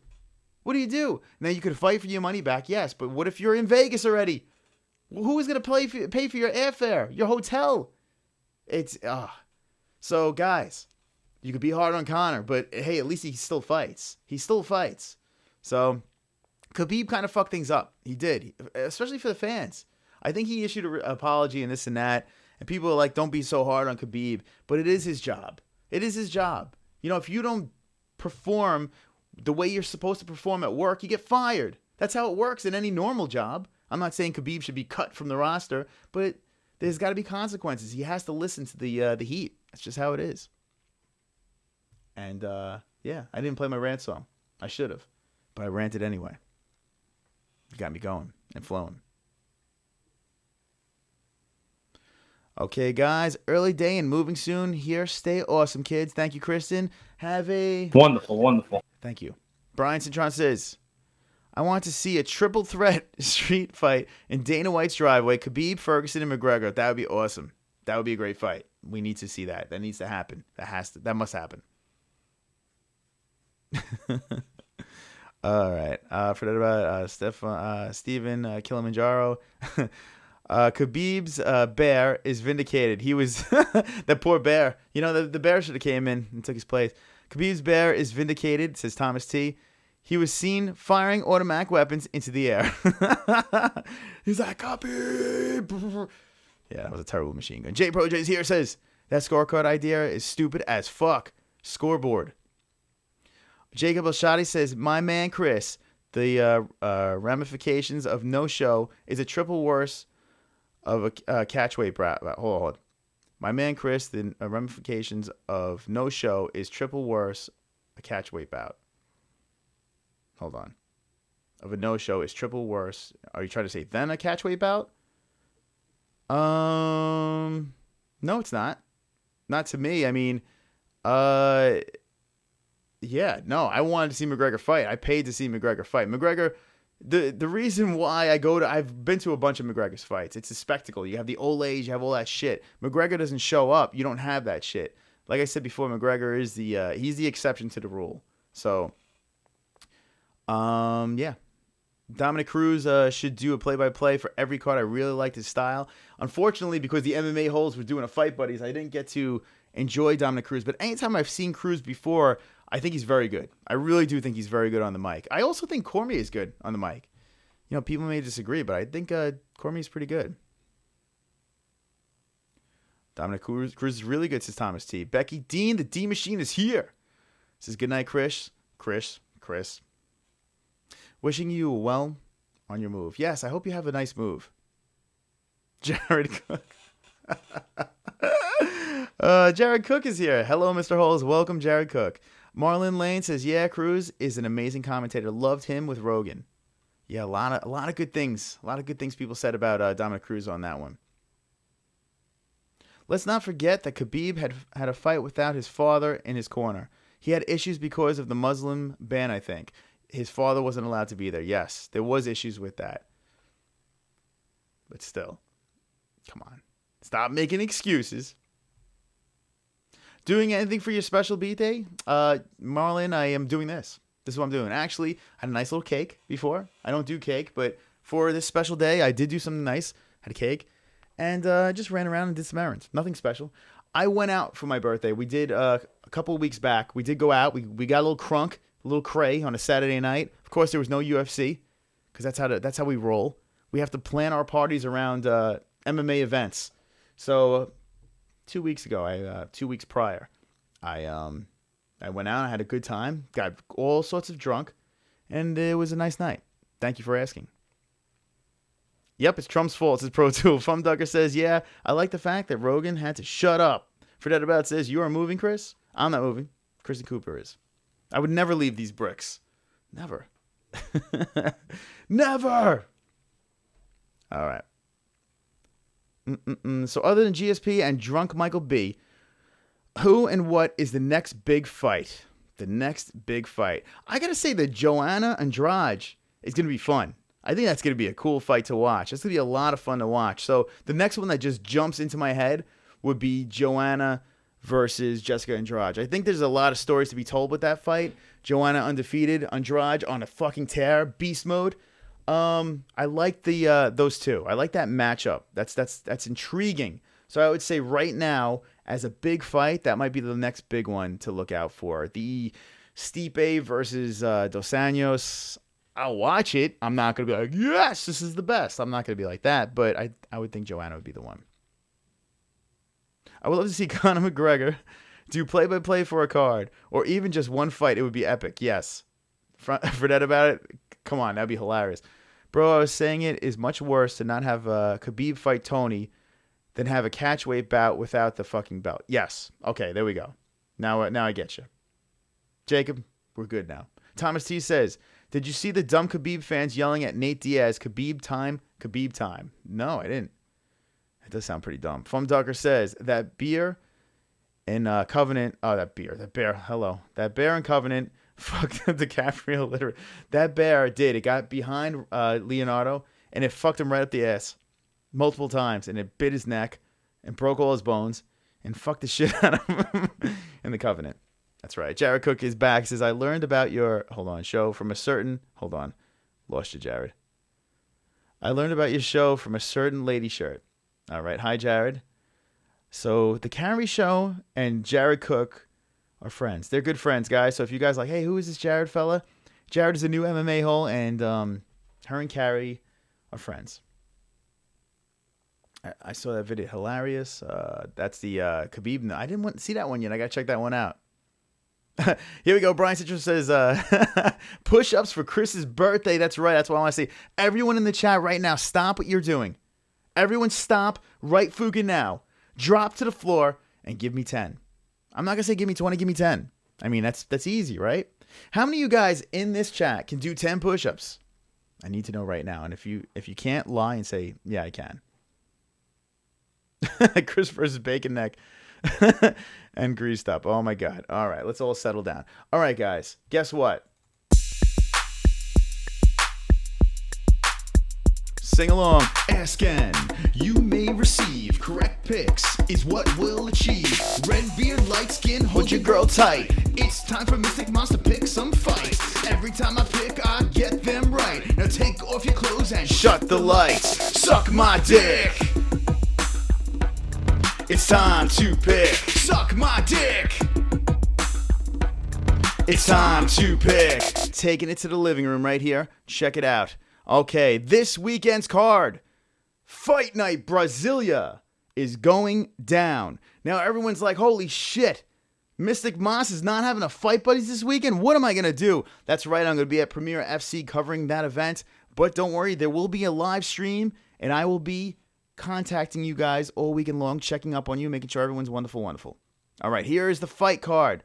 What do you do? Now, you could fight for your money back, yes, but what if you're in Vegas already? Who is going to pay for your airfare, your hotel? So, guys, you could be hard on Conor, but hey, at least he still fights. He still fights. So, Khabib kind of fucked things up. He did, especially for the fans. I think he issued an apology and this and that, and people are like, don't be so hard on Khabib, but it is his job. It is his job. You know, if you don't perform the way you're supposed to perform at work, you get fired. That's how it works in any normal job. I'm not saying Khabib should be cut from the roster, but there's got to be consequences. He has to listen to the heat. That's just how it is. And, yeah, I didn't play my rant song. I should have, but I ranted anyway. It got me going and flowing. Okay, guys, early day and moving soon here. Stay awesome, kids. Thank you, Kristen. Have a... Wonderful, wonderful. Thank you. Brian Cintron says, I want to see a triple threat street fight in Dana White's driveway. Khabib, Ferguson, and McGregor. That would be awesome. That would be a great fight. We need to see that. That needs to happen. That must happen. All right. Forget about Steven Kilimanjaro. Khabib's bear is vindicated. He was that poor bear. You know, the bear should have came in and took his place. Khabib's bear is vindicated, says Thomas T. He was seen firing automatic weapons into the air. He's like, Khabib. Yeah, that was a terrible machine gun. J Pro J's here says that scorecard idea is stupid as fuck. Scoreboard. Jacob Elshadi says, my man Chris, the ramifications of no show is a triple worse of a catchweight bout. Hold on. My man Chris, the ramifications of no show is triple worse a catchweight bout. Hold on. Of a no show is triple worse. Are you trying to say than a catchweight bout? No, it's not. Not to me. I mean, yeah, no, I wanted to see McGregor fight. I paid to see McGregor fight. McGregor, the reason why I've been to a bunch of McGregor's fights. It's a spectacle. You have the Olays, you have all that shit. McGregor doesn't show up. You don't have that shit. like I said before, McGregor is he's the exception to the rule. So, yeah. Dominic Cruz should do a play-by-play for every card. I really liked his style. Unfortunately, because the MMA-holes were doing a Fight Buddies, I didn't get to enjoy Dominic Cruz. But anytime I've seen Cruz before, I think he's very good. I really do think he's very good on the mic. I also think Cormier is good on the mic. You know, people may disagree, but I think Cormier is pretty good. Dominic Cruz is really good, says Thomas T. Becky Dean, the D Machine is here. Says goodnight, Chris. Chris. Wishing you well on your move. Yes, I hope you have a nice move. Jared Cook. Jared Cook is here. Hello, Mr. Holes. Welcome, Jared Cook. Marlon Lane says, yeah, Cruz is an amazing commentator. Loved him with Rogan. Yeah, a lot of good things. A lot of good things people said about Dominic Cruz on that one. Let's not forget that Khabib had a fight without his father in his corner. He had issues because of the Muslim ban, I think. His father wasn't allowed to be there. Yes, there was issues with that. But still, come on. Stop making excuses. Doing anything for your special birthday? Marlon, I am doing this. This is what I'm doing. Actually, I had a nice little cake before. I don't do cake, but for this special day, I did do something nice. Had a cake. And just ran around and did some errands. Nothing special. I went out for my birthday. We did a couple of weeks back. We did go out. We got a little crunk. A little cray on a Saturday night. Of course, there was no UFC because that's how we roll. We have to plan our parties around MMA events. So 2 weeks ago, 2 weeks prior, I went out. I had a good time. Got all sorts of drunk, and it was a nice night. Thank you for asking. Yep, it's Trump's fault, says Pro Tool. Fum Ducker says, yeah, I like the fact that Rogan had to shut up. Fredette About says, you are moving, Chris? I'm not moving. Kristen Cooper is. I would never leave these bricks. Never. Never! All right. So other than GSP and drunk Michael B., who and what is the next big fight? The next big fight. I got to say that Joanna Andrade is going to be fun. I think that's going to be a cool fight to watch. It's going to be a lot of fun to watch. So the next one that just jumps into my head would be Joanna versus Jessica Andrade. I think there's a lot of stories to be told with that fight. Joanna undefeated, Andrade on a fucking tear, beast mode. I like those two. I like that matchup. That's intriguing. So I would say right now, as a big fight, that might be the next big one to look out for. The Stipe versus Dos Anjos. I'll watch it. I'm not gonna be like, yes, this is the best. I'm not gonna be like that. But I would think Joanna would be the one. I would love to see Conor McGregor do play-by-play for a card, or even just one fight. It would be epic. Yes. Forget about it. Come on, that'd be hilarious. Bro, I was saying it is much worse to not have Khabib fight Tony than have a catchweight bout without the fucking belt. Yes. Okay, there we go. Now I get you. Jacob, we're good now. Thomas T says, did you see the dumb Khabib fans yelling at Nate Diaz, Khabib time, Khabib time? No, I didn't. It does sound pretty dumb. Fum Ducker says, that beer in Covenant, that bear in Covenant fucked DiCaprio literally. That bear did. It got behind Leonardo, and it fucked him right up the ass multiple times, and it bit his neck and broke all his bones and fucked the shit out of him in the Covenant. That's right. Jared Cook is back. Says, I learned about your show from a certain... Hold on. Lost you, Jared. I learned about your show from a certain lady shirt. All right. Hi, Jared. So the Carrie Show and Jared Cook are friends. They're good friends, guys. So if you guys are like, hey, who is this Jared fella? Jared is a new MMA-hole, and her and Carrie are friends. I saw that video. Hilarious. That's the Khabib. I didn't see that one yet. I got to check that one out. Here we go. Brian Citrus says, push-ups for Chris's birthday. That's right. That's what I want to see. Everyone in the chat right now, stop what you're doing. Everyone stop. Right FOOKIN now. Drop to the floor and give me 10. I'm not going to say give me 20, give me 10. I mean, that's easy, right? How many of you guys in this chat can do 10 push-ups? I need to know right now. And if you can't, lie and say, yeah, I can. Chris versus Bacon Neck and Greased Up. Oh, my God. All right, let's all settle down. All right, guys, guess what? Sing along. Asking, you may receive receive correct picks is what we'll achieve. Red beard, light skin, hold your girl tight. It's time for Mystic Moms to pick some fights. Every time I pick, I get them right. Now take off your clothes and shut the lights. Suck my dick. It's time to pick. Suck my dick. It's time to pick. Taking it to the living room right here. Check it out. Okay, this weekend's card. Fight Night Brasilia is going down. Now everyone's like, holy shit. Mystic Moss is not having a Fight Buddies this weekend? What am I going to do? That's right, I'm going to be at Premier FC covering that event. But don't worry, there will be a live stream, and I will be contacting you guys all weekend long, checking up on you, making sure everyone's wonderful, wonderful. All right, here is the fight card.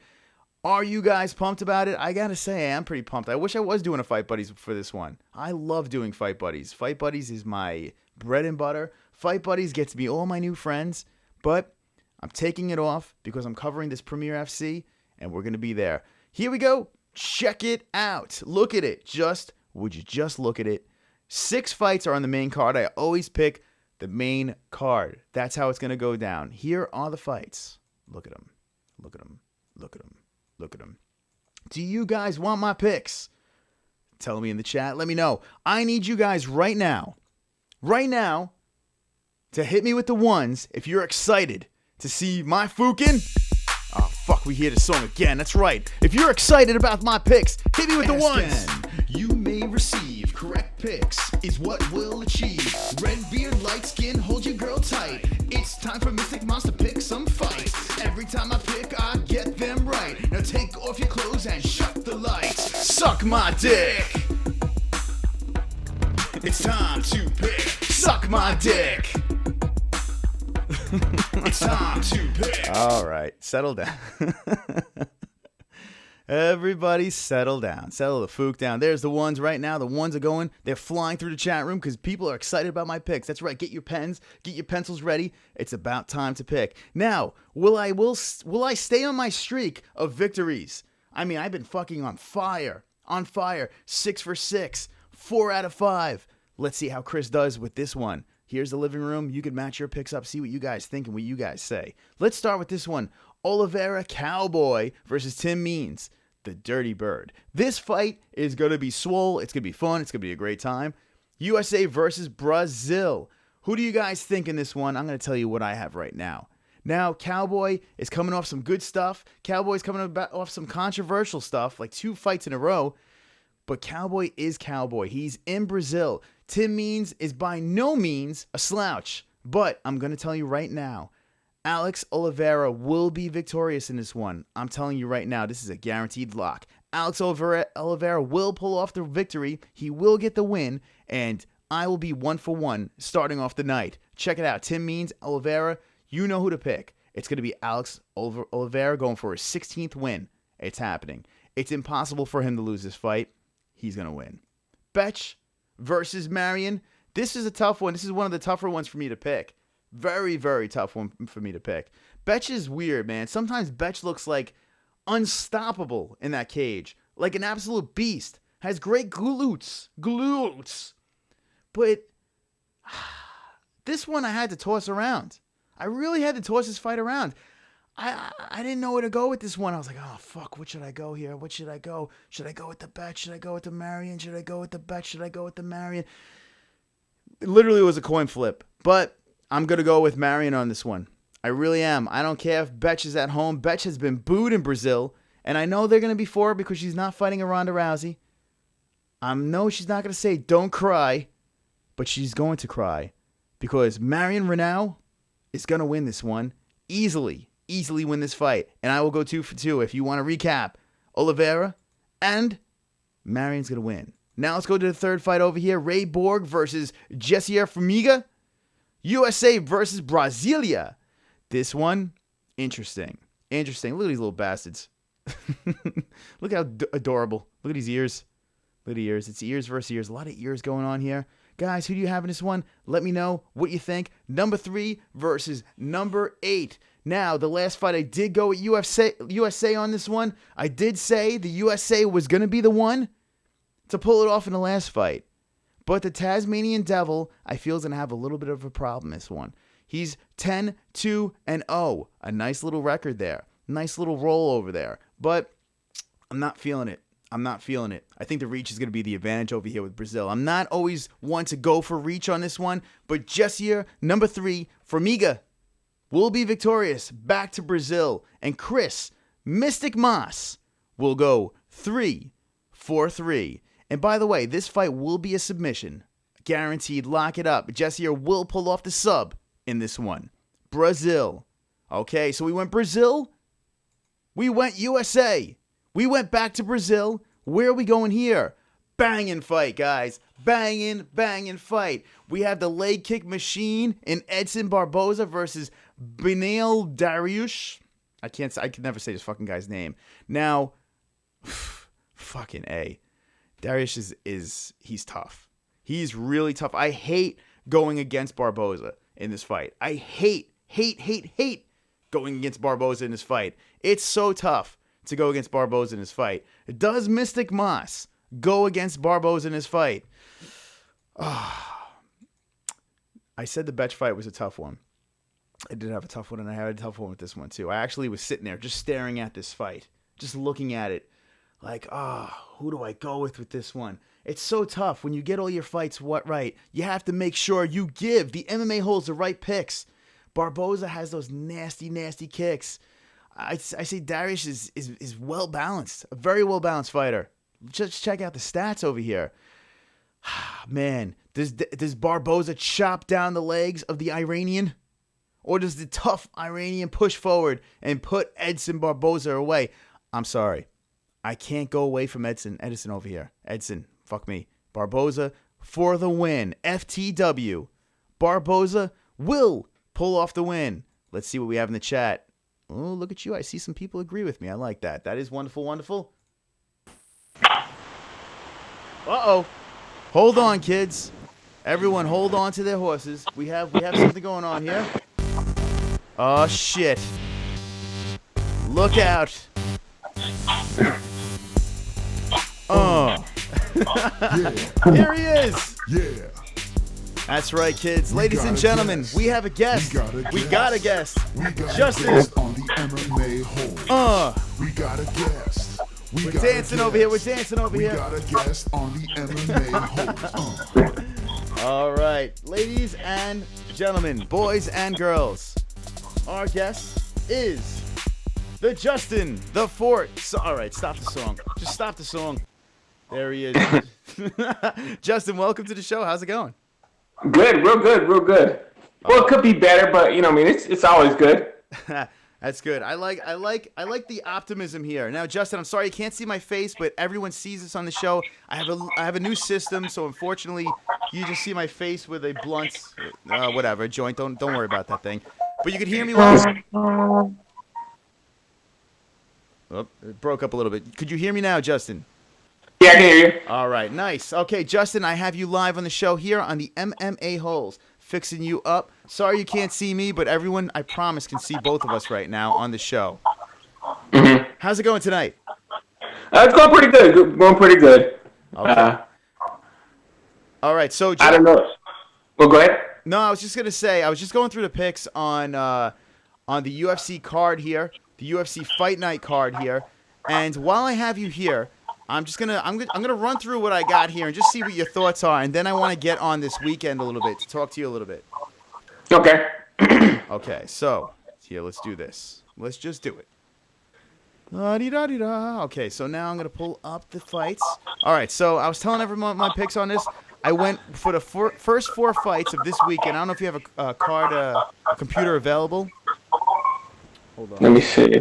Are you guys pumped about it? I got to say, I'm pretty pumped. I wish I was doing a Fight Buddies for this one. I love doing Fight Buddies. Fight Buddies is my bread and butter. Fight Buddies gets me all my new friends, but I'm taking it off because I'm covering this Premier FC, and we're going to be there. Here we go. Check it out. Look at it. Would you just look at it? 6 fights are on the main card. I always pick the main card. That's how it's going to go down. Here are the fights. Look at them. Look at them. Look at them. Look at them. Do you guys want my picks? Tell me in the chat. Let me know. I need you guys right now, to hit me with the ones if you're excited to see my FOOKIN. Oh, fuck, we hear the song again. That's right. If you're excited about my picks, hit me with the ones. You may receive correct picks is what we'll achieve. Red beard, light skin, hold your girl tight. It's time for Mystic Moms to pick some fights. Every time I pick, I get them right. Now take off your clothes and shut the lights. Suck my dick. It's time to pick. Suck my dick. It's time to pick. All right, settle down. Everybody settle down. Settle the fook down. There's the ones right now. The ones are going. They're flying through the chat room because people are excited about my picks. That's right. Get your pens. Get your pencils ready. It's about time to pick. Now, will I stay on my streak of victories? I mean, I've been fucking on fire. On fire. 6 for 6. 4 out of 5. Let's see how Chris does with this one. Here's the living room. You can match your picks up. See what you guys think and what you guys say. Let's start with this one. Oliveira Cowboy versus Tim Means, the Dirty Bird. This fight is going to be swole. It's going to be fun. It's going to be a great time. USA versus Brazil. Who do you guys think in this one? I'm going to tell you what I have right now. Now, Cowboy is coming off some good stuff. Cowboy's coming off some controversial stuff, like 2 fights in a row. But Cowboy is Cowboy. He's in Brazil. Tim Means is by no means a slouch. But I'm going to tell you right now, Alex Oliveira will be victorious in this one. I'm telling you right now, this is a guaranteed lock. Alex Oliveira will pull off the victory. He will get the win, and I will be 1 for 1 starting off the night. Check it out. Tim Means, Oliveira, you know who to pick. It's going to be Alex Oliveira going for his 16th win. It's happening. It's impossible for him to lose this fight. He's going to win. Betch versus Marion. This is a tough one. This is one of the tougher ones for me to pick. Very, very tough one for me to pick. Betch is weird, man. Sometimes Betch looks like unstoppable in that cage. Like an absolute beast. Has great glutes. But this one I had to toss around. I really had to toss this fight around. I didn't know where to go with this one. I was like, oh, fuck, what should I go here? What should I go? Should I go with the Betch? Should I go with the Marion? Should I go with the Betch? Should I go with the Marion? It literally was a coin flip. But I'm going to go with Marion on this one. I really am. I don't care if Betch is at home. Betch has been booed in Brazil. And I know they're going to be for her because she's not fighting a Ronda Rousey. I know she's not going to say, don't cry. But she's going to cry. Because Marion Reneau is going to win this one. Easily win this fight. And I will go 2 for 2. If you want to recap, Oliveira and Marion's going to win. Now let's go to the third fight over here. Ray Borg versus Jessier Formiga. USA versus Brasilia. This one, interesting. Look at these little bastards. Look how adorable. Look at these ears. Look at the ears. It's ears versus ears. A lot of ears going on here. Guys, who do you have in this one? Let me know what you think. Number 3 versus number 8. Now, the last fight I did go with USA on this one. I did say the USA was going to be the one to pull it off in the last fight. But the Tasmanian Devil, I feel, is going to have a little bit of a problem this one. He's 10-2-0. A nice little record there. Nice little roll over there. But I'm not feeling it. I think the reach is going to be the advantage over here with Brazil. I'm not always one to go for reach on this one, but Jessier, number 3, Formiga, will be victorious. Back to Brazil. And Chris, Mystic Moss, will go 3-4-3. And by the way, this fight will be a submission. Guaranteed, lock it up. Jessier will pull off the sub in this one. Brazil. Okay, so we went Brazil. We went USA. We went back to Brazil. Where are we going here? Banging fight, guys. Banging fight. We have the leg kick machine in Edson Barboza versus Benail Dariush. I can never say this fucking guy's name. Now, fucking A. Dariush he's tough. He's really tough. I hate going against Barboza in this fight. I hate going against Barboza in this fight. It's so tough to go against Barboza in this fight. Does Mystic Moss go against Barboza in this fight? I said the Betch fight was a tough one. I did have a tough one, and I had a tough one with this one too. I actually was sitting there just staring at this fight, just looking at it like, who do I go with this one? It's so tough when you get all your fights right. You have to make sure you give the MMA-holes the right picks. Barboza has those nasty kicks. I say Dariush is well balanced, a very well balanced fighter. Just check out the stats over here. Man, does Barboza chop down the legs of the Iranian, or does the tough Iranian push forward and put Edson Barboza away? I'm sorry, I can't go away from Edson over here. Edson, fuck me. Barboza for the win. FTW. Barboza will pull off the win. Let's see what we have in the chat. Oh, look at you. I see some people agree with me. I like that. That is wonderful. Uh-oh. Hold on, kids. Everyone hold on to their horses. We have something going on here. Oh, shit. Look out. Oh. Here he is. Yeah. That's right, kids. Ladies and gentlemen, we have a guest. We got a guest. Justin. On the MMA-hole. We got a guest. We're dancing over here. We got a guest on the MMA-hole. All right, ladies and gentlemen, boys and girls, our guest is the Justin, the Fort. All right, stop the song. Just stop the song. There he is. Justin, welcome to the show. How's it going? Good, real good. Well, it could be better, but it's always good. That's good. I like the optimism here. Now, Justin, I'm sorry you can't see my face, but everyone sees this on the show. I have a new system, so unfortunately, you just see my face with a blunt, whatever joint. Don't worry about that thing. But you can hear me well. Oh, it broke up a little bit. Could you hear me now, Justin? Yeah, I can hear you. All right, nice. Okay, Justin, I have you live on the show here on the MMA-holes, fixing you up. Sorry you can't see me, but everyone, I promise, can see both of us right now on the show. Mm-hmm. How's it going tonight? It's going pretty good. Going pretty good. Okay. All right, so I don't know. Well, go ahead. No, I was just gonna say I was just going through the picks on the UFC card here, the UFC Fight Night card here, and while I have you here, I'm gonna run through what I got here and just see what your thoughts are, and then I want to get on this weekend a little bit to talk to you a little bit. Okay. Okay, so here, let's do this. Let's just do it. La-di-da-di-da. Okay, so now I'm gonna pull up the fights. All right, so I was telling everyone my picks on this. I went for the first 4 fights of this weekend. I don't know if you have a card, a computer available. Hold on. Let me see.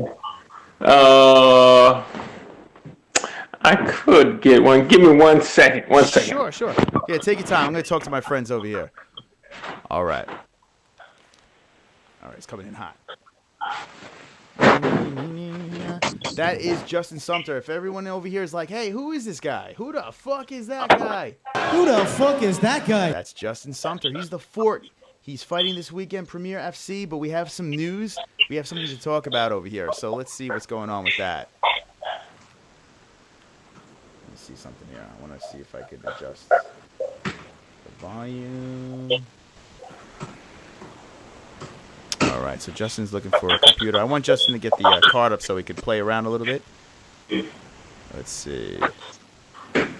I could get one. Give me 1 second. 1 second. Sure. Yeah, take your time. I'm going to talk to my friends over here. All right. It's coming in hot. That is Justin Sumter. If everyone over here is like, hey, who is this guy? Who the fuck is that guy? That's Justin Sumter. He's the Fort. He's fighting this weekend, Premier FC, but we have some news. We have something to talk about over here. So let's see what's going on with that. Let me see something here. I want to see if I could adjust. Volume. All right, so Justin's looking for a computer. I want Justin to get the card up so he could play around a little bit. Let's see. Let's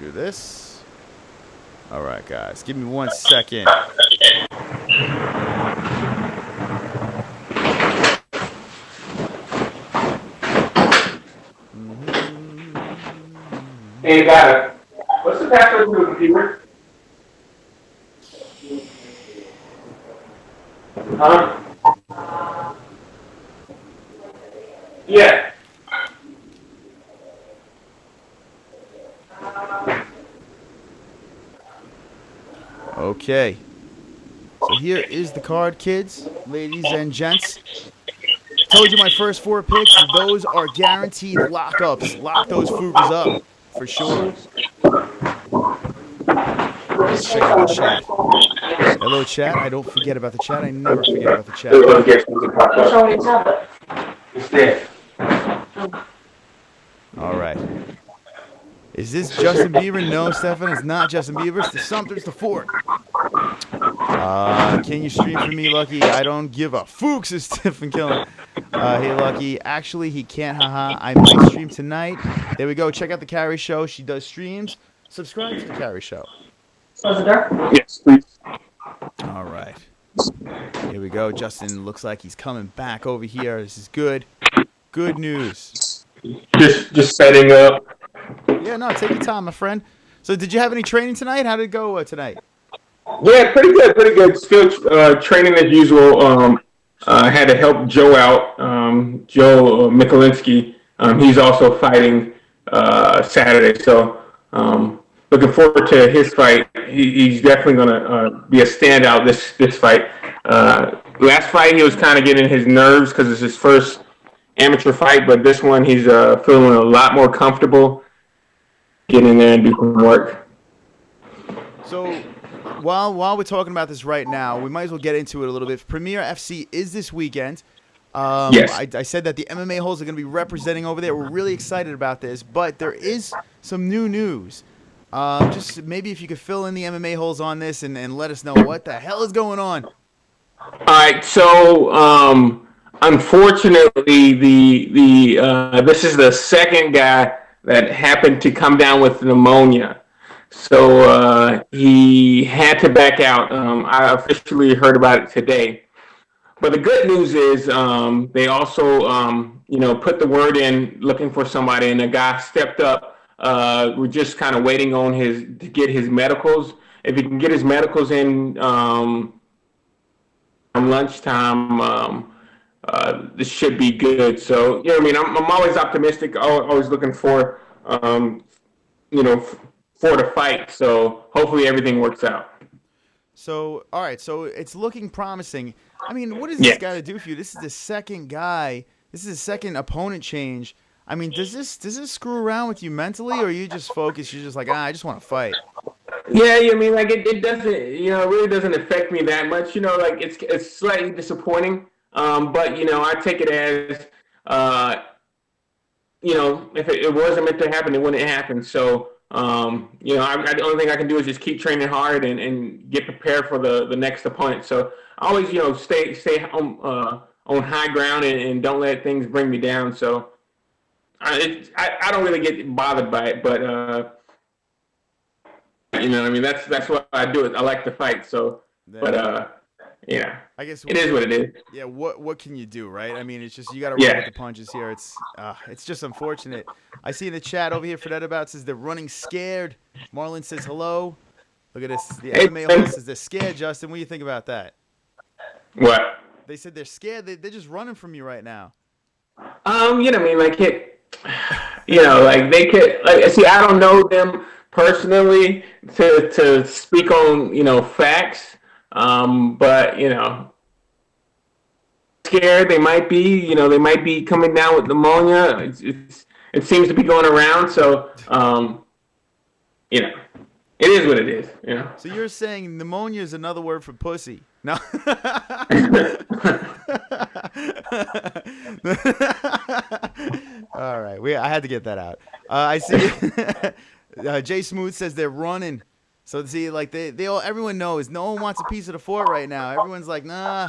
do this. All right, guys, give me 1 second. Hey, got it. What's the password to the computer? Huh? Yeah. Okay. So here is the card, kids, ladies and gents. Told you my first 4 picks. Those are guaranteed lockups. Lock those Fukas up for sure. Let's check out the chat. Hello, chat. I don't forget about the chat. I never forget about the chat. It's there. All right. Is this Justin Bieber? No, Stefan, it's not Justin Bieber. It's the Sumter's the Fort. Can you stream for me, Lucky? I don't give a fook, says Stephen Killen. Hey, Lucky. Actually, he can't. Haha. I might stream tonight. There we go. Check out the Carrie Show. She does streams. Subscribe to the Carrie Show. Yes, please. All right. Here we go. Justin looks like he's coming back over here. This is good. Good news. Just setting up. Yeah, no, take your time, my friend. So did you have any training tonight? How did it go tonight? Yeah, pretty good, pretty good. Still training as usual. Had to help Joe out, Joe Mikulinski. He's also fighting Saturday, so looking forward to his fight. He's definitely going to be a standout this fight. Last fight, he was kind of getting his nerves because it's his first amateur fight, but this one he's feeling a lot more comfortable. Get in there and do some work. So while we're talking about this right now, we might as well get into it a little bit. Premier FC is this weekend. Yes. I said that the MMA-holes are going to be representing over there. We're really excited about this, but there is some new news. Just maybe if you could fill in the MMA-holes on this and let us know what the hell is going on. All right, so unfortunately, this is the second guy that happened to come down with pneumonia. So he had to back out. I officially heard about it today. But the good news is they also, put the word in looking for somebody, and a guy stepped up. We're just kind of waiting on to get his medicals. If he can get his medicals in lunchtime, this should be good. So, I'm always optimistic, always looking for, for the fight. So hopefully everything works out. So, all right. So it's looking promising. I mean, what does this guy do for you? This is the second guy. This is the second opponent change. I mean, does this screw around with you mentally, or are you just focused? You're just like, I just want to fight. Yeah, it doesn't, it really doesn't affect me that much. It's slightly disappointing. But I take it as, if it wasn't meant to happen, it wouldn't happen. So, the only thing I can do is just keep training hard and get prepared for the next opponent. So I always, stay on high ground and don't let things bring me down. So I don't really get bothered by it, but that's why I do it. I like to fight. So, but I guess it is what it is. Yeah, what can you do, right? I mean, it's just you got to roll with the punches here. It's just unfortunate. I see in the chat over here, Fred about says they're running scared. Marlon says hello. Look at this. The MMA host says they're scared. Justin, what do you think about that? What? They said they're scared. They're just running from you right now. They could. See, I don't know them personally to speak on facts. But scared they might be. They might be coming down with pneumonia. It seems to be going around. So it is what it is. So you're saying pneumonia is another word for pussy? No. All right, I had to get that out. I see. Jay Smooth says they're running. So see, like everyone knows, no one wants a piece of the fort right now. Everyone's like, nah,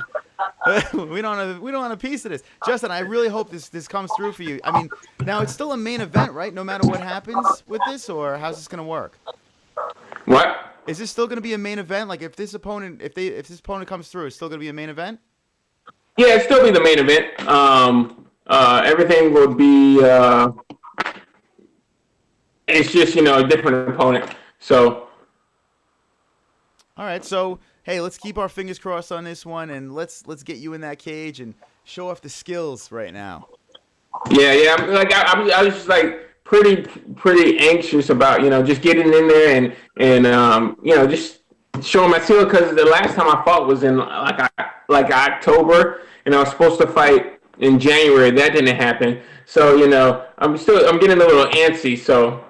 we don't want a piece of this. Justin, I really hope this comes through for you. I mean, now it's still a main event, right? No matter what happens with this, or how's this gonna work? What? Is this still gonna be a main event? Like if this opponent comes through, it's still gonna be a main event? Yeah, it'd still be the main event. Everything would be. It's just a different opponent. So. All right, so hey, let's keep our fingers crossed on this one, and let's get you in that cage and show off the skills right now. Yeah. I was just like pretty anxious about just getting in there and just showing my skill, because the last time I fought was in like October, and I was supposed to fight in January. That didn't happen, so I'm getting a little antsy. So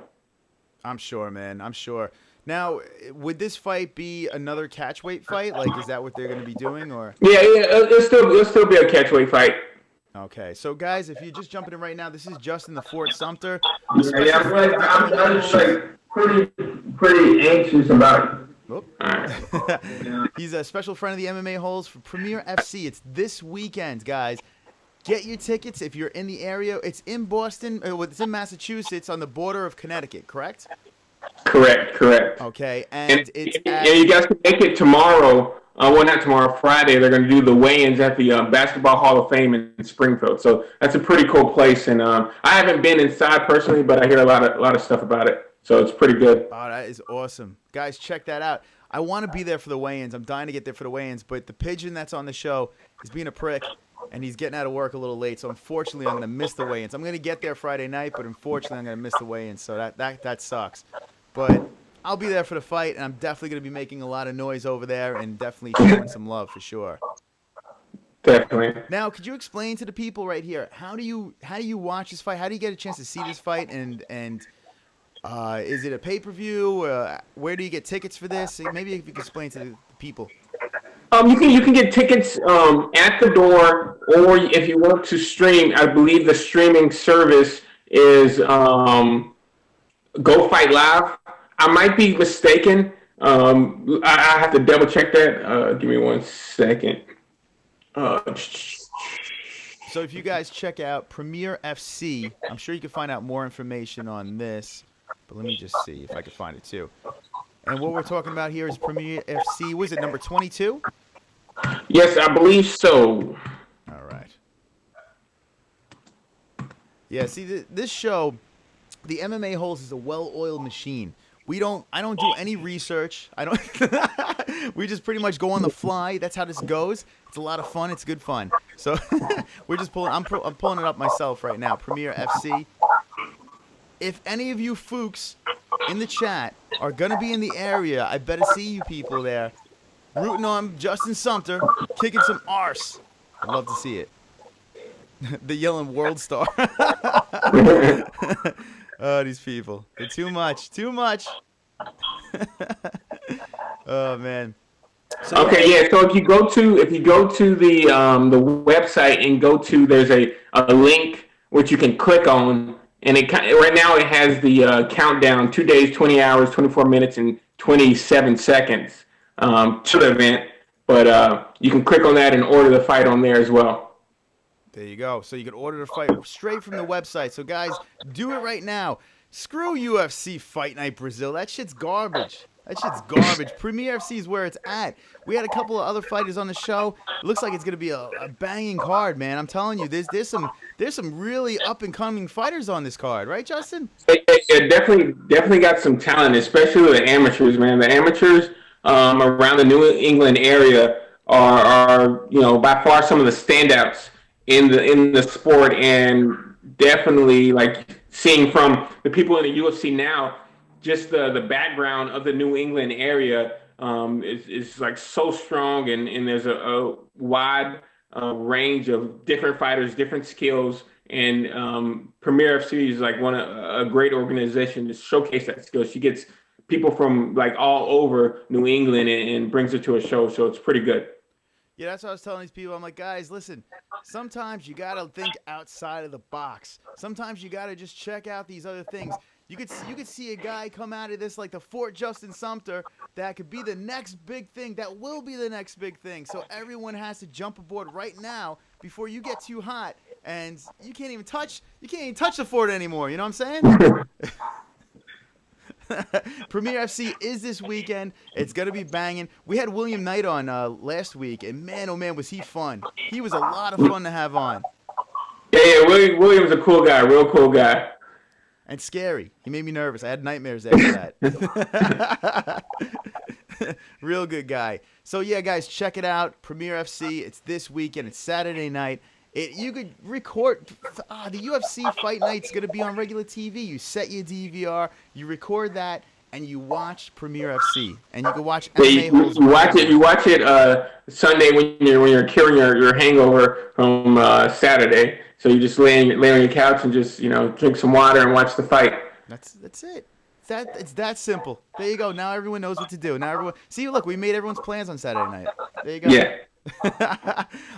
I'm sure, man. I'm sure. Now, would this fight be another catchweight fight? Like, is that what they're going to be doing, or? Yeah. It'll still be a catchweight fight. Okay, so guys, if you're just jumping in right now, this is Justin the Fort Sumter. I'm just like pretty anxious about it. He's a special friend of the MMA-HOLES for Premier FC. It's this weekend, guys. Get your tickets if you're in the area. It's in Boston. It's in Massachusetts on the border of Connecticut, correct? Correct. Okay, and it's you guys can make it tomorrow. Well, not tomorrow, Friday. They're going to do the weigh-ins at the Basketball Hall of Fame in Springfield. So that's a pretty cool place. And I haven't been inside personally, but I hear a lot of stuff about it. So it's pretty good. Oh, that is awesome. Guys, check that out. I want to be there for the weigh-ins. I'm dying to get there for the weigh-ins, but the pigeon that's on the show is being a prick, and he's getting out of work a little late. So unfortunately, I'm going to miss the weigh-ins. I'm going to get there Friday night, but unfortunately, I'm going to miss the weigh-ins. So that sucks. But I'll be there for the fight, and I'm definitely going to be making a lot of noise over there and definitely showing some love for sure. Definitely. Now, could you explain to the people right here, how do you watch this fight? How do you get a chance to see this fight? And is it a pay-per-view? Where do you get tickets for this? Maybe if you could explain to the people. You can get tickets at the door, or if you want to stream, I believe the streaming service is Go Fight Live. I might be mistaken. I have to double check that. Give me 1 second. So if you guys check out Premier FC, I'm sure you can find out more information on this. But let me just see if I can find it too. And what we're talking about here is Premier FC. Was it number 22? Yes, I believe so. All right. Yeah, see, this show, the MMA-HOLES is a well-oiled machine. I don't do any research. We just pretty much go on the fly. That's how this goes. It's a lot of fun. It's good fun. So I'm pulling it up myself right now. Premier FC. If any of you fooks in the chat are gonna be in the area, I better see you people there, rooting on Justin Sumter, kicking some arse. I'd love to see it. The yelling world star. Oh, these people. They're too much. Oh, man. So, okay, yeah. So if you go to the website and there's a link which you can click on, and right now it has the countdown: 2 days, 20 hours, 24 minutes, and 27 seconds to the event. But you can click on that and order the fight on there as well. There you go. So you can order the fight straight from the website. So guys, do it right now. Screw UFC Fight Night Brazil. That shit's garbage. Premier FC is where it's at. We had a couple of other fighters on the show. It looks like it's gonna be a banging card, man. I'm telling you, there's some really up and coming fighters on this card, right, Justin? Yeah, definitely got some talent, especially the amateurs, man. The amateurs around the New England area are by far some of the standouts in the sport, and definitely like seeing from the people in the UFC now, just the background of the New England area is like so strong, and there's a wide range of different fighters, different skills, and Premier FC is like a great organization to showcase that skill. She gets people from like all over New England and brings it to a show, so it's pretty good. Yeah, that's what I was telling these people. I'm like, guys, listen, sometimes you got to think outside of the box. Sometimes you got to just check out these other things. You could see a guy come out of this like the Fort Justin Sumter that could be the next big thing. That will be the next big thing. So everyone has to jump aboard right now before you get too hot, and you can't even touch the fort anymore. You know what I'm saying? Premier FC is this weekend. It's gonna be banging. We had William Knight on last week, and man, oh man, was he fun. He was a lot of fun to have on. Yeah, William's a cool guy, real cool guy. And scary. He made me nervous. I had nightmares after that. Real good guy. So yeah, guys, check it out. Premier FC. It's this weekend. It's Saturday night. You could record. The UFC Fight Night's gonna be on regular TV. You set your DVR. You record that, and you watch Premier FC. And you can watch MMA-HOLES. You watch it Sunday when you're curing your hangover from Saturday. So you just lay on your couch and just drink some water and watch the fight. That's it. It's that simple. There you go. Now everyone knows what to do. Now everyone look, we made everyone's plans on Saturday night. There you go. Yeah.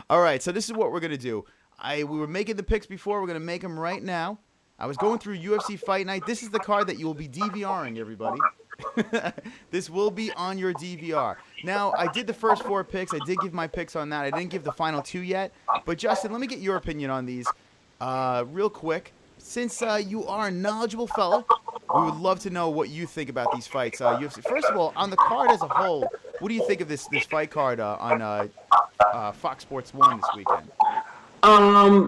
All right, so this is what we're gonna do. We were making the picks before. We're gonna make them right now. I was going through UFC Fight Night. This is the card that you will be DVRing, everybody. This will be on your DVR. Now, I did the first 4 picks. I did give my picks on that. I didn't give the final 2 yet. But, Justin, let me get your opinion on these real quick. Since you are a knowledgeable fella, we would love to know what you think about these fights. UFC. First of all, on the card as a whole, what do you think of this fight card on Fox Sports 1 this weekend?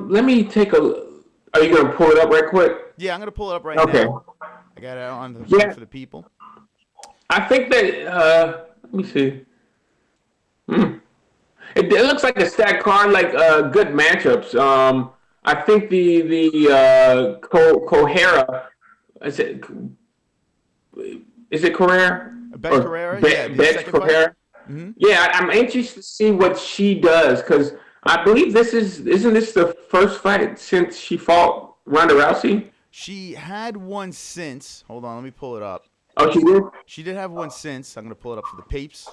Let me take a... Are you going to pull it up right quick? Yeah, I'm going to pull it up right now. I got it on the phone for the people. I think that, let me see. It looks like a stacked card, like good matchups. I think the Kohara, is it Carrera? Betch Carrera? Betch Carrera. Mm-hmm. Yeah, I'm anxious to see what she does, because I believe isn't this the first fight since she fought Ronda Rousey? She had one since. Hold on, let me pull it up. Oh, she did? She did have one since. I'm going to pull it up for the papes.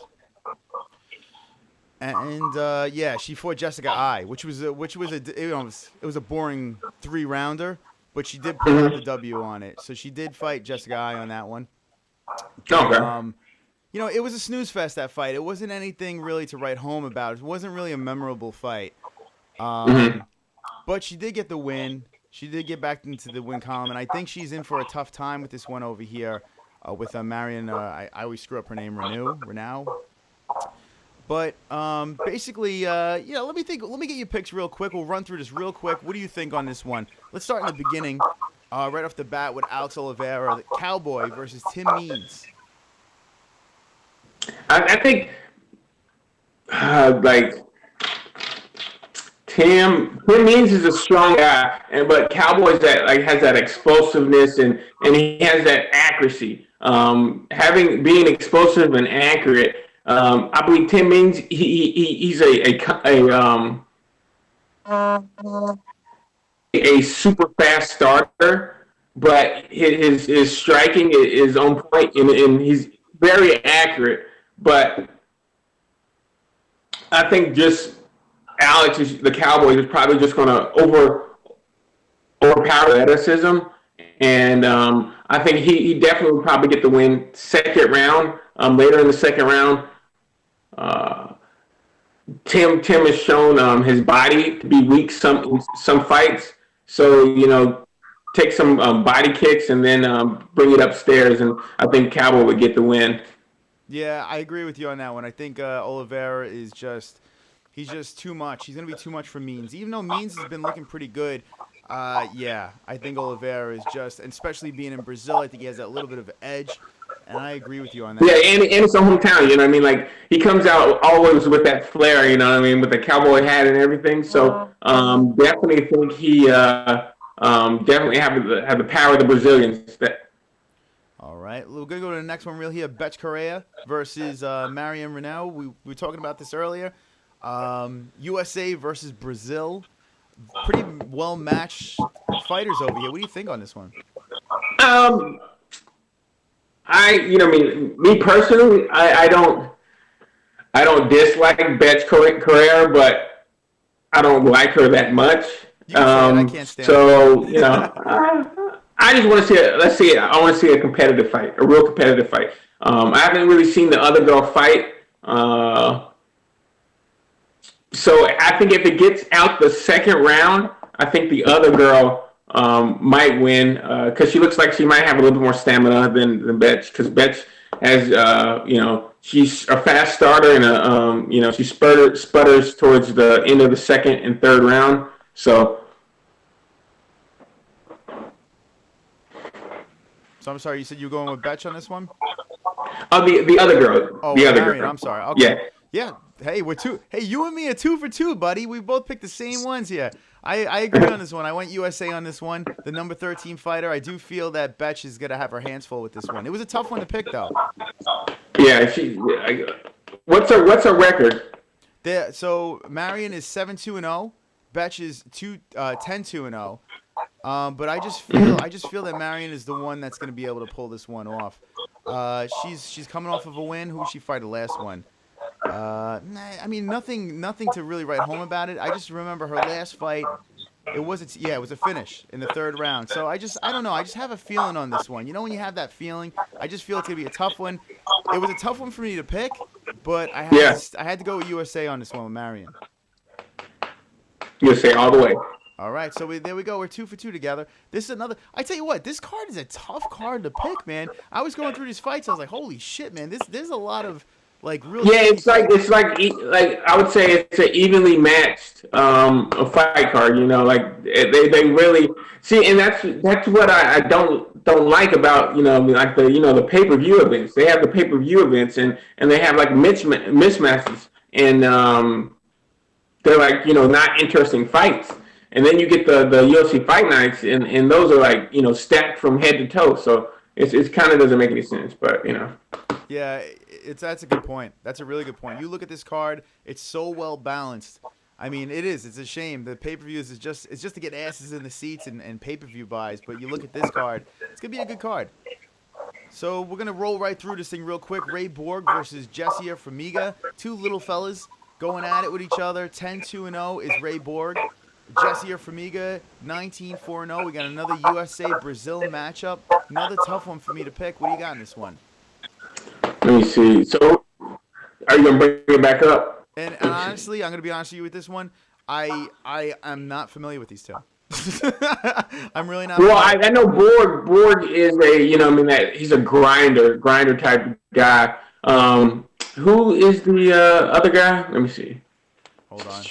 And yeah, she fought Jessica I, which was it was a boring 3-rounder, but she did pull out the W on it. So she did fight Jessica I on that one. Okay. It was a snooze fest, that fight. It wasn't anything really to write home about. It wasn't really a memorable fight. But she did get the win. She did get back into the win column, and I think she's in for a tough time with this one over here with Marion. I always screw up her name, Renaud. But basically, let me get your picks real quick. We'll run through this real quick. What do you think on this one? Let's start in the beginning, right off the bat with Alex Oliveira, the Cowboy versus Tim Means. I think, Tim Means is a strong guy, but Cowboy's has that explosiveness and he has that accuracy. Being explosive and accurate, I believe Tim Means he's a super fast starter, but his striking is on point and he's very accurate. But I think just Alex, the Cowboys, is probably just going to overpower athleticism, and I think he definitely will probably get the win second round. Later in the second round, Tim has shown his body to be weak some fights, so take some body kicks and then bring it upstairs, and I think Cowboy would get the win. Yeah, I agree with you on that one. I think Oliveira is he's just too much. He's going to be too much for Means. Even though Means has been looking pretty good, yeah, I think Oliveira is just, and especially being in Brazil, I think he has that little bit of edge, and I agree with you on that. Yeah, and it's a hometown, you know what I mean? Like, he comes out always with that flair, you know what I mean, with the cowboy hat and everything. So definitely think he definitely have the power of the Brazilians. All right, we're going to go to the next one real here. Betch Correa versus Marion Renaud. We were talking about this earlier. USA versus Brazil. Pretty well-matched fighters over here. What do you think on this one? Me personally, I don't dislike Betch Correa, but I don't like her that much. I can't stand so, I just want to see I want to see a competitive fight, a real competitive fight. I haven't really seen the other girl fight. So I think if it gets out the second round, I think the other girl might win because she looks like she might have a little bit more stamina than Betch. Because Betch has, she's a fast starter and she sputters towards the end of the second and third round. So I'm sorry, you said you were going with Betch on this one? the other girl. Oh, the other Marion, girl. I'm sorry. Okay. Yeah. Yeah. Hey, we're two. Hey, you and me are 2 for 2, buddy. We both picked the same ones here. I agree on this one. I went USA on this one. The number 13 fighter. I do feel that Betch is gonna have her hands full with this one. It was a tough one to pick, though. Yeah. What's her record? So Marion is 7-2-0. Betch is 10-2-0. But I just feel that Marion is the one that's gonna be able to pull this one off. She's coming off of a win. Who did she fight the last one? I mean, nothing to really write home about it. I just remember her last fight. It was a finish in the third round. So I don't know. I just have a feeling on this one. You know when you have that feeling? I just feel it's gonna be a tough one. It was a tough one for me to pick, but I had to go with USA on this one with Marion. USA all the way. All right, so there we go. We're 2 for 2 together. This is another. I tell you what, this card is a tough card to pick, man. I was going through these fights. I was like, holy shit, man. There's a lot of like real. Yeah, it's like I would say it's an evenly matched a fight card. You know, like they really see, and that's what I don't like about like the pay-per-view events. They have the pay-per-view events and they have like mismatches and they're like not interesting fights. And then you get the UFC fight nights, and those are like stacked from head to toe. So it kind of doesn't make any sense, but Yeah, that's a good point. That's a really good point. You look at this card; it's so well balanced. I mean, it is. It's a shame the pay-per-views is just to get asses in the seats and pay-per-view buys. But you look at this card; it's gonna be a good card. So we're gonna roll right through this thing real quick. Ray Borg versus Jesse Formiga. Two little fellas going at it with each other. 10-2-0 is Ray Borg. Jesse Formiga, 19-4-0. We got another USA-Brazil matchup. Another tough one for me to pick. What do you got in this one? Let me see. So, are you going to bring it back up? And honestly, I'm going to be honest with you with this one. I am not familiar with these two. I'm really not. Well, I know Borg is he's a grinder type guy. Who is the other guy? Let me see. Hold on.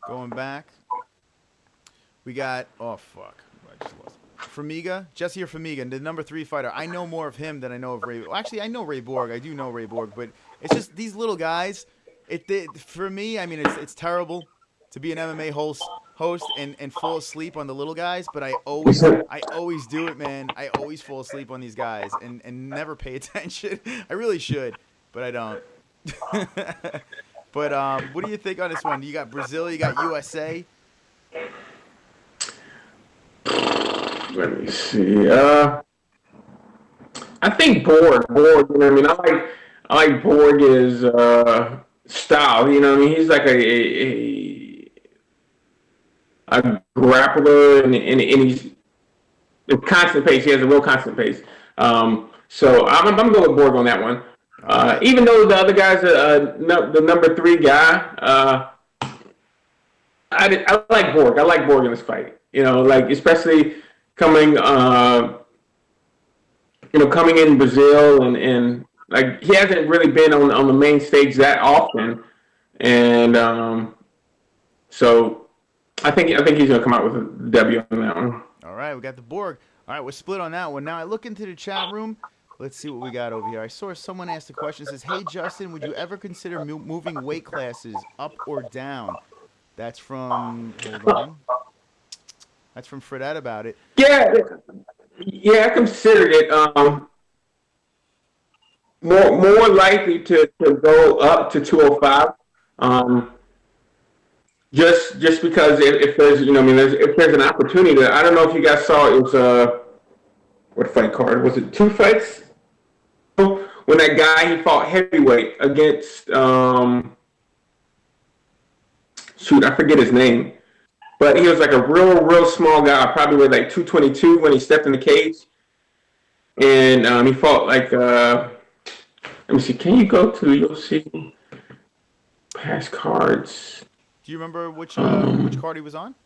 Going back. We got, I just lost. Formiga, Jesse Formiga, the number 3 fighter. I know more of him than I know of Ray. Well, actually, I know Ray Borg. I do know Ray Borg, but it's just these little guys. For me, I mean, it's terrible to be an MMA host and fall asleep on the little guys, but I always do it, man. I always fall asleep on these guys and never pay attention. I really should, but I don't. But what do you think on this one? You got Brazil, you got USA. Let me see. I think Borg. I like Borg's style. He's like a grappler, and he's a constant pace. He has a real constant pace. So I'm gonna go with Borg on that one. Even though the other guy's the number 3 guy, I like Borg. I like Borg in this fight. Especially coming in Brazil and like he hasn't really been on the main stage that often, and so I think he's gonna come out with a W on that one. All right, we got the Borg. All right, we're split on that one. Now I look into the chat room. Let's see what we got over here. I saw someone asked a question. It says, "Hey Justin, would you ever consider moving weight classes up or down?" That's from. Hold on. That's from Fredette about it. Yeah, I considered it. More likely to go up to 205. Just because if there's if there's an opportunity. I don't know if you guys saw it was what fight card was it? 2 fights when that guy he fought heavyweight against shoot, I forget his name. but he was like a real small guy. Probably weighed like 222 when he stepped in the cage, and he fought like let me see. Can you go to you'll see past cards? Do you remember which card he was on?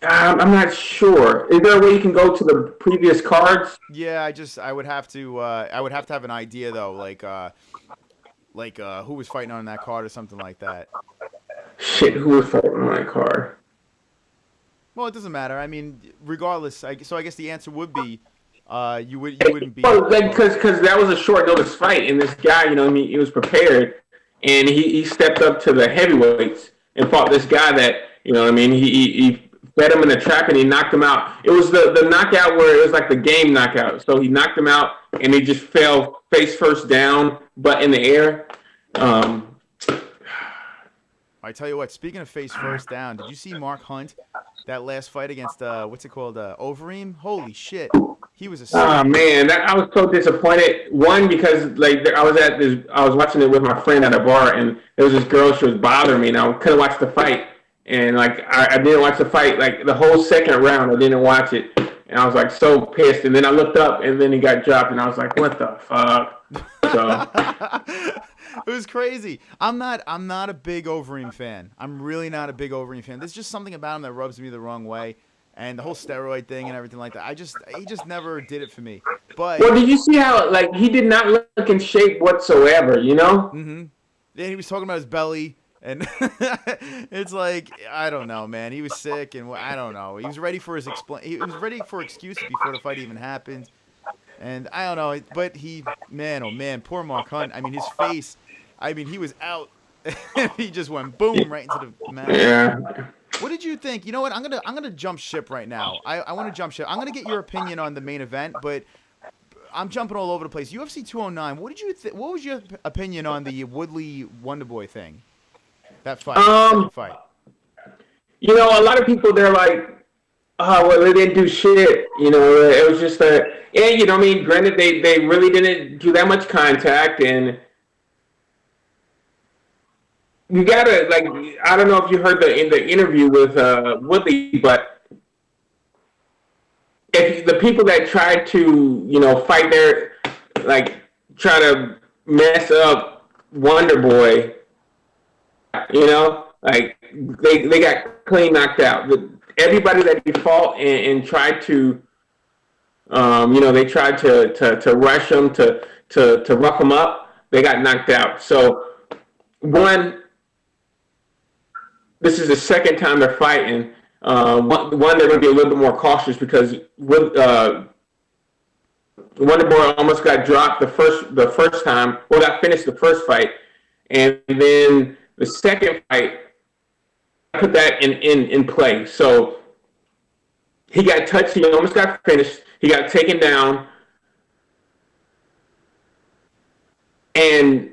I'm not sure. Is there a way you can go to the previous cards? Yeah, I would have to have an idea though, like who was fighting on that card or something like that. Shit, who was fighting on that card? Well, it doesn't matter. I mean, regardless, so I guess the answer would be you wouldn't be. Well, because that was a short notice fight, and this guy, you know, he was prepared, and he stepped up to the heavyweights and fought this guy that, you know, what I mean, he fed him in the trap and he knocked him out. It was the knockout where it was like the game knockout. So he knocked him out and he just fell face first down, butt in the air. I tell you what, speaking of face first down, did you see Mark Hunt, that last fight against, what's it called, Overeem? Holy shit. He was a... Oh, man, I was so disappointed. One, because like I was watching it with my friend at a bar, and there was this girl, she was bothering me, and I couldn't watch the fight. And like I didn't watch the fight, like the whole second round, I didn't watch it. And I was like so pissed. And then I looked up, and then he got dropped, and I was like, what the fuck? So... It was crazy. I'm not a big Overeem fan. I'm really not a big Overeem fan. There's just something about him that rubs me the wrong way, and the whole steroid thing and everything like that. He just never did it for me. But well, did you see how like he did not look in shape whatsoever? You know. Mm-hmm. Yeah, he was talking about his belly, and it's like I don't know, man. He was sick, and I don't know. He was ready for He was ready for excuses before the fight even happened. And I don't know, but man, oh man, poor Mark Hunt. I mean, his face, he was out. He just went boom right into the mat. Yeah. What did you think? You know what? I'm gonna jump ship right now. I want to jump ship. I'm gonna get your opinion on the main event, but I'm jumping all over the place. UFC 209. What was your opinion on the Woodley Wonderboy thing? That fight. Second fight. You know, a lot of people they're like, oh, well, they didn't do shit. You know, it was just yeah, you know what I mean? Granted, they really didn't do that much contact, and you gotta, like, I don't know if you heard in the interview with Woodley, but if the people that tried to, you know, fight their, like, try to mess up Wonder Boy, you know, like, they got clean knocked out. Everybody that he fought and tried to, you know, they tried to rush him, to rough him up, they got knocked out. So, this is the second time they're fighting. One, they're going to be a little bit more cautious because Wonder Boy almost got dropped the first time. Well, got finished the first fight, and then the second fight put that in play. So he got touched. He almost got finished. He got taken down, and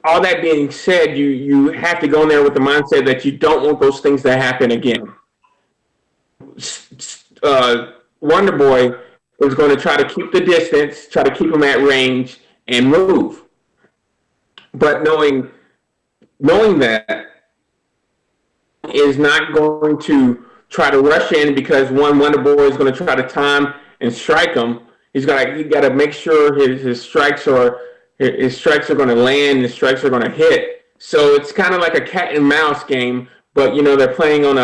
all that being said, you have to go in there with the mindset that you don't want those things to happen again. Wonder Boy was going to try to keep the distance, try to keep him at range, and move. But knowing that is not going to try to rush in because Wonder Boy is going to try to time and strike him. He got to make sure his strikes are going to land, his strikes are going to hit. So it's kind of like a cat and mouse game, but you know they're playing on in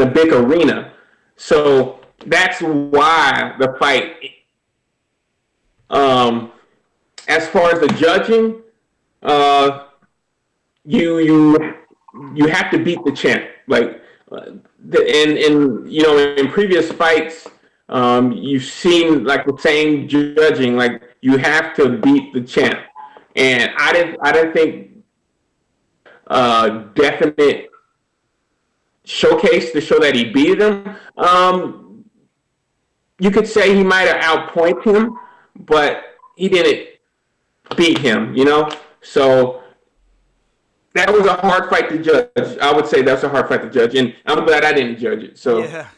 a big arena. So that's why the fight. As far as the judging, you have to beat the champ. Like, and you know in previous fights. You've seen like the same judging, like you have to beat the champ, and I didn't think definite showcase to show that he beat him. You could say he might have outpointed him, but he didn't beat him, you know. So that was a hard fight to judge. I would say that's a hard fight to judge, and I'm glad I didn't judge it. So yeah.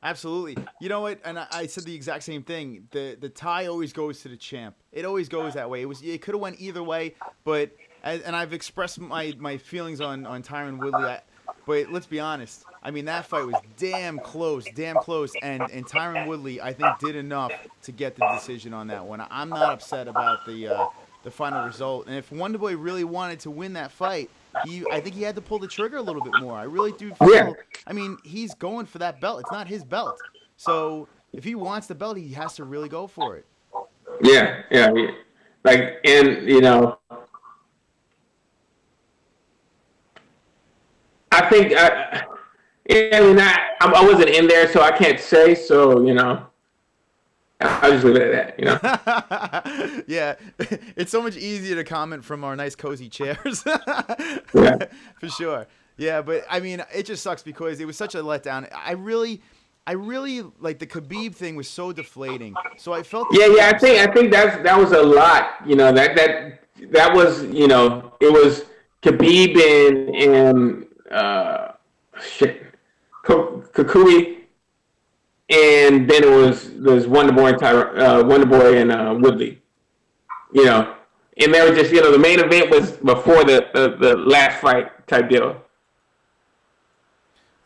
Absolutely. You know what? And I said the exact same thing. The tie always goes to the champ. It always goes that way. It could have went either way, but and I've expressed my feelings on Tyron Woodley. But let's be honest. I mean, that fight was damn close, and Tyron Woodley, I think, did enough to get the decision on that one. I'm not upset about the final result. And if Wonderboy really wanted to win that fight, I think he had to pull the trigger a little bit more. I really do feel. Yeah. I mean, he's going for that belt. It's not his belt. So if he wants the belt, he has to really go for it. Yeah. Like, and I think I wasn't in there, so I can't say. So I'll just leave it at that. Yeah, it's so much easier to comment from our nice cozy chairs. Yeah. For sure. Yeah, but I mean, it just sucks because it was such a letdown. I really like the Khabib thing was so deflating. So I felt. Yeah. I think that was a lot. That was it was Khabib and Kukui, and then it was Wonderboy and Woodley. And they were just the main event was before the last fight type deal.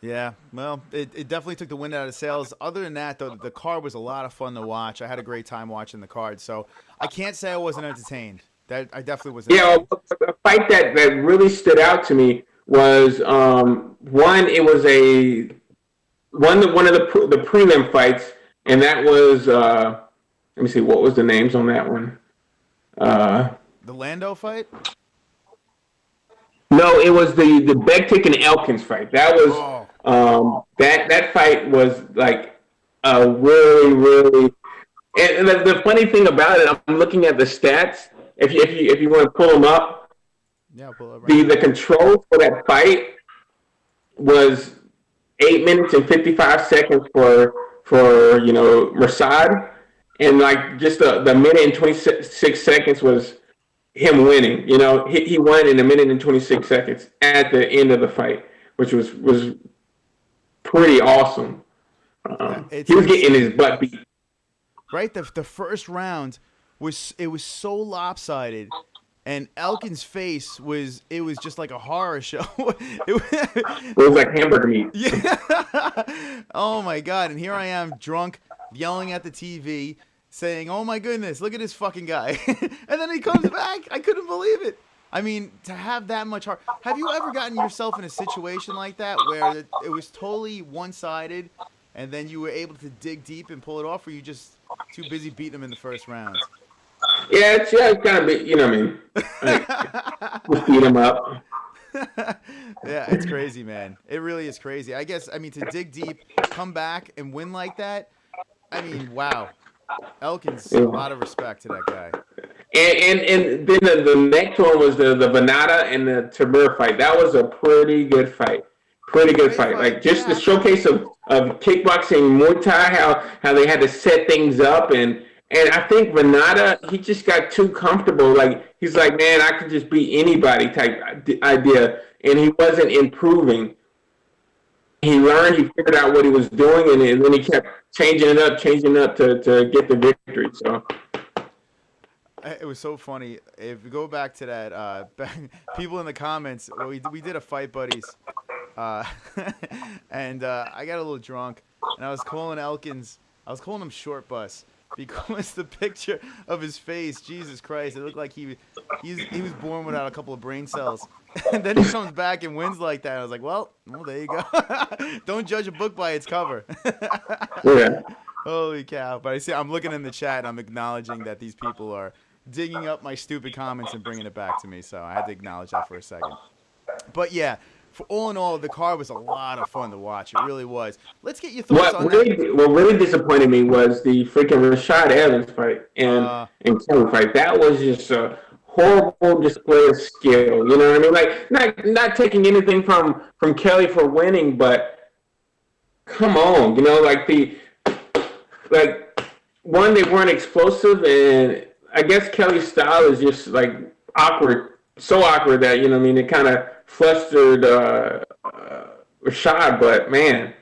Yeah, well, it definitely took the wind out of the sails. Other than that, though, the card was a lot of fun to watch. I had a great time watching the card, so I can't say I wasn't entertained. That I definitely was. Yeah, a fight that really stood out to me was one. It was one of the prelim fights, and that was let me see, what was the names on that one? The Lando fight. No, it was the Bektik and Elkins fight. That was that fight was like a really. And the funny thing about it, I'm looking at the stats. If you want to pull them up, yeah, pull up. Right the control for that fight was 8 minutes and 55 seconds for Mursad, and like just the minute and 26 seconds was him winning. He won in a minute and 26 seconds at the end of the fight, which was pretty awesome. He was getting his butt beat. Right, the first round was so lopsided, and Elkin's face was just like a horror show. It was like hamburger meat. Yeah. Oh my God! And here I am, drunk, yelling at the TV, saying, "Oh my goodness, look at this fucking guy!" And then he comes back. I couldn't believe it. I mean, to have that much heart. Have you ever gotten yourself in a situation like that where it was totally one-sided, and then you were able to dig deep and pull it off, or you just too busy beating him in the first round? Yeah, it's kind of, what I mean? Just beat him up. Yeah, it's crazy, man. It really is crazy. I guess, to dig deep, come back, and win like that, wow. Elkins, a lot of respect to that guy. And then the next one was the Venata and the Tabur fight. That was a pretty good fight. Like just the showcase of kickboxing, Muay Thai, how they had to set things up, and I think Venata, he just got too comfortable. Like he's like, man, I could just beat anybody type idea, and he wasn't improving. He learned, he figured out what he was doing, and then he kept changing it up to get the victory. So it was so funny. If we go back to that, people in the comments, we did a Fight Buddies, and I got a little drunk, and I was calling Elkins, I was calling him Short Bus, because the picture of his face, Jesus Christ, it looked like he was born without a couple of brain cells. And then he comes back and wins like that. I was like, well, there you go. Don't judge a book by its cover. Yeah. Holy cow. But I'm looking in the chat, and I'm acknowledging that these people are digging up my stupid comments and bringing it back to me. So I had to acknowledge that for a second. But yeah, for all in all, the card was a lot of fun to watch. It really was. Let's get your thoughts on that. What really disappointed me was the freaking Rashad Evans fight and Kelly fight. That was just a horrible display of skill. You know what I mean? Like not taking anything from Kelly for winning, but come on, one, they weren't explosive, and I guess Kelly's style is just like awkward, so awkward that it kind of flustered Rashad, but man,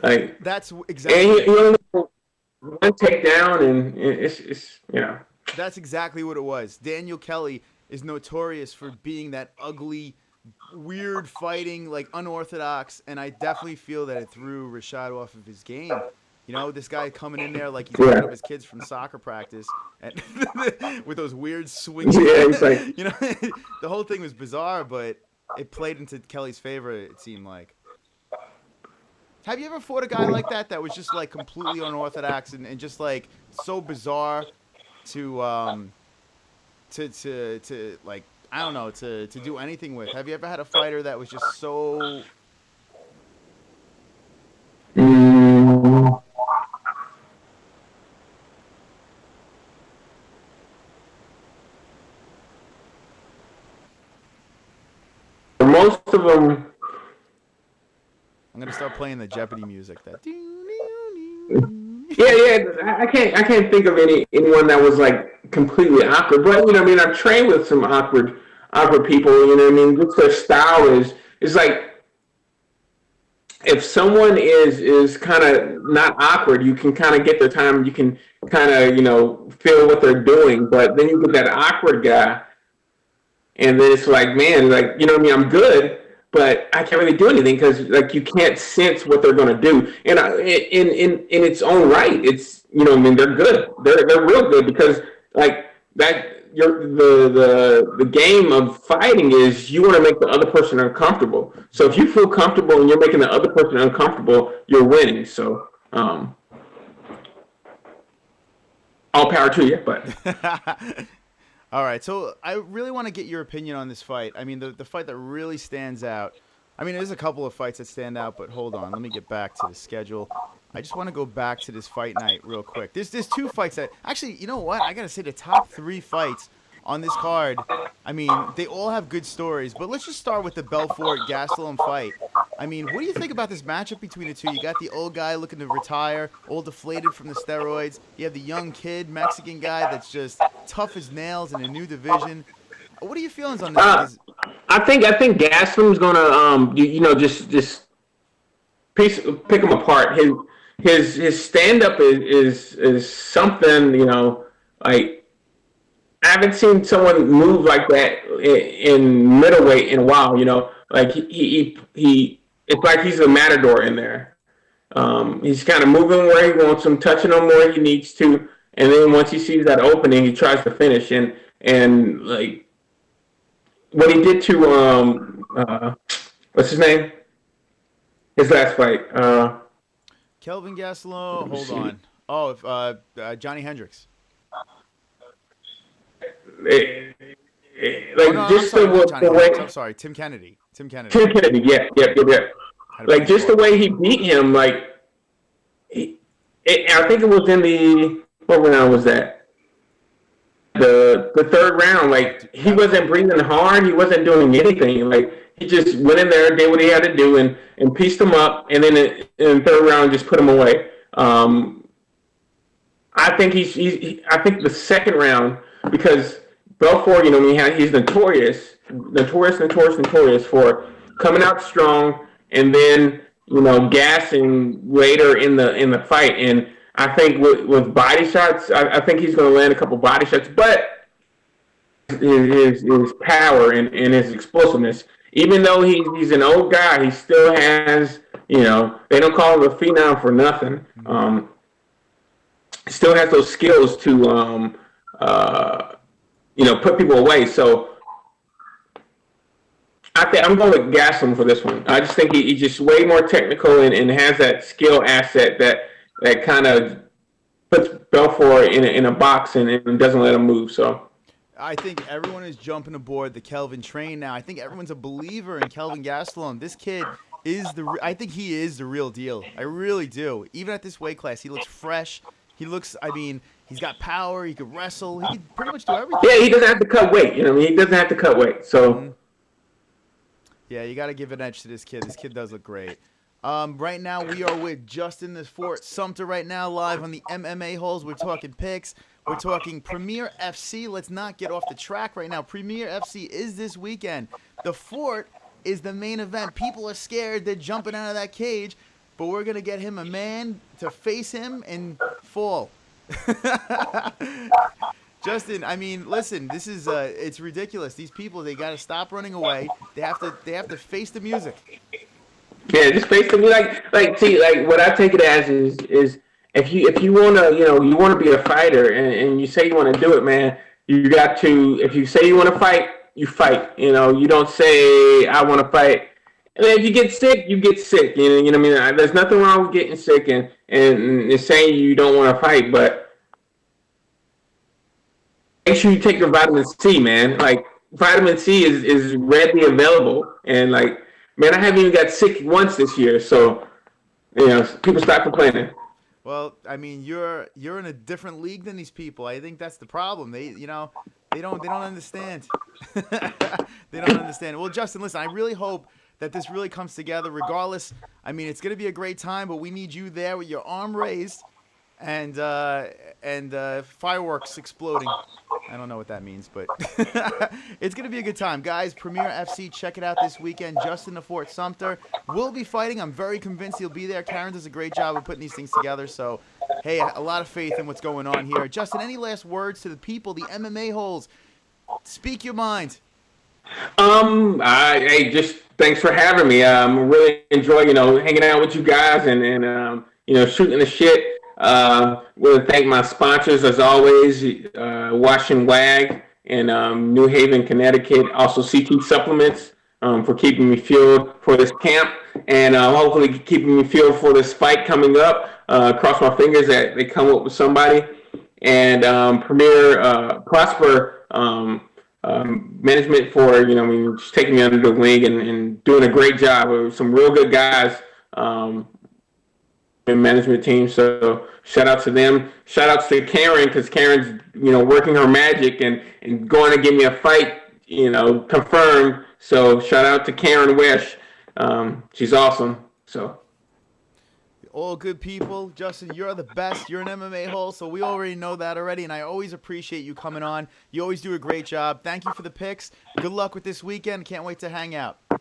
like that's exactly. And he only one takedown, and it's. That's exactly what it was. Daniel Kelly, is notorious for being that ugly, weird fighting, like unorthodox, and I definitely feel that it threw Rashad off of his game. You know, this guy coming in there like he's picking up his kids from soccer practice and with those weird swings. Yeah, it's like, you know, the whole thing was bizarre, but it played into Kelly's favor, it seemed like. Have you ever fought a guy like that was just like completely unorthodox and just like so bizarre to like, I don't know, to do anything with? Have you ever had a fighter that was just so... Most of them... I'm gonna start playing the Jeopardy music. That. Yeah. I can't think of anyone that was like completely awkward. But you know, I mean, I've trained with some awkward people. You know, what I mean, just their style is like, if someone is kind of not awkward, you can kind of get their time. You can kind of, you know, feel what they're doing. But then you get that awkward guy, and then it's like, man, like, you know what I mean, I'm good, but I can't really do anything because like you can't sense what they're going to do. And in its own right, it's, you know, I mean, they're good. They're real good because like that. The game of fighting is you want to make the other person uncomfortable. So if you feel comfortable and you're making the other person uncomfortable, you're winning. So all power to you. But all right, so I really want to get your opinion on this fight. I mean, the fight that really stands out. I mean, there's a couple of fights that stand out, but hold on, let me get back to the schedule. I just want to go back to this fight night real quick. There's two fights that actually, you know what? I gotta say the top 3 fights on this card. I mean, they all have good stories, but let's just start with the Belfort Gastelum fight. I mean, what do you think about this matchup between the two? You got the old guy looking to retire, all deflated from the steroids. You have the young kid, Mexican guy that's just tough as nails in a new division. What are your feelings on this? I think Gastelum's gonna you know, just pick him apart. His stand up is something, you know, like I haven't seen someone move like that in middleweight in a while. You know, like he it's like he's a matador in there. He's kind of moving where he wants him, touching him where he needs to, and then once he sees that opening, he tries to finish. And like what he did to what's his name? His last fight. Kelvin Gastelum. Hold on. Oh, Johnny Hendricks. Like no, just the way. I'm sorry, Tim Kennedy. Yeah. Like just the way he beat him. Like I think it was in the, what round was that? The third round. Like he wasn't breathing hard. He wasn't doing anything. Like he just went in there, did what he had to do, and pieced him up. And then in the third round, just put him away. I think I think the second round, because Belfort, you know, he's notorious for coming out strong and then, you know, gassing later in the fight. And I think with body shots, I think he's going to land a couple body shots, but his power and his explosiveness, even though he's an old guy, he still has, you know, they don't call him a phenom for nothing. Still has those skills to, you know, put people away. So I'm going with Gastelum for this one. I just think he's just way more technical and has that skill asset that kind of puts Belfort in a box and doesn't let him move. So I think everyone is jumping aboard the Kelvin train now. I think everyone's a believer in Kelvin Gastelum. This kid is I think he is the real deal. I really do. Even at this weight class, he looks fresh. He looks, I mean, he's got power. He could wrestle. He could pretty much do everything. Yeah, he doesn't have to cut weight. You know, he doesn't have to cut weight. So, yeah, you got to give an edge to this kid. This kid does look great. Right now, we are with Justin the Fort Sumter right now, live on the MMA-HOLES. We're talking picks. We're talking Premier FC. Let's not get off the track right now. Premier FC is this weekend. The Fort is the main event. People are scared. They're jumping out of that cage. But we're going to get him a man to face him and fall. Justin, I mean, listen, this is it's ridiculous. These people, they got to stop running away. They have to face the music. Yeah, just basically see, what I take it as is if you wanna you wanna be a fighter and you say you wanna do it, man, you got to, if you say you wanna fight, you fight. You don't say I wanna fight. And if you get sick, you get sick. You know what I mean? There's nothing wrong with getting sick and saying you don't want to fight, but make sure you take your vitamin C, man. Like, vitamin C is readily available, and man, I haven't even got sick once this year, so people stop complaining. Well, I mean, you're in a different league than these people. I think that's the problem. They don't understand. They don't understand. Well, Justin, listen, I really hope that this really comes together. Regardless, I mean, it's gonna be a great time, but we need you there with your arm raised and fireworks exploding. I don't know what that means, but it's going to be a good time. Guys, Premier FC, check it out this weekend. Justin the Fort Sumter will be fighting. I'm very convinced he'll be there. Karen does a great job of putting these things together. So, hey, a lot of faith in what's going on here. Justin, any last words to the people, the MMA-holes? Speak your mind. Hey, just thanks for having me. Really enjoy, hanging out with you guys and shooting the shit. Want to thank my sponsors as always, Wash and Wag in New Haven, Connecticut. Also CT Supplements for keeping me fueled for this camp and hopefully keeping me fueled for this fight coming up. Cross my fingers that they come up with somebody. And Premier Prosper management for just taking me under the wing and doing a great job with some real good guys. Management team, so shout out to them. Shout outs to Karen, because Karen's working her magic and going to give me a fight confirmed. So shout out to Karen Wish. She's awesome. So all good people. Justin, you're the best. You're an MMA-hole, so we already know that already, and I always appreciate you coming on. You always do a great job. Thank you for the picks. Good luck with this weekend. Can't wait to hang out. All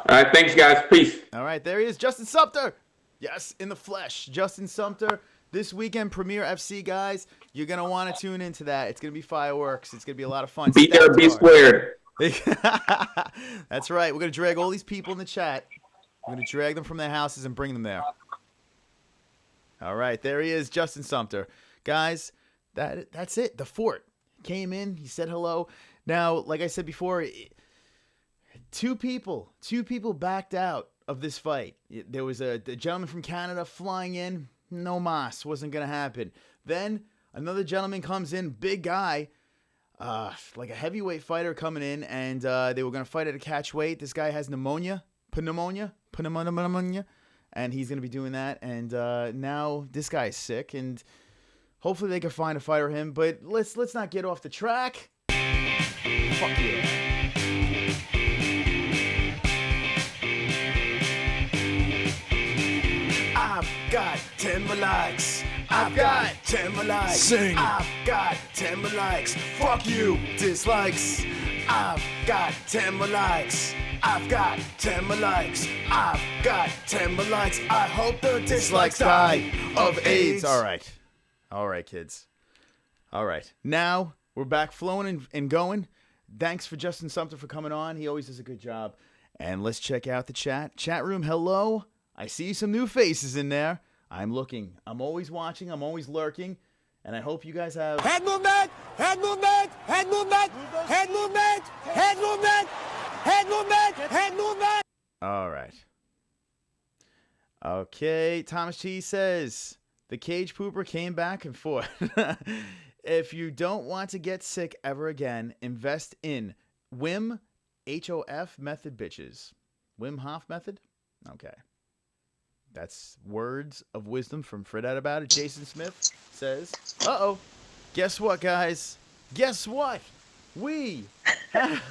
right, thanks guys. Peace. All right, there he is, Justin Sumter. Yes, in the flesh. Justin Sumter, this weekend, Premier FC, guys. You're going to want to tune into that. It's going to be fireworks. It's going to be a lot of fun. Be there, be squared. That's right. We're going to drag all these people in the chat. We're going to drag them from their houses and bring them there. All right, there he is, Justin Sumter. Guys, that's it. The Fort came in. He said hello. Now, like I said before, two people backed out of this fight. There was a gentleman from Canada flying in. No mas. Wasn't going to happen. Then another gentleman comes in, big guy, like a heavyweight fighter coming in, and they were going to fight at a catch weight. This guy has pneumonia, and he's going to be doing that. And now this guy's sick, and hopefully they can find a fighter for him. But let's not get off the track. Fuck yeah. I've got 10 more likes. I've got 10 more likes. Sing. I've got 10 more likes. Fuck you, dislikes. I've got 10 more likes. I've got 10 more likes. I've got 10 more likes. I hope the dislikes die of AIDS. All right, kids. All right, now we're back flowing and going. Thanks for Justin Sumter for coming on. He always does a good job. And let's check out the chat room. Hello. I see some new faces in there. I'm looking. I'm always watching. I'm always lurking. And I hope you guys have... Head movement! Head movement! Head movement! Head movement! Head movement! Head movement! Head movement! All right. Okay. Thomas T says, the cage pooper came back and forth. If you don't want to get sick ever again, invest in Wim HOF method, bitches. Wim Hof method? Okay. That's words of wisdom from Fred Out About It. Jason Smith says, uh-oh, guess what, guys? Guess what? We have...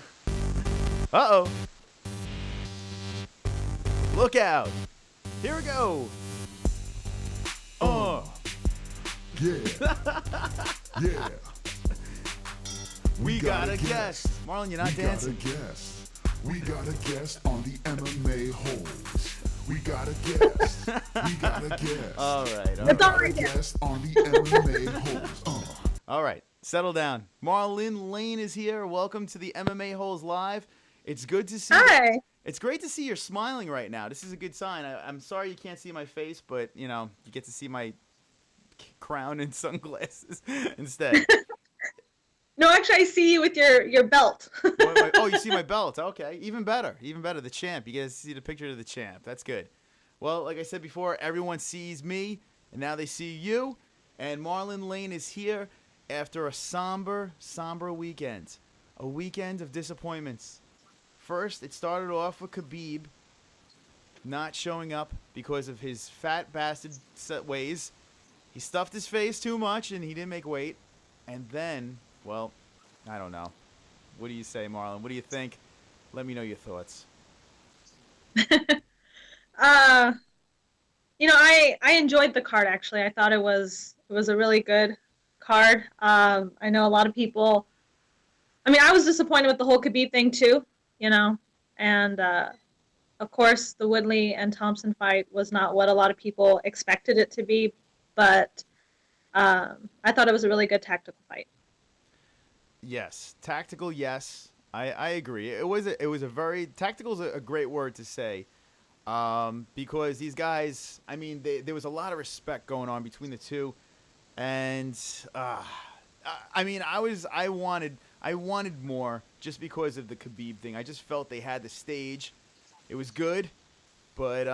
Uh-oh. Look out. Here we go. Yeah. Yeah. We got a guest. Marlon, you're not dancing. We got a guest on the MMA-holes. We got a guest. We got a guest. All right. We got a guest on the MMA-holes. All right. Settle down. Marlon Lane is here. Welcome to the MMA-HOLES Live. It's good to see Hi. It's great to see you're smiling right now. This is a good sign. I'm sorry you can't see my face, but, you know, you get to see my crown and sunglasses instead. No, actually, I see you with your belt. Oh, you see my belt. Okay, even better. Even better. The champ. You guys see the picture of the champ. That's good. Well, like I said before, everyone sees me, and now they see you. And Marlon Lane is here after a somber weekend. A weekend of disappointments. First, it started off with Khabib not showing up because of his fat bastard ways. He stuffed his face too much, and he didn't make weight. And then... well, I don't know. What do you say, Marlon? What do you think? Let me know your thoughts. I enjoyed the card, actually. I thought it was a really good card. I know a lot of people... I mean, I was disappointed with the whole Khabib thing, too, And, of course, the Woodley and Thompson fight was not what a lot of people expected it to be. But I thought it was a really good tactical fight. Yes, tactical. Yes, I agree. It was a very tactical is a great word to say, because these guys. I mean, there was a lot of respect going on between the two, and I mean, I wanted more just because of the Khabib thing. I just felt they had the stage. It was good, but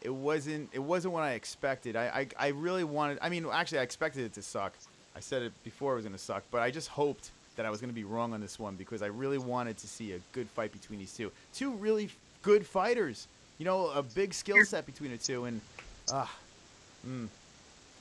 it wasn't what I expected. I really wanted. I mean, actually, I expected it to suck. I said it before it was going to suck, but I just hoped that I was going to be wrong on this one because I really wanted to see a good fight between these two. Two really good fighters. A big skill set between the two. And,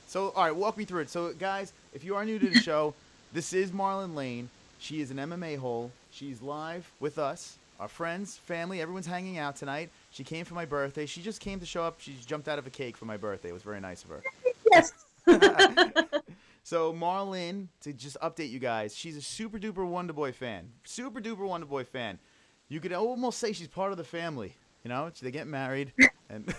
So, all right, walk me through it. So, guys, if you are new to the show, this is Marlon Lane. She is an MMA-hole. She's live with us, our friends, family. Everyone's hanging out tonight. She came for my birthday. She just came to show up. She jumped out of a cake for my birthday. It was very nice of her. Yes. So, Marlon, to just update you guys, she's a super duper Wonder Boy fan. Super duper Wonder Boy fan. You could almost say she's part of the family. They get married. And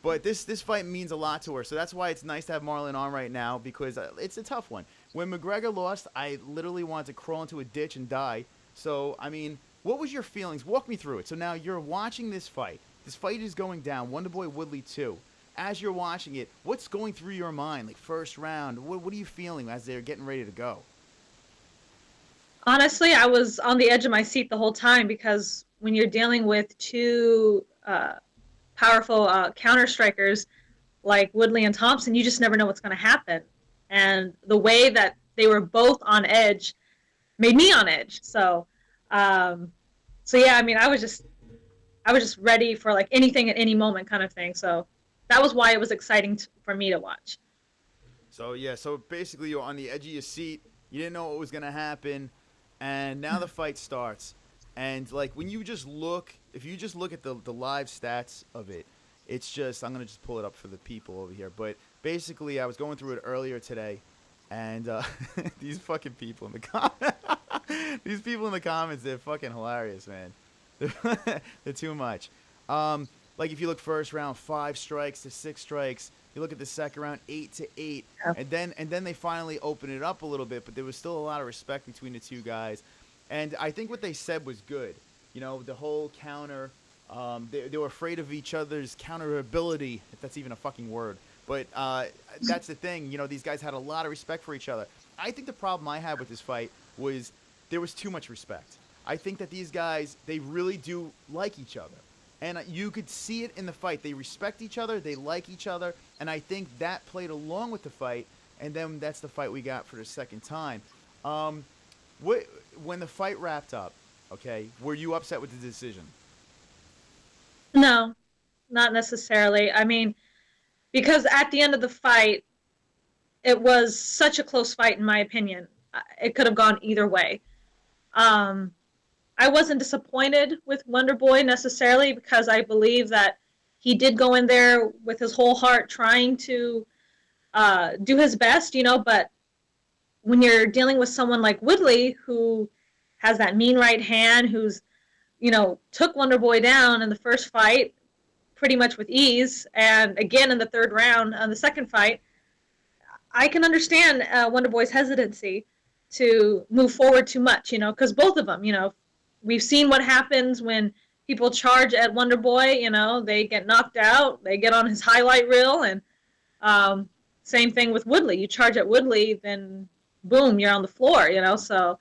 but this fight means a lot to her. So that's why it's nice to have Marlon on right now, because it's a tough one. When McGregor lost, I literally wanted to crawl into a ditch and die. So, I mean, what was your feelings? Walk me through it. So now you're watching this fight. This fight is going down. Wonder Boy Woodley 2. As you're watching it, what's going through your mind? Like, first round, what are you feeling as they're getting ready to go? Honestly, I was on the edge of my seat the whole time, because when you're dealing with two powerful counter strikers like Woodley and Thompson, you just never know what's going to happen. And the way that they were both on edge made me on edge. So yeah, I mean, I was just ready for like anything at any moment kind of thing. So that was why it was exciting for me to watch. So, yeah, so basically you're on the edge of your seat. You didn't know what was going to happen. And now the fight starts. And, like, when you just look, if you just look at the live stats of it, it's just, I'm going to just pull it up for the people over here. But basically, I was going through it earlier today. And these fucking people in the comments, these people in the comments, they're fucking hilarious, man. They're too much. Like, if you look first round, 5 strikes to 6 strikes. You look at the second round, 8 to 8. Yeah. And then they finally open it up a little bit, but there was still a lot of respect between the two guys. And I think what they said was good. The whole counter, they were afraid of each other's counterability, if that's even a fucking word. But that's the thing. These guys had a lot of respect for each other. I think the problem I had with this fight was there was too much respect. I think that these guys, they really do like each other. And you could see it in the fight. They respect each other. They like each other. And I think that played along with the fight. And then that's the fight we got for the second time. When the fight wrapped up, okay, were you upset with the decision? No, not necessarily. I mean, because at the end of the fight, it was such a close fight, in my opinion. It could have gone either way. I wasn't disappointed with Wonder Boy necessarily, because I believe that he did go in there with his whole heart trying to do his best, but when you're dealing with someone like Woodley, who has that mean right hand, who's, took Wonder Boy down in the first fight pretty much with ease, and again in the third round on the second fight, I can understand Wonder Boy's hesitancy to move forward too much, because both of them, we've seen what happens when people charge at Wonder Boy, they get knocked out, they get on his highlight reel, and same thing with Woodley. You charge at Woodley, then boom, you're on the floor, so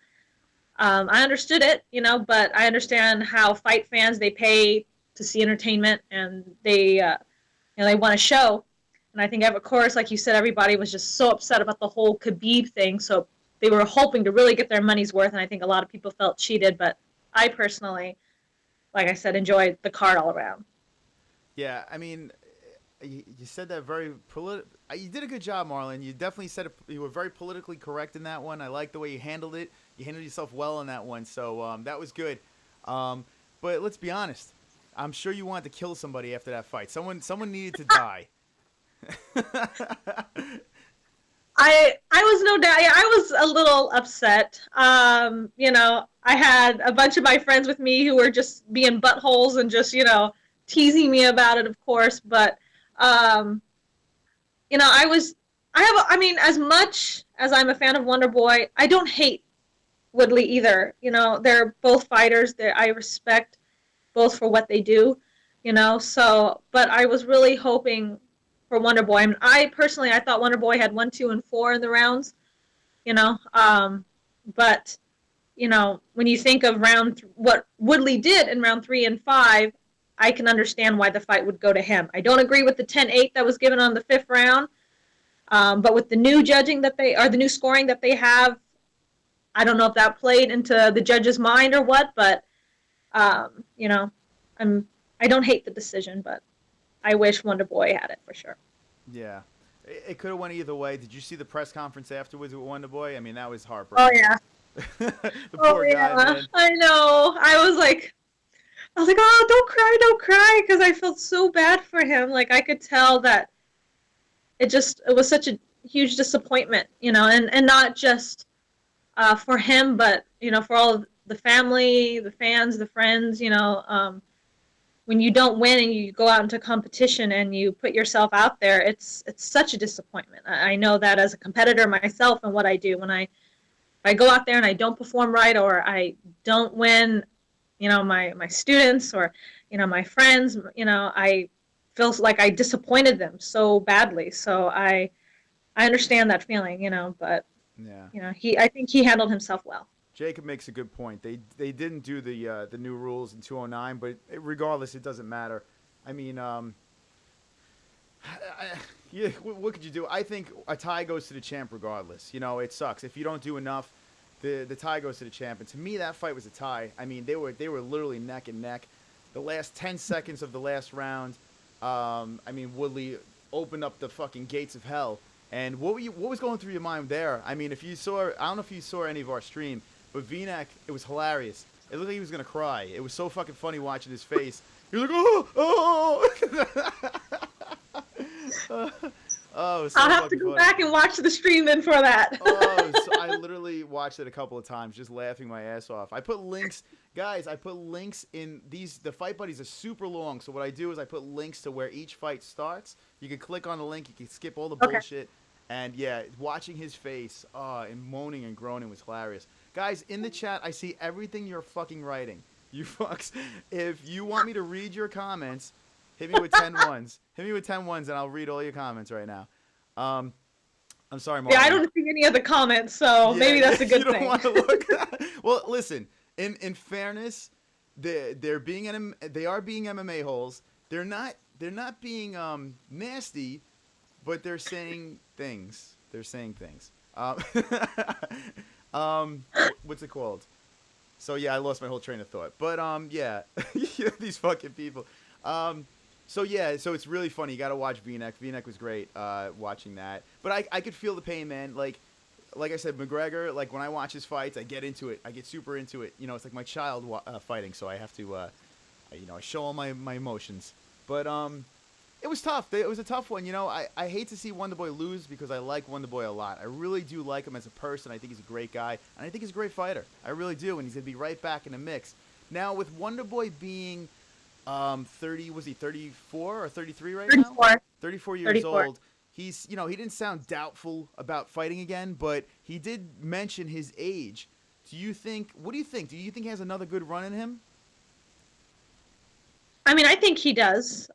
I understood it, but I understand how fight fans, they pay to see entertainment, and they want a show. And I think, of course, like you said, everybody was just so upset about the whole Khabib thing. So they were hoping to really get their money's worth. And I think a lot of people felt cheated. But I personally, like I said, enjoyed the card all around. Yeah, I mean, you said that very you did a good job, Marlon. You definitely said it, you were very politically correct in that one. I like the way you handled it. You handled yourself well in that one. So that was good. But let's be honest. I'm sure you wanted to kill somebody after that fight. Someone needed to die. I was no doubt. Yeah, I was a little upset. I had a bunch of my friends with me who were just being buttholes and just teasing me about it, of course. But as much as I'm a fan of Wonder Boy, I don't hate Woodley either. They're both fighters. I respect both for what they do. So, but I was really hoping for Wonder Boy. I mean, I thought Wonder Boy had 1, 2, and 4 in the rounds, but when you think of what Woodley did in round 3 and 5, I can understand why the fight would go to him. I don't agree with the 10-8 that was given on the 5th round, but with the new judging the new scoring that they have, I don't know if that played into the judge's mind or what, but I don't hate the decision, but I wish Wonder Boy had it for sure. Yeah. It could have went either way. Did you see the press conference afterwards with Wonder Boy? I mean, that was heartbreaking. Oh, yeah. The poor guy, man. I know. I was like, oh, don't cry, because I felt so bad for him. Like, I could tell that it was such a huge disappointment, and not just for him, but, for all of the family, the fans, the friends, when you don't win and you go out into competition and you put yourself out there, it's such a disappointment. I know that as a competitor myself and what I do when if I go out there and I don't perform right, or I don't win, my students or, my friends, I feel like I disappointed them so badly. So I understand that feeling, but yeah. I think he handled himself well. Jacob makes a good point. They didn't do the new rules in 209, but regardless, it doesn't matter. I mean, what could you do? I think a tie goes to the champ regardless. It sucks if you don't do enough. The tie goes to the champ, and to me, that fight was a tie. I mean, they were literally neck and neck. The last 10 seconds of the last round, Woodley opened up the fucking gates of hell. And what was going through your mind there? I mean, I don't know if you saw any of our stream, but V-neck, it was hilarious. It looked like he was going to cry. It was so fucking funny watching his face. He was like, oh! Oh, so I'll have to go back and watch the stream then for that. So I literally watched it a couple of times, just laughing my ass off. I put links, guys. I put links in these. The fight buddies are super long, so what I do is I put links to where each fight starts. You can click on the link. You can skip all the bullshit. And yeah, watching his face, and moaning and groaning was hilarious. Guys, in the chat, I see everything you're fucking writing. You fucks. If you want me to read your comments, hit me with 10 ones. Hit me with 10 ones, and I'll read all your comments right now. I'm sorry, Mark. Yeah, I don't see any of the comments, so maybe that's a good thing. Want to look. Well, listen. In fairness, they are being MMA-holes. They're not being nasty, but they're saying things. What's it called? So yeah, I lost my whole train of thought. But yeah, these fucking people. So it's really funny. You gotta watch V-neck. V-neck was great. Watching that, but I could feel the pain, man. Like I said, McGregor. Like when I watch his fights, I get into it. I get super into it. It's like my child fighting. So I have to, I show all my emotions. But it was tough. It was a tough one. I hate to see Wonder Boy lose because I like Wonder Boy a lot. I really do like him as a person. I think he's a great guy, and I think he's a great fighter. I really do, and he's gonna be right back in the mix. Now with Wonder Boy being 30, was he 34 or 33 right 34. now? 34 years old. he's, he didn't sound doubtful about fighting again, but he did mention his age. What do you think? Do you think he has another good run in him? I mean, I think he does.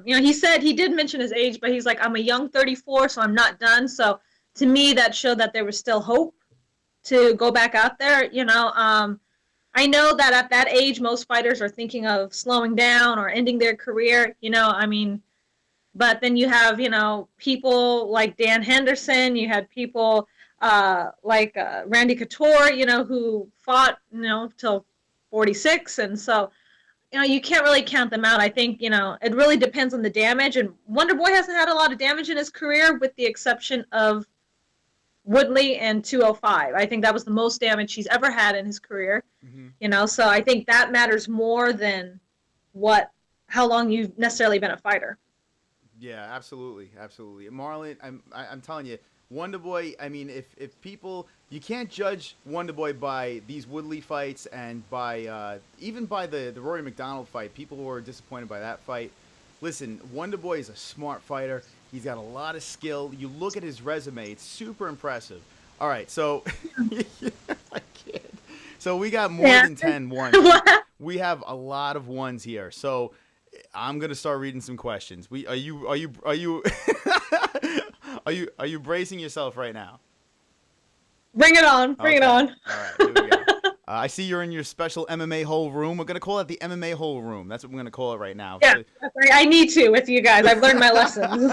He said he did mention his age, but he's like, I'm a young 34, so I'm not done. So to me, that showed that there was still hope to go back out there. I know that at that age, most fighters are thinking of slowing down or ending their career. But then you have, people like Dan Henderson. You had people like Randy Couture, who fought, till 46. And so, you can't really count them out. I think, it really depends on the damage. And Wonder Boy hasn't had a lot of damage in his career, with the exception of Woodley and 205. I think that was the most damage he's ever had in his career. Mm-hmm. So I think that matters more than how long you've necessarily been a fighter. Yeah, absolutely. Marlon, I'm telling you, Wonder Boy, I mean, if people, you can't judge Wonder Boy by these Woodley fights and by even by the Rory McDonald fight. People who are disappointed by that fight. Listen, Wonder Boy is a smart fighter. He's got a lot of skill. You look at his resume; it's super impressive. All right, so I can't. So we got more than 10 ones. We have a lot of ones here. So I'm gonna start reading some questions. Are you are you bracing yourself right now? Bring it on. Bring it on. All right, here we go. I see you're in your special MMA-hole room. We're going to call it the MMA-hole room. That's what we're going to call it right now. Yeah, I need to with you guys. I've learned my lessons.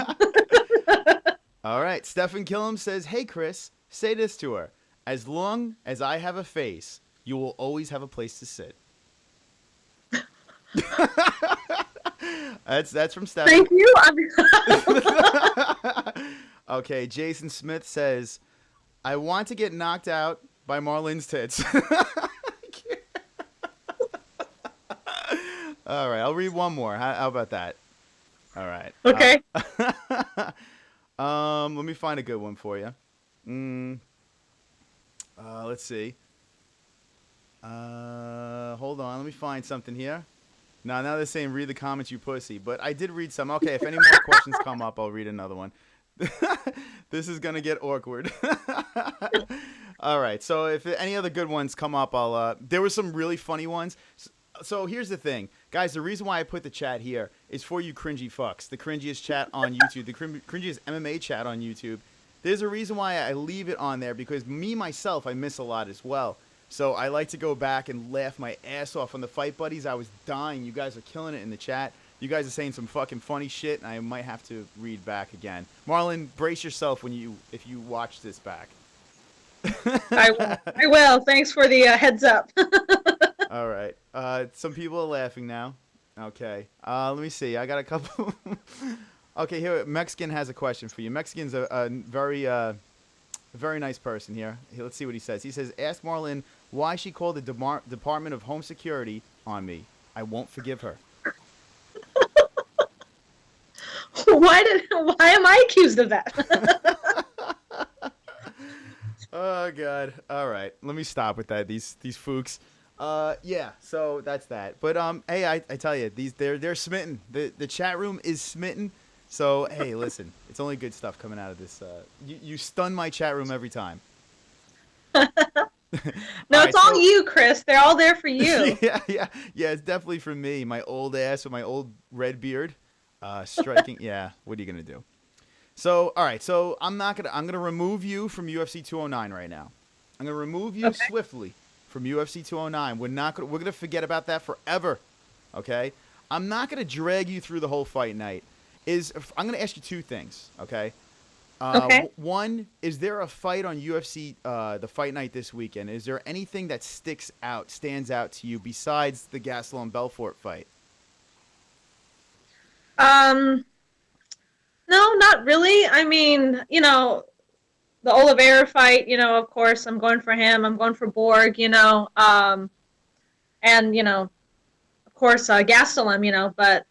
All right. Stephen Killam says, hey, Chris, say this to her. As long as I have a face, you will always have a place to sit. That's from Stephen. Thank you. Okay. Jason Smith says, I want to get knocked out by Marlene's tits. All right, I'll read one more. How about that? All right. Okay. Let me find a good one for you. Let's see. Hold on. Let me find something here. Now they're saying read the comments, you pussy. But I did read some. Okay, if any more questions come up, I'll read another one. This is going to get awkward. All right. So if any other good ones come up, there were some really funny ones. So here's the thing. Guys, the reason why I put the chat here is for you cringy fucks. The cringiest chat on YouTube. The cringiest MMA chat on YouTube. There's a reason why I leave it on there, because myself, I miss a lot as well. So I like to go back and laugh my ass off on the Fight Buddies. I was dying. You guys are killing it in the chat. You guys are saying some fucking funny shit, and I might have to read back again. Marlon, brace yourself if you watch this back. I will. Thanks for the heads up. All right. Some people are laughing now. Okay. Let me see. I got a couple. Okay, here. Mexican has a question for you. Mexican's a very nice person here. Let's see what he says. He says, ask Marlon why she called the Department of Home Security on me. I won't forgive her. Why am I accused of that? Oh God! All right, let me stop with that. These fooks. Yeah. So that's that. But hey, I tell you, they're smitten. The chat room is smitten. So hey, listen, it's only good stuff coming out of this. You stun my chat room every time. No, it's all you, Chris. They're all there for you. Yeah. It's definitely for me. My old ass with my old red beard. Striking. Yeah. What are you gonna do? So, all right. So I'm gonna remove you from UFC 209 right now. I'm gonna remove you swiftly from UFC 209. We're gonna forget about that forever. Okay. I'm not gonna drag you through the whole fight night. I'm gonna ask you two things. Okay. One, is there a fight on UFC the fight night this weekend? Is there anything that stands out to you besides the Gastelum Belfort fight? No, not really. I mean, the Oliveira fight, of course, I'm going for him. I'm going for Borg, and, of course, Gastelum, but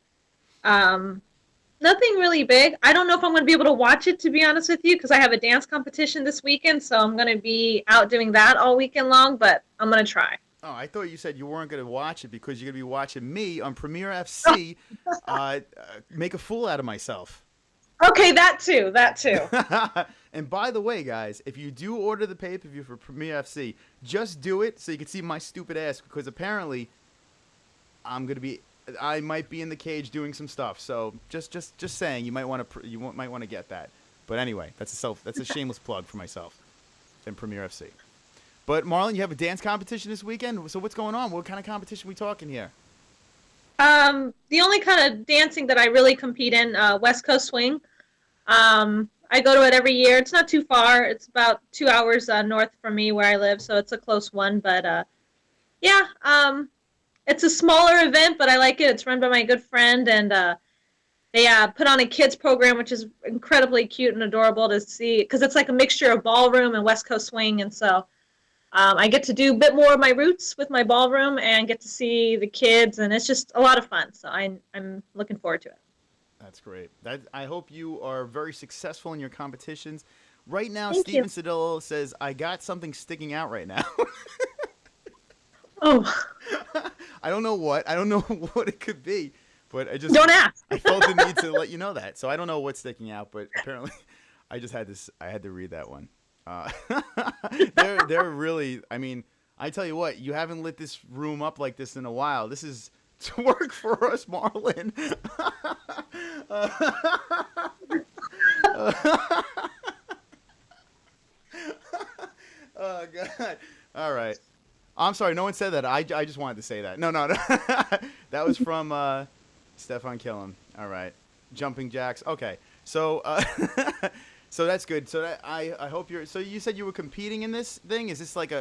nothing really big. I don't know if I'm going to be able to watch it, to be honest with you, because I have a dance competition this weekend, so I'm going to be out doing that all weekend long, but I'm going to try. Oh, I thought you said you weren't going to watch it because you're going to be watching me on Premier FC make a fool out of myself. Okay, that too. And by the way, guys, if you do order the pay-per-view for Premier FC, just do it so you can see my stupid ass, because apparently I might be in the cage doing some stuff. So just saying, you might want to get that. But anyway, that's a shameless plug for myself and Premier FC. But Marlon, you have a dance competition this weekend. So what's going on? What kind of competition are we talking here? The only kind of dancing that I really compete in, West Coast Swing. I go to it every year. It's not too far. It's about 2 hours north from me where I live, so it's a close one. But yeah, it's a smaller event, but I like it. It's run by my good friend, and they put on a kids program, which is incredibly cute and adorable to see, because it's like a mixture of ballroom and West Coast Swing, and so I get to do a bit more of my roots with my ballroom and get to see the kids, and it's just a lot of fun. So I'm looking forward to it. That's great. I hope you are very successful in your competitions. Right now, Thank Steven you. Cedillo says, I got something sticking out right now. Oh, I don't know what it could be, but don't ask. I felt the need to let you know that. So I don't know what's sticking out, but apparently I had to read that one. They're really, I mean, I tell you what, you haven't lit this room up like this in a while. This is to work for us, Marlon. Oh, God. All right. I'm sorry. No one said that. I just wanted to say that. No. That was from Stefan Killam. All right. Jumping jacks. Okay. So so that's good. So I hope you're. So you said you were competing in this thing. Is this like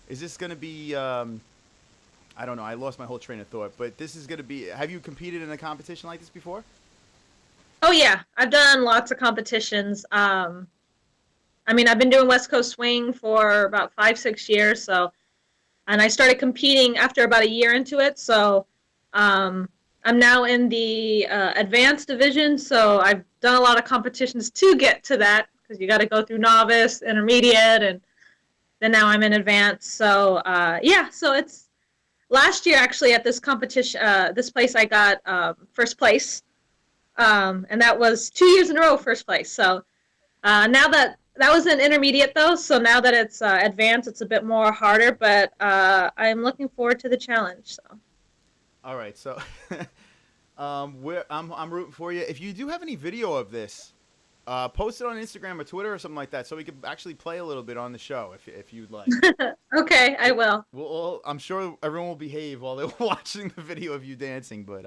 is this going to be I don't know. I lost my whole train of thought. But this is going to be. Have you competed in a competition like this before? Oh yeah, I've done lots of competitions. I mean, I've been doing West Coast Swing for about 5-6 years. So, and I started competing after about a year into it. So, I'm now in the advanced division. So I've done a lot of competitions to get to that, because you got to go through novice, intermediate, and then now I'm in advanced. So yeah, so it's last year actually at this competition, this place I got first place. And that was 2 years in a row first place. So now that was an intermediate though, so now that it's advanced, it's a bit more harder. But I'm looking forward to the challenge. So. All right, so I'm rooting for you. If you do have any video of this, post it on Instagram or Twitter or something like that, so we could actually play a little bit on the show if you'd like. Okay, I will. Well, I'm sure everyone will behave while they're watching the video of you dancing, but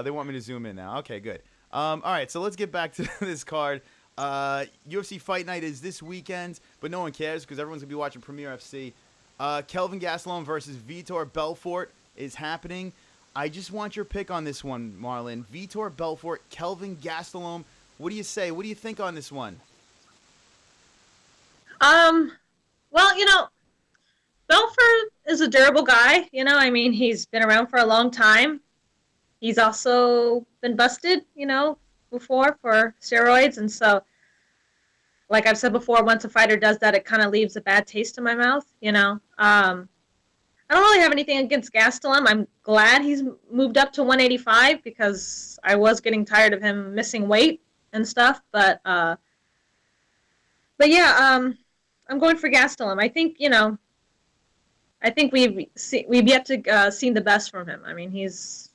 they want me to zoom in now. Okay, good. All right, so let's get back to this card. UFC Fight Night is this weekend, but no one cares because everyone's going to be watching Premier FC. Kelvin Gastelum versus Vitor Belfort is happening. I just want your pick on this one, Marlon. Vitor Belfort, Kelvin Gastelum. What do you say? What do you think on this one? Well, Belfort is a durable guy. I mean, he's been around for a long time. He's also been busted, before for steroids. And so, like I've said before, once a fighter does that, it kind of leaves a bad taste in my mouth, I don't really have anything against Gastelum. I'm glad he's moved up to 185 because I was getting tired of him missing weight and stuff. But yeah, I'm going for Gastelum. I think, we've yet to seen the best from him. I mean, he's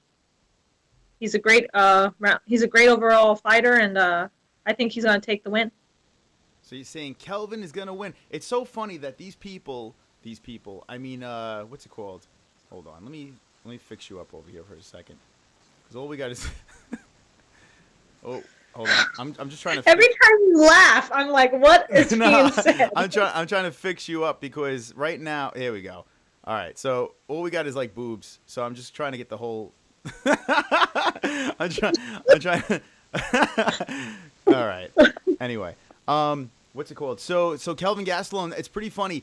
a great overall fighter, and I think he's going to take the win. So you're saying Kelvin is going to win. It's so funny that these people, I mean, what's it called? Hold on. Let me fix you up over here for a second. Because all we got is... Oh, hold on. I'm just trying to... Every time you laugh, I'm like, what is being said? I'm trying to fix you up because right now... Here we go. All right. So all we got is like boobs. So I'm just trying to get the whole... I'm trying. All right. Anyway, what's it called? So Kelvin Gastelum. It's pretty funny.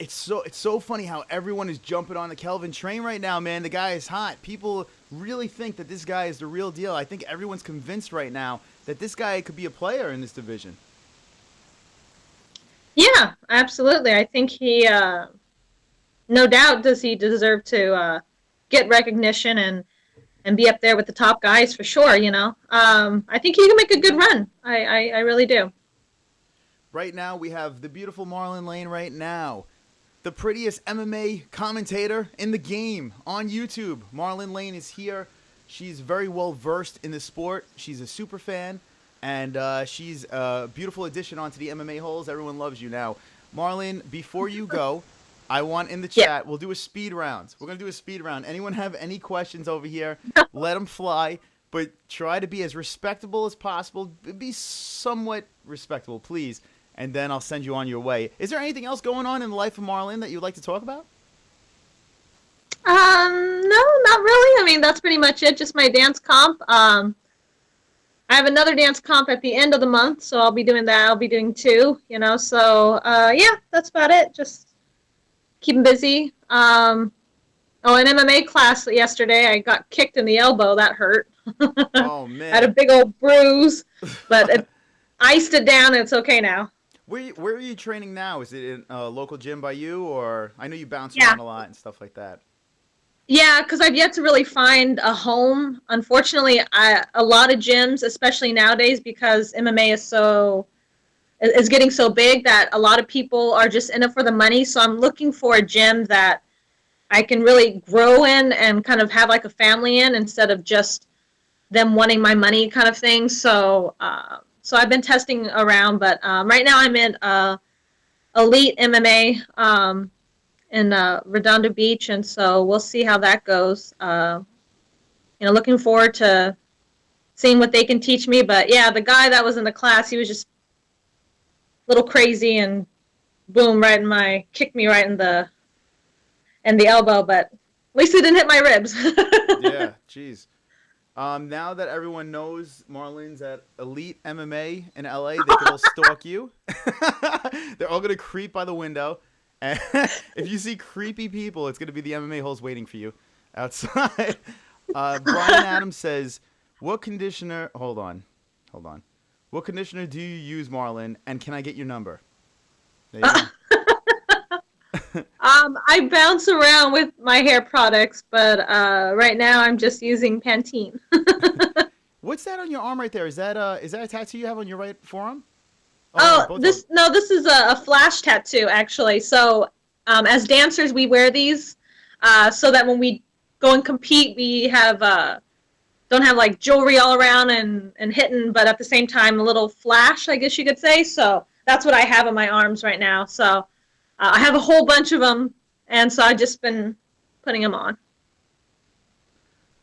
It's so funny how everyone is jumping on the Kelvin train right now, man. The guy is hot. People really think that this guy is the real deal. I think everyone's convinced right now that this guy could be a player in this division. Yeah, absolutely. I think he, no doubt, does he deserve to get recognition. And and be up there with the top guys for sure. I think he can make a good run. I really do. Right now, we have the beautiful Marlon Lane right now. The prettiest MMA commentator in the game on YouTube. Marlon Lane is here. She's very well versed in the sport. She's a super fan, and she's a beautiful addition onto the MMA-holes. Everyone loves you now. Marlon, before you go, I want in the chat, we'll do a speed round. We're going to do a speed round. Anyone have any questions over here, let them fly, but try to be as respectable as possible. Be somewhat respectable, please, and then I'll send you on your way. Is there anything else going on in the life of Marlon that you'd like to talk about? No, not really. I mean, that's pretty much it. Just my dance comp. I have another dance comp at the end of the month, so I'll be doing that. I'll be doing 2, So, yeah, that's about it. Just keep 'em busy. An MMA class yesterday. I got kicked in the elbow. That hurt. Oh, man. I had a big old bruise, but it iced it down, and it's okay now. Where are you training now? Is it in a local gym by you, or I know you bounce around a lot and stuff like that. Yeah, because I've yet to really find a home. Unfortunately, a lot of gyms, especially nowadays, because MMA is getting so big that a lot of people are just in it for the money. So I'm looking for a gym that I can really grow in and kind of have like a family in, instead of just them wanting my money kind of thing. So I've been testing around, but right now I'm in Elite MMA. In Redondo Beach, and so we'll see how that goes. Looking forward to seeing what they can teach me. But yeah, the guy that was in the class, he was just a little crazy, and boom, kicked me right in the elbow. But at least he didn't hit my ribs. Yeah, jeez. Now that everyone knows Marlon's at Elite MMA in LA, they can all stalk you. They're all gonna creep by the window. And if you see creepy people, it's going to be the MMA-holes waiting for you outside. Brian Adams says, what conditioner... Hold on. What conditioner do you use, Marlon, and can I get your number? There you go. I bounce around with my hair products, but right now I'm just using Pantene. What's that on your arm right there? Is that a tattoo you have on your right forearm? This is a flash tattoo, actually. So as dancers, we wear these so that when we go and compete, we don't have like jewelry all around and hitting, but at the same time, a little flash, I guess you could say. So that's what I have on my arms right now. So I have a whole bunch of them, and so I've just been putting them on.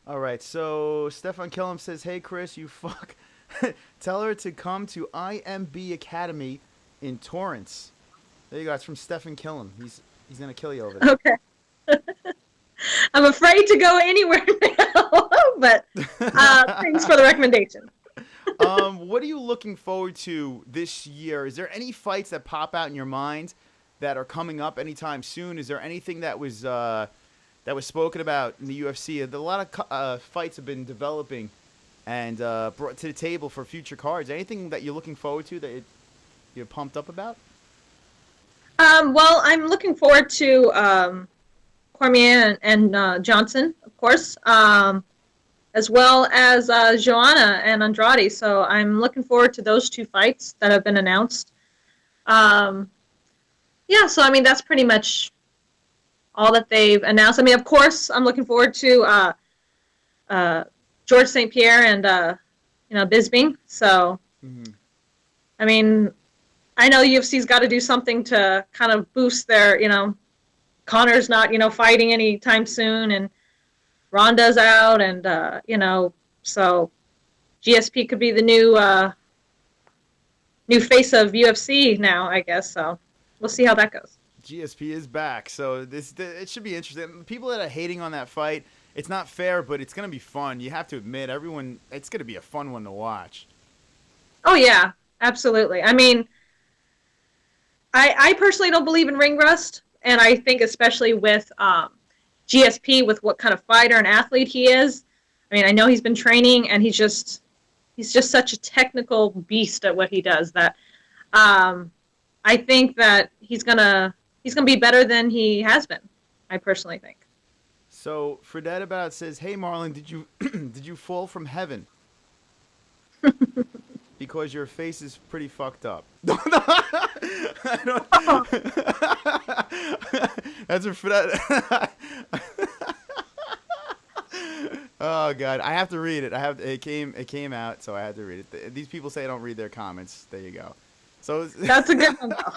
All right, so Stefan Killam says, hey, Chris, you fuck. Tell her to come to IMB Academy in Torrance. There you go. It's from Stefan Killam. He's going to kill you over there. Okay. I'm afraid to go anywhere now, but thanks for the recommendation. What are you looking forward to this year? Is there any fights that pop out in your mind that are coming up anytime soon? Is there anything that was spoken about in the UFC? A lot of fights have been developing and brought to the table for future cards. Anything that you're looking forward to that you're pumped up about? Well, I'm looking forward to Cormier and Johnson, of course, as well as Joanna and Andrade. So I'm looking forward to those 2 fights that have been announced. Yeah, so I mean, that's pretty much all that they've announced. I mean, of course, I'm looking forward to George St. Pierre and Bisping. So, I mean, I know UFC's got to do something to kind of boost their, Connor's not, fighting anytime soon, and Ronda's out, and so GSP could be the new face of UFC now, I guess. So we'll see how that goes. GSP is back, so it should be interesting. People that are hating on that fight, it's not fair, but it's going to be fun. You have to admit, it's going to be a fun one to watch. Oh, yeah, absolutely. I mean, I personally don't believe in ring rust, and I think especially with GSP, with what kind of fighter and athlete he is. I mean, I know he's been training, and he's just such a technical beast at what he does that I think that he's gonna be better than he has been. I personally think. So Fredette About says, "Hey Marlon, did you did you fall from heaven? Because your face is pretty fucked up." I don't, that's a Fredette. Oh God, I have to read it. It came out, so I had to read it. These people say I don't read their comments. There you go. So That's a good one, though.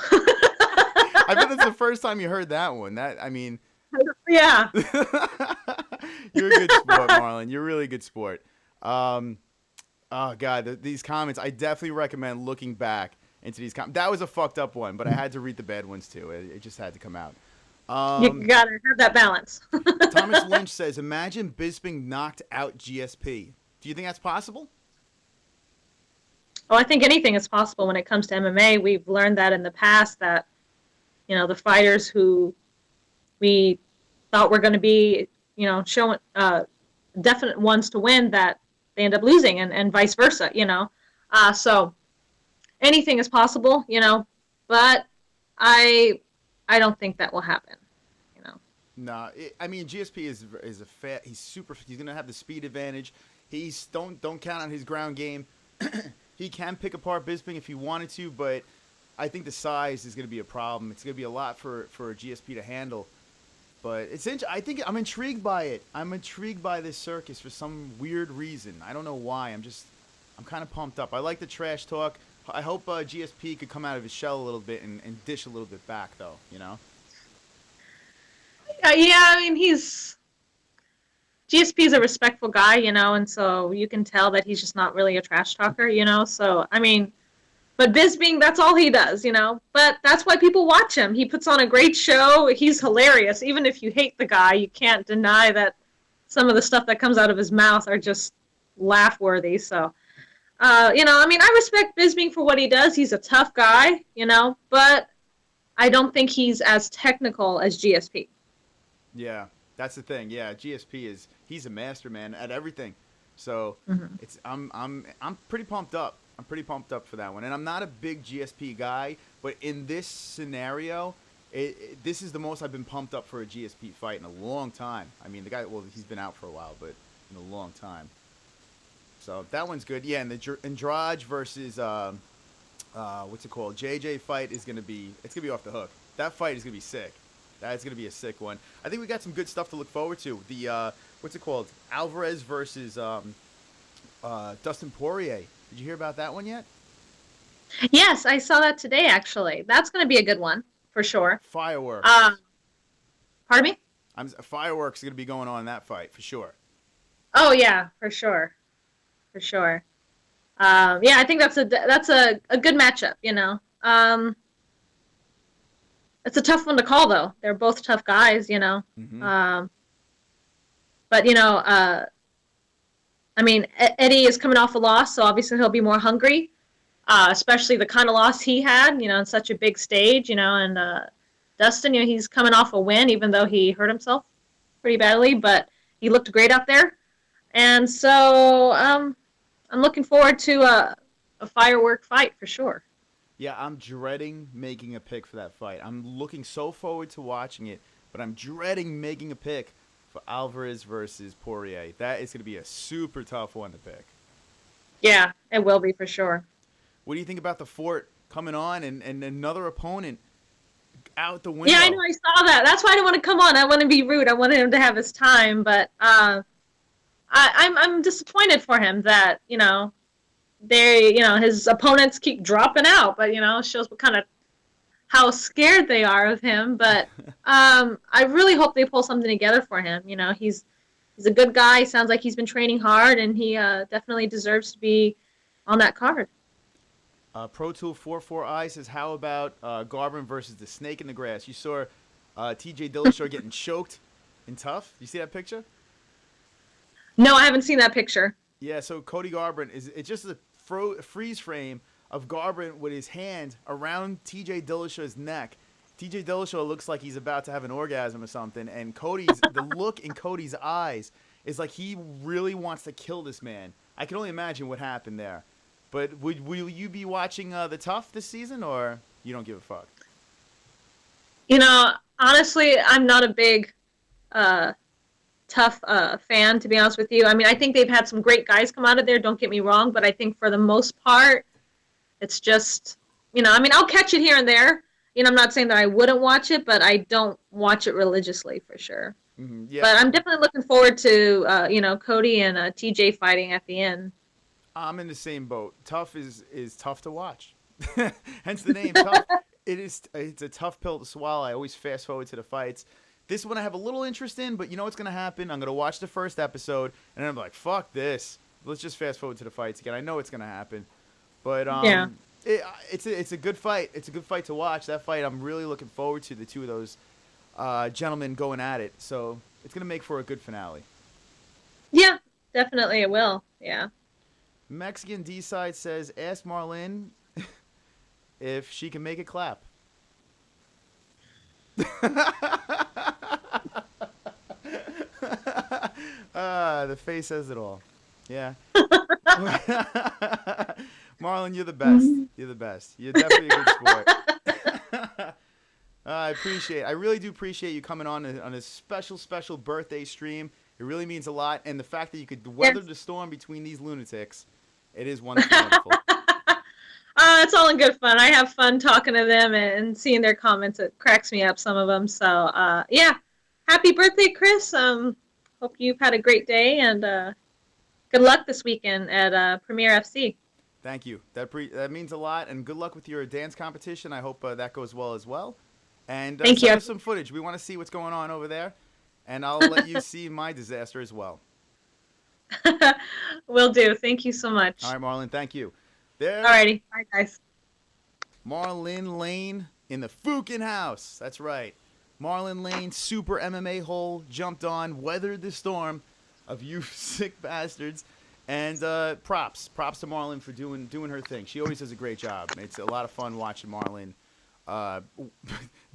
I bet that's the first time you heard that one. Yeah. You're a good sport, Marlon. You're a really good sport. Oh God, these comments. I definitely recommend looking back into these comments. That was a fucked up one, but I had to read the bad ones too. It just had to come out. You gotta have that balance. Thomas Lynch says, "Imagine Bisping knocked out GSP. Do you think that's possible?" Oh, I think anything is possible when it comes to MMA. We've learned that in the past that, the fighters who we thought were going to be, showing definite ones to win, that they end up losing, and vice versa, So anything is possible, but I don't think that will happen, No, I mean GSP is a fat. He's super. He's gonna have the speed advantage. Don't count on his ground game. He can pick apart Bisping if he wanted to, but I think the size is gonna be a problem. It's gonna be a lot for GSP to handle. But I'm intrigued by it. I'm intrigued by this circus for some weird reason. I don't know why. I'm kind of pumped up. I like the trash talk. I hope GSP could come out of his shell a little bit and dish a little bit back, though. Yeah, I mean, GSP's a respectful guy, and so you can tell that he's just not really a trash talker, So, I mean, but Bisping, that's all he does, But that's why people watch him. He puts on a great show. He's hilarious. Even if you hate the guy, you can't deny that some of the stuff that comes out of his mouth are just laugh-worthy. So, I mean, I respect Bisping for what he does. He's a tough guy, but I don't think he's as technical as GSP. Yeah, that's the thing. Yeah, he's a master, man, at everything. So I'm pretty pumped up. I'm pretty pumped up for that one. And I'm not a big GSP guy, but in this scenario, this is the most I've been pumped up for a GSP fight in a long time. I mean, the guy, he's been out for a while, but in a long time. So that one's good. Yeah, and the Andrade versus what's it called? JJ fight it's gonna be off the hook. That fight is gonna be sick. That's gonna be a sick one. I think we got some good stuff to look forward to. The what's it called? Alvarez versus Dustin Poirier. Did you hear about that one yet? Yes, I saw that today. Actually, that's gonna be a good one for sure. Fireworks. Pardon me? Fireworks are gonna be going on in that fight for sure. Oh yeah, for sure. For sure. Yeah, I think that's a good matchup, It's a tough one to call, though. They're both tough guys, Mm-hmm. But, I mean, Eddie is coming off a loss, so obviously he'll be more hungry, especially the kind of loss he had, in such a big stage, and Dustin, he's coming off a win, even though he hurt himself pretty badly, but he looked great out there. And so I'm looking forward to a firework fight for sure. Yeah, I'm dreading making a pick for that fight. I'm looking so forward to watching it, but I'm dreading making a pick for Alvarez versus Poirier. That is going to be a super tough one to pick. Yeah, it will be for sure. What do you think about the Fort coming on and another opponent out the window? Yeah, I know. I saw that. That's why I didn't want to come on. I want to be rude. I wanted him to have his time, but I'm disappointed for him that his opponents keep dropping out, but it shows how scared they are of him. But I really hope they pull something together for him. He's a good guy. He sounds like he's been training hard, and he definitely deserves to be on that card. Pro Tool 44i says, how about Garbrandt versus the snake in the grass? You saw TJ Dillashaw getting choked in Tough. You see that picture? No, I haven't seen that picture. Yeah, so Cody Garbrandt it's just a freeze frame of Garbrandt with his hand around TJ Dillashaw's neck. TJ Dillashaw looks like he's about to have an orgasm or something, and the look in Cody's eyes is like he really wants to kill this man. I can only imagine what happened there. But will you be watching the Tough this season, or you don't give a fuck? Honestly, I'm not a big tough fan, to be honest with you. I mean, I think they've had some great guys come out of there, don't get me wrong, but I think for the most part, it's just, I mean, I'll catch it here and there. I'm not saying that I wouldn't watch it, but I don't watch it religiously for sure. Yeah. But I'm definitely looking forward to, Cody and TJ fighting at the end. I'm in the same boat. Tough is tough to watch. Hence the name Tough. It's a tough pill to swallow. I always fast forward to the fights. This one I have a little interest in, but you know what's going to happen? I'm going to watch the first episode, and I'm like, fuck this. Let's just fast forward to the fights again. I know it's going to happen. But yeah. It's a good fight. It's a good fight to watch. That fight, I'm really looking forward to the two of those gentlemen going at it. So it's going to make for a good finale. Yeah, definitely it will. Yeah. Mexican D-Side says, ask Marlene if she can make it clap. The face says it all. Yeah. Marlon, you're the best. You're the best. You're definitely a good sport. I really do appreciate you coming on a special birthday stream. It really means a lot. And the fact that you could weather the storm between these lunatics, it is wonderful. It's all in good fun. I have fun talking to them and seeing their comments. It cracks me up, some of them. So, yeah. Happy birthday, Chris. Hope you've had a great day, and good luck this weekend at Premier FC. Thank you. That means a lot, and good luck with your dance competition. I hope that goes well as well. And Thank you. Send us some footage. We want to see what's going on over there, and I'll let you see my disaster as well. Will do. Thank you so much. All right, Marlon. Thank you. There. Alrighty. Bye, guys. Marlon Lane in the FOOKIN house. That's right. Marlon Lane, super MMA-hole, jumped on, weathered the storm of you sick bastards. And props to Marlon for doing her thing. She always does a great job. It's a lot of fun watching Marlon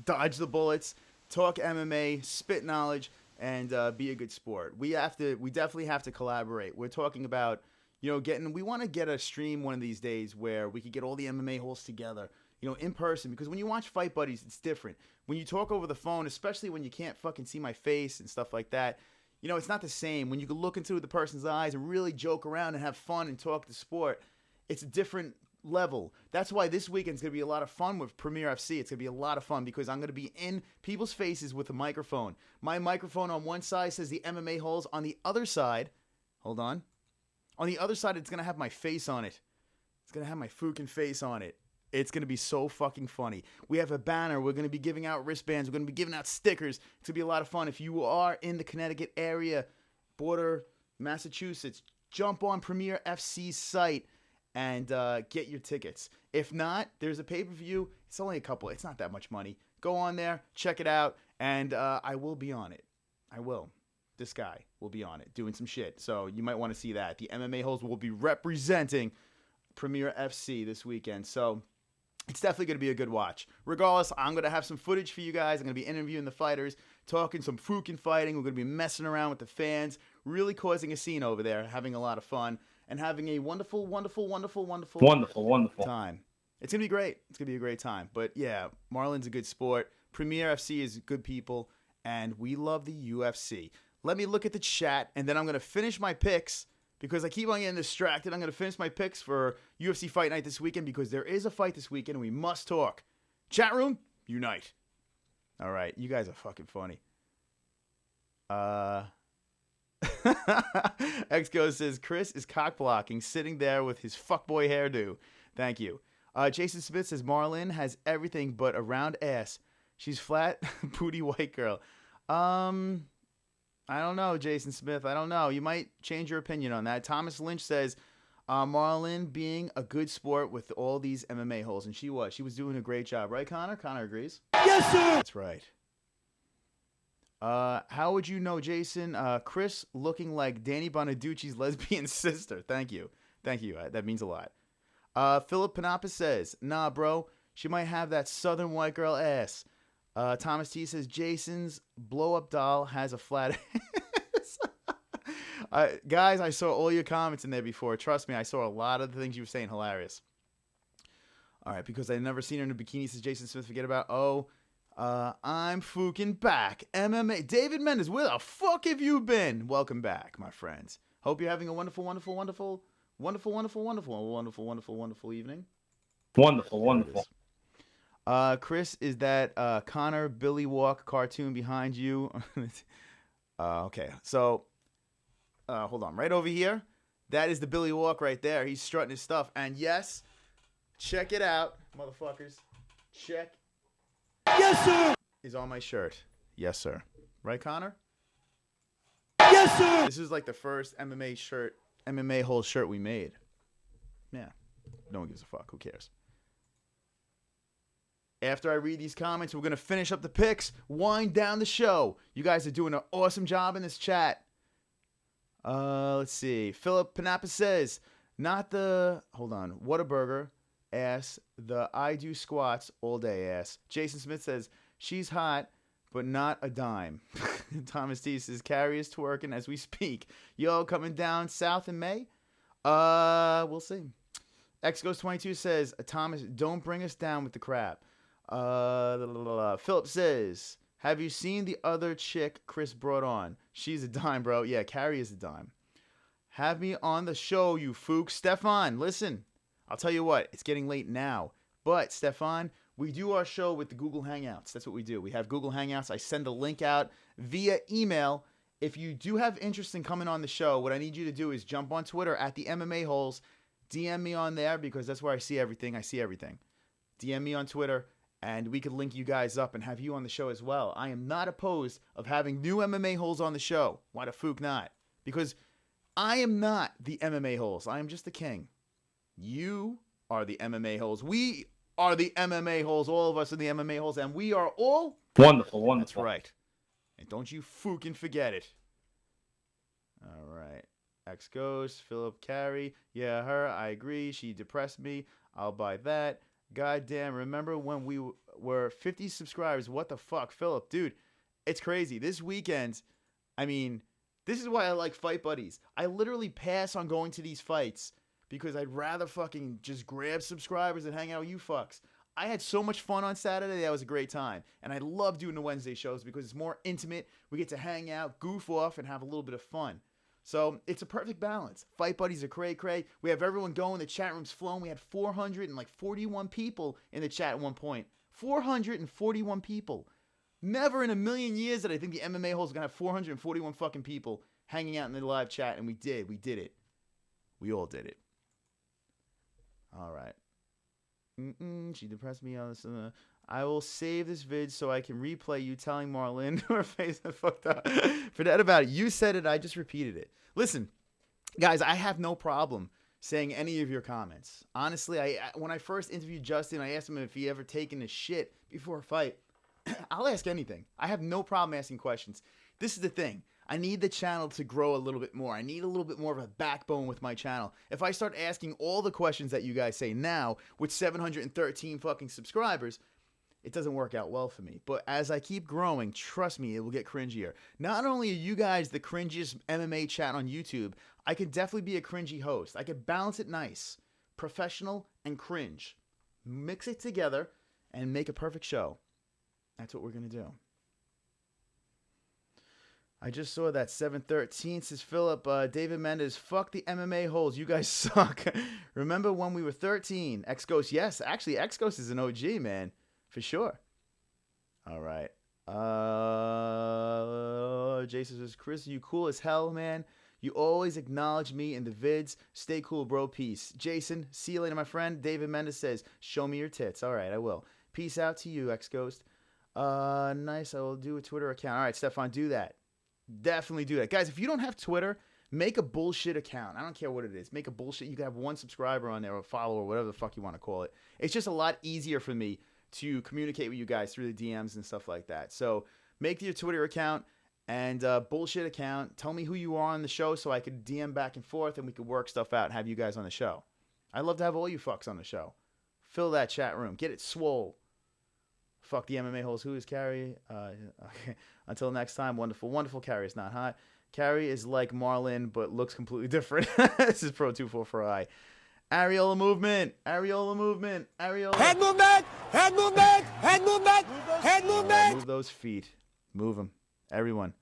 dodge the bullets, talk MMA, spit knowledge, and be a good sport. We definitely have to collaborate. We're talking about, we want to get a stream one of these days where we could get all the MMA-holes together, in person. Because when you watch Fight Buddies, it's different. When you talk over the phone, especially when you can't fucking see my face and stuff like that, it's not the same. When you can look into the person's eyes and really joke around and have fun and talk the sport, it's a different level. That's why this weekend's going to be a lot of fun with Premier FC. It's going to be a lot of fun because I'm going to be in people's faces with a microphone. My microphone on one side says the MMA-holes. On the other side, hold on. On the other side, it's going to have my face on it. It's going to have my FOOKIN face on it. It's going to be so fucking funny. We have a banner. We're going to be giving out wristbands. We're going to be giving out stickers. It's going to be a lot of fun. If you are in the Connecticut area, border Massachusetts, jump on Premier FC's site and get your tickets. If not, there's a pay-per-view. It's only a couple. It's not that much money. Go on there, check it out, and I will be on it. I will. This guy will be on it doing some shit. So you might want to see that. The MMA-holes will be representing Premier FC this weekend. So it's definitely going to be a good watch. Regardless, I'm going to have some footage for you guys. I'm going to be interviewing the fighters, talking some FOOKIN fighting. We're going to be messing around with the fans, really causing a scene over there, having a lot of fun, and having a wonderful time. It's going to be great. It's going to be a great time. But yeah, Marlon's a good sport. Premier FC is good people, and we love the UFC. Let me look at the chat, and then I'm going to finish my picks. Because I keep on getting distracted, I'm going to finish my picks for UFC Fight Night this weekend because there is a fight this weekend and we must talk. Chat room, unite. All right, you guys are fucking funny. Xgo says, Chris is cock-blocking, sitting there with his fuckboy hairdo. Thank you. Jason Smith says, Marlon has everything but a round ass. She's flat, booty white girl. I don't know, Jason Smith. I don't know. You might change your opinion on that. Thomas Lynch says, Marlon being a good sport with all these MMA-holes. And she was. She was doing a great job. Right, Connor? Connor agrees? Yes, sir. That's right. How would you know, Jason? Chris looking like Danny Bonaducci's lesbian sister. Thank you. Thank you. That means a lot. Philip Panapa says, nah, bro. She might have that southern white girl ass. Thomas T says, Jason's blow-up doll has a flat ass. Guys, I saw all your comments in there before. Trust me, I saw a lot of the things you were saying. Hilarious. All right, because I've never seen her in a bikini, says Jason Smith. Forget about, I'm Fookin back. MMA. David Mendes, where the fuck have you been? Welcome back, my friends. Hope you're having a wonderful evening. Wonderful. Chris, is that Connor Billy Walk cartoon behind you? Okay, so hold on. Right over here, that is the Billy Walk right there. He's strutting his stuff. And yes, check it out, motherfuckers. Check. Yes, sir. Is on my shirt. Yes, sir. Right, Connor? Yes, sir. This is like the first MMA-hole shirt we made. Yeah. No one gives a fuck. Who cares? After I read these comments, we're going to finish up the picks, wind down the show. You guys are doing an awesome job in this chat. Let's see. Philip Panapa says, not the, hold on, Whataburger ass, the I do squats all day ass. Jason Smith says, she's hot, but not a dime. Thomas T says, Carrie is twerking as we speak. Yo, coming down south in May? We'll see. X Goes 22 says, Thomas, don't bring us down with the crap. Philip says, have you seen the other chick Chris brought on? She's a dime, bro. Yeah, Carrie is a dime. Have me on the show, you fook. Stefan, listen. I'll tell you what, it's getting late now. But, Stefan, we do our show with the Google Hangouts. That's what we do. We have Google Hangouts. I send the link out via email. If you do have interest in coming on the show, what I need you to do is jump on Twitter at the MMA-holes. DM me on there because that's where I see everything. DM me on Twitter, and we could link you guys up and have you on the show as well. I am not opposed of having new MMA-holes on the show. Why the fook not? Because I am not the MMA-holes. I am just the king. You are the MMA-holes. We are the MMA-holes. All of us are the MMA-holes, and we are all Wonderful. That's right. And don't you fucking forget it. All right. X goes. Philip Carey. Yeah, her. I agree. She depressed me. I'll buy that. Goddamn. Remember when we were 50 subscribers? What the fuck? Philip, dude, it's crazy. This weekend, I mean, this is why I like Fight Buddies. I literally pass on going to these fights because I'd rather fucking just grab subscribers and hang out with you fucks. I had so much fun on Saturday. That was a great time. And I love doing the Wednesday shows because it's more intimate. We get to hang out, goof off, and have a little bit of fun. So it's a perfect balance. Fight Buddies are cray-cray. We have everyone going. The chat room's flowing. We had 441 people in the chat at one point. 441 people. Never in a million years that I think the MMA holes are going to have 441 fucking people hanging out in the live chat. And we did. We did it. We all did it. All right. She depressed me on this. I will save this vid so I can replay you telling Marlene her face is fucked up. Forget about it. You said it. I just repeated it. Listen, guys, I have no problem saying any of your comments. Honestly, when I first interviewed Justin, I asked him if he ever taken a shit before a fight. I'll ask anything. I have no problem asking questions. This is the thing. I need the channel to grow a little bit more. I need a little bit more of a backbone with my channel. If I start asking all the questions that you guys say now with 713 fucking subscribers, it doesn't work out well for me. But as I keep growing, trust me, it will get cringier. Not only are you guys the cringiest MMA chat on YouTube, I could definitely be a cringy host. I could balance it nice. Professional and cringe. Mix it together and make a perfect show. That's what we're going to do. I just saw that 713 says Philip, David Mendes, fuck the MMA holes. You guys suck. Remember when we were 13? X Ghost, yes. Actually, X Ghost is an OG, man. For sure. All right. Jason says, Chris, you cool as hell, man. You always acknowledge me in the vids. Stay cool, bro. Peace. Jason, see you later, my friend. David Mendes says, show me your tits. All right, I will. Peace out to you, X Ghost. Nice. I will do a Twitter account. All right, Stefan, do that. Definitely do that. Guys, if you don't have Twitter, make a bullshit account. I don't care what it is. Make a bullshit. You can have one subscriber on there or a follower, whatever the fuck you want to call it. It's just a lot easier for me to communicate with you guys through the DMs and stuff like that. So make your Twitter account and bullshit account. Tell me who you are on the show so I could DM back and forth and we could work stuff out and have you guys on the show. I'd love to have all you fucks on the show. Fill that chat room. Get it swole. Fuck the MMA holes. Who is Carrie? Okay. Until next time, wonderful, wonderful. Carrie is not hot. Carrie is like Marlin, but looks completely different. This is Pro244i. Areola movement. Areola movement. Areola. Head movement! Head movement! Head movement! Head movement! Move those feet. Move them. Everyone.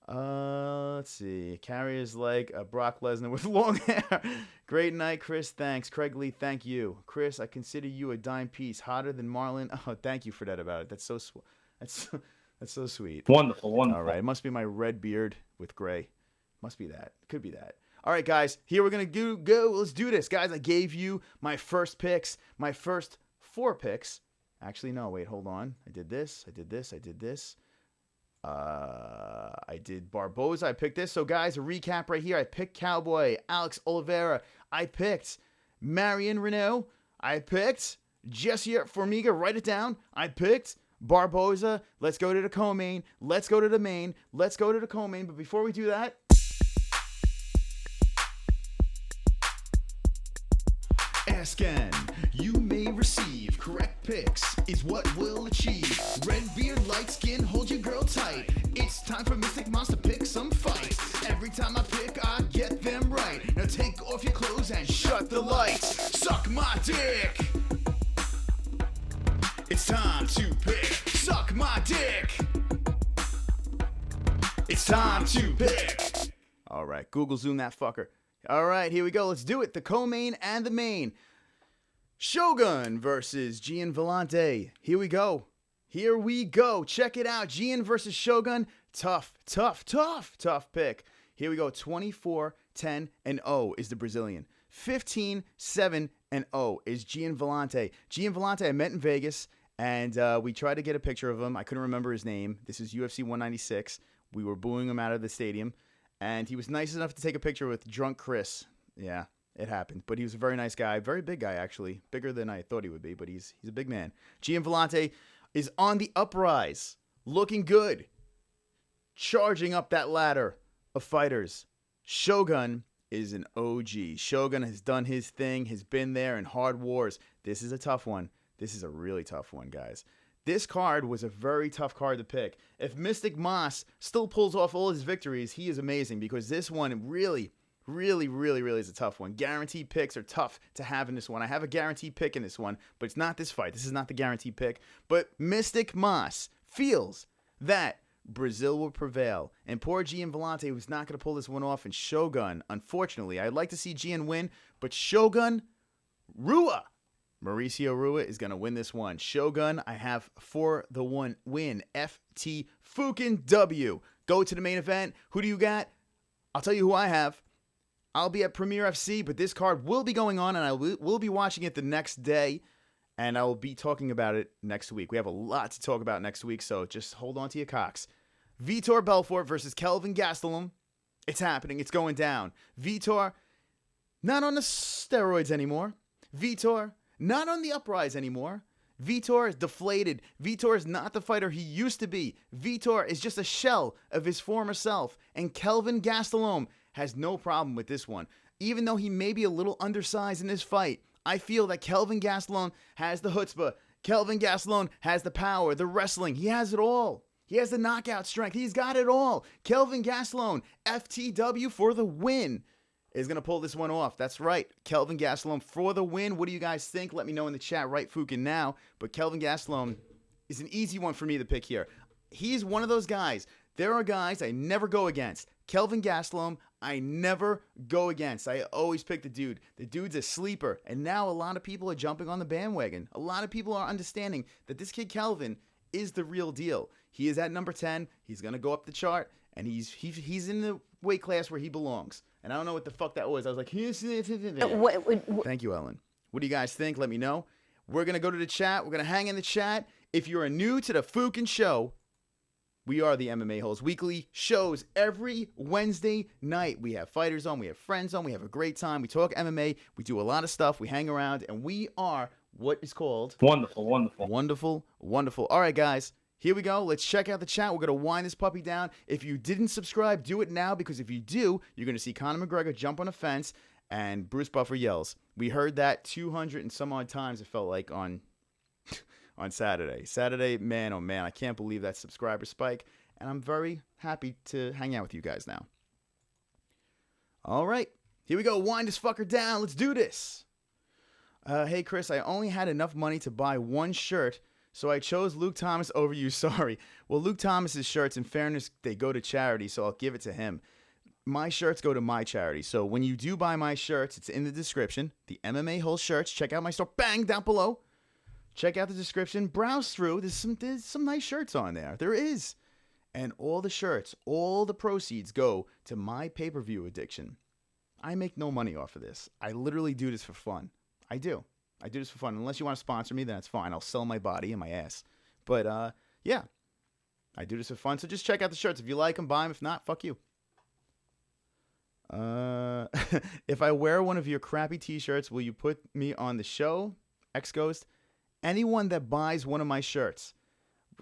Let's see. Carrier's like a Brock Lesnar with long hair. Great night, Chris. Thanks. Craig Lee, thank you. Chris, I consider you a dime piece. Hotter than Marlon. Oh, thank you for that about it. That's so that's so sweet. Wonderful, wonderful. All right. It must be my red beard with gray. Must be that. Could be that. All right, guys. Here we're going to go. Let's do this. Guys, I gave you my first picks. My first 4 picks. Actually, no. Wait, hold on. I did this. I did this. I did this. I did Barboza. I picked this. So, guys, a recap right here. I picked Cowboy, Alex Oliveira. I picked Marion Renault. I picked Jesse Formiga. Write it down. I picked Barboza. Let's go to the co-main. Let's go to the main. Let's go to the co-main. But before we do that, Ask and you may receive. Correct picks is what we'll achieve. Red beard, light skin, hold your girl tight. It's time for Mystic Monster to pick some fights. Every time I pick, I get them right. Now take off your clothes and shut the lights. Suck my dick. It's time to pick. Suck my dick. It's time to pick. all right, Google Zoom that fucker. All right, here we go. Let's do it. The co-main and the main. Shogun versus Gian Vellante. Here we go. Here we go. Check it out. Gian versus Shogun. Tough pick. Here we go. 24-10-0 is the Brazilian. 15-7-0 is Gian Vellante. Gian Vellante I met in Vegas, and we tried to get a picture of him. I couldn't remember his name. This is UFC 196. We were booing him out of the stadium, and he was nice enough to take a picture with Drunk Chris. Yeah, it happened. But he was a very nice guy. Very big guy, actually. Bigger than I thought he would be, but he's a big man. Gian Vellante is on the uprise. Looking good. Charging up that ladder of fighters. Shogun is an OG. Shogun has done his thing, has been there in hard wars. This is a tough one. This is a really tough one, guys. This card was a very tough card to pick. If Mystic Moss still pulls off all his victories, he is amazing, because this one really is a tough one. Guaranteed picks are tough to have in this one. I have a guaranteed pick in this one, but it's not this fight. This is not the guaranteed pick. But Mystic Moss feels that Brazil will prevail. And poor Gian Vellante was not going to pull this one off. And Shogun, unfortunately, I'd like to see Gian win, but Shogun, Mauricio Rua is going to win this one. Shogun, I have for the win. FT Fukin W. Go to the main event. Who do you got? I'll tell you who I have. I'll be at Premier FC, but this card will be going on, and I will be watching it the next day, and I will be talking about it next week. We have a lot to talk about next week, so just hold on to your cocks. Vitor Belfort versus Kelvin Gastelum. It's happening. It's going down. Vitor, not on the steroids anymore. Vitor, not on the uprise anymore. Vitor is deflated. Vitor is not the fighter he used to be. Vitor is just a shell of his former self. And Kelvin Gastelum has no problem with this one. Even though he may be a little undersized in this fight, I feel that Kelvin Gastelum has the chutzpah. Kelvin Gastelum has the power, the wrestling. He has it all. He has the knockout strength. He's got it all. Kelvin Gastelum, FTW for the win, is going to pull this one off. That's right. Kelvin Gastelum for the win. What do you guys think? Let me know in the chat right Fukin now. But Kelvin Gastelum is an easy one for me to pick here. He's one of those guys. There are guys I never go against. Kelvin Gastelum, I never go against. I always pick the dude. The dude's a sleeper. And now a lot of people are jumping on the bandwagon. A lot of people are understanding that this kid Kelvin is the real deal. He is at number 10. He's going to go up the chart. And he's in the weight class where he belongs. And I don't know what the fuck that was. I was like, thank you, Ellen. What do you guys think? Let me know. We're going to go to the chat. We're going to hang in the chat. If you're new to the Fukin Show, we are the MMA-HOLES weekly shows every Wednesday night. We have fighters on. We have friends on. We have a great time. We talk MMA. We do a lot of stuff. We hang around. And we are what is called... Wonderful. Wonderful. All right, guys. Here we go. Let's check out the chat. We're going to wind this puppy down. If you didn't subscribe, do it now, because if you do, you're going to see Conor McGregor jump on a fence and Bruce Buffer yells. We heard that 200 and some odd times, it felt like, on Saturday. Saturday, man, oh man, I can't believe that subscriber spike, and I'm very happy to hang out with you guys now. All right. Here we go. Wind this fucker down. Let's do this. Hey, Chris, I only had enough money to buy one shirt, so I chose Luke Thomas over you. Sorry. Well, Luke Thomas's shirts, in fairness, they go to charity, so I'll give it to him. My shirts go to my charity. So when you do buy my shirts, it's in the description. The MMA-HOLE shirts. Check out my store. Bang, down below. Check out the description. Browse through. There's some nice shirts on there. There is. And all the shirts, all the proceeds go to my pay-per-view addiction. I make no money off of this. I literally do this for fun. I do. I do this for fun. Unless you want to sponsor me, then that's fine. I'll sell my body and my ass. But, yeah. I do this for fun. So just check out the shirts. If you like them, buy them. If not, fuck you. If I wear one of your crappy t-shirts, will you put me on the show? X-Ghost. Anyone that buys one of my shirts.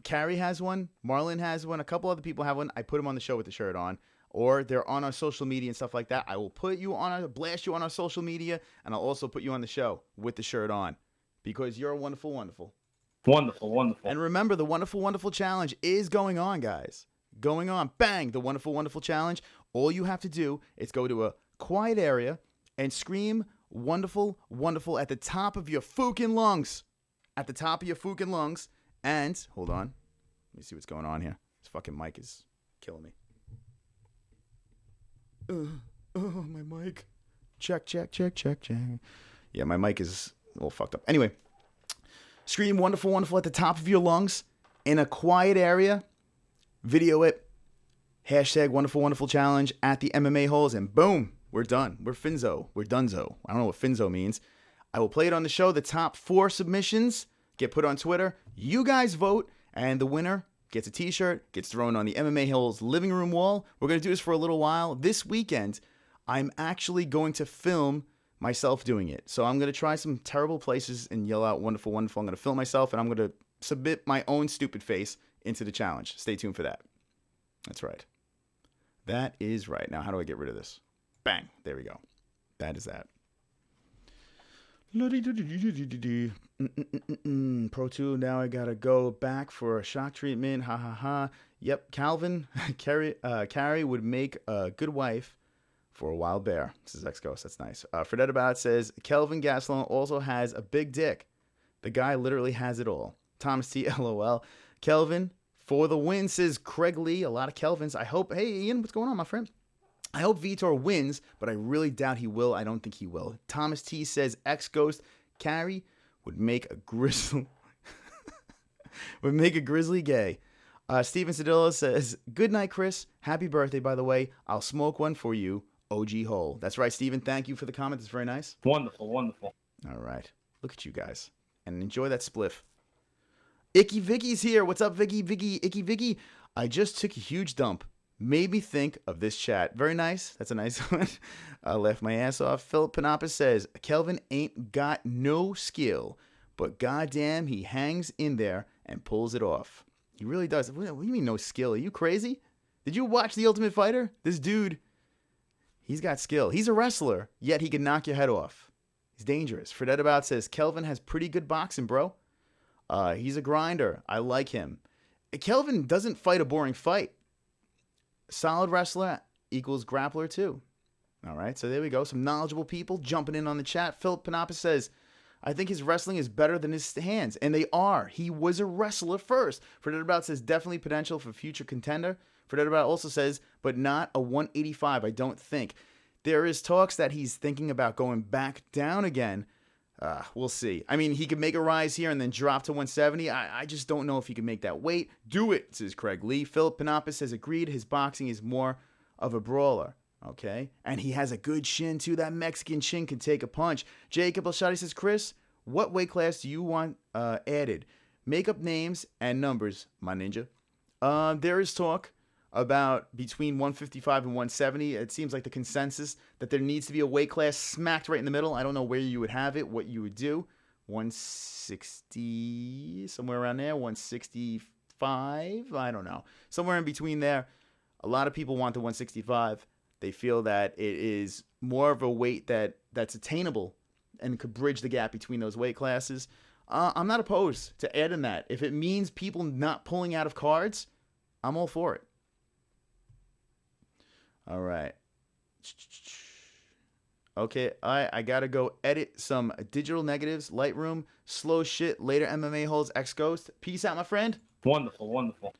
Carrie has one. Marlon has one. A couple other people have one. I put them on the show with the shirt on. Or they're on our social media and stuff like that. I will put you on blast you on our social media, and I'll also put you on the show with the shirt on. Because you're wonderful, wonderful. Wonderful, wonderful. And remember, the Wonderful, Wonderful Challenge is going on, guys. Going on. Bang! The Wonderful, Wonderful Challenge. All you have to do is go to a quiet area and scream wonderful, wonderful at the top of your FOOKIN lungs. At the top of your FOOKIN lungs. And, hold on. Let me see what's going on here. This fucking mic is killing me. My mic. Check. Yeah, my mic is a little fucked up. Anyway, scream wonderful, wonderful at the top of your lungs in a quiet area. Video it. Hashtag wonderful, wonderful challenge at the MMA-HOLES, and boom, we're done. We're finzo. We're donezo. I don't know what finzo means. I will play it on the show. The top 4 submissions get put on Twitter. You guys vote, and the winner gets a t-shirt, gets thrown on the MMA-HOLES living room wall. We're going to do this for a little while. This weekend, I'm actually going to film myself doing it. So I'm going to try some terrible places and yell out wonderful, wonderful. I'm going to film myself, and I'm going to submit my own stupid face into the challenge. Stay tuned for that. That's right. That is right. Now, how do I get rid of this? Bang. There we go. That is that. Pro 2, now I gotta go back for a shock treatment. Ha ha ha. Yep, Calvin, Carrie would make a good wife for a wild bear. This is X-Ghost, that's nice. Fredette About says, Kelvin Gastelum also has a big dick. The guy literally has it all. Thomas T, LOL. Kelvin, for the win, says Craig Lee. A lot of Kelvins. I hope, hey Ian, what's going on, my friend? I hope Vitor wins, but I really doubt he will. I don't think he will. Thomas T says X-Ghost Carrie would make a grizzly gay. Steven Sedillo says, good night, Chris. Happy birthday, by the way. I'll smoke one for you, OG Hole. That's right, Steven. Thank you for the comment. It's very nice. Wonderful, wonderful. All right. Look at you guys. And enjoy that spliff. Icky Vicky's here. What's up, Vicky? Icky Vicky. I just took a huge dump. Made me think of this chat. Very nice. That's a nice one. I laughed my ass off. Philip Panapa says, Kelvin ain't got no skill, but goddamn, he hangs in there and pulls it off. He really does. What do you mean no skill? Are you crazy? Did you watch The Ultimate Fighter? This dude, he's got skill. He's a wrestler, yet he can knock your head off. He's dangerous. Fredette About says, Kelvin has pretty good boxing, bro. He's a grinder. I like him. Kelvin doesn't fight a boring fight. Solid wrestler equals grappler too. All right, so there we go. Some knowledgeable people jumping in on the chat. Philip Panapa says, I think his wrestling is better than his hands. And they are. He was a wrestler first. Fredette About says, definitely potential for future contender. Fredette About also says, but not a 185, I don't think. There is talks that he's thinking about going back down again. We'll see. I mean, he could make a rise here and then drop to 170. I just don't know if he can make that weight. Do it, says Craig Lee. Philip Panapa says, agreed, his boxing is more of a brawler. Okay? And he has a good shin, too. That Mexican chin can take a punch. Jacob Elshadi says, Chris, what weight class do you want added? Make up names and numbers, my ninja. There is talk about between 155 and 170. It seems like the consensus that there needs to be a weight class smacked right in the middle. I don't know where you would have it, what you would do. 160, somewhere around there. 165, I don't know. Somewhere in between there. A lot of people want the 165. They feel that it is more of a weight that's attainable and could bridge the gap between those weight classes. I'm not opposed to adding that. If it means people not pulling out of cards, I'm all for it. All right. Okay, I gotta go edit some digital negatives, Lightroom, slow shit, later MMA holes, X Ghost. Peace out, my friend. Wonderful, wonderful.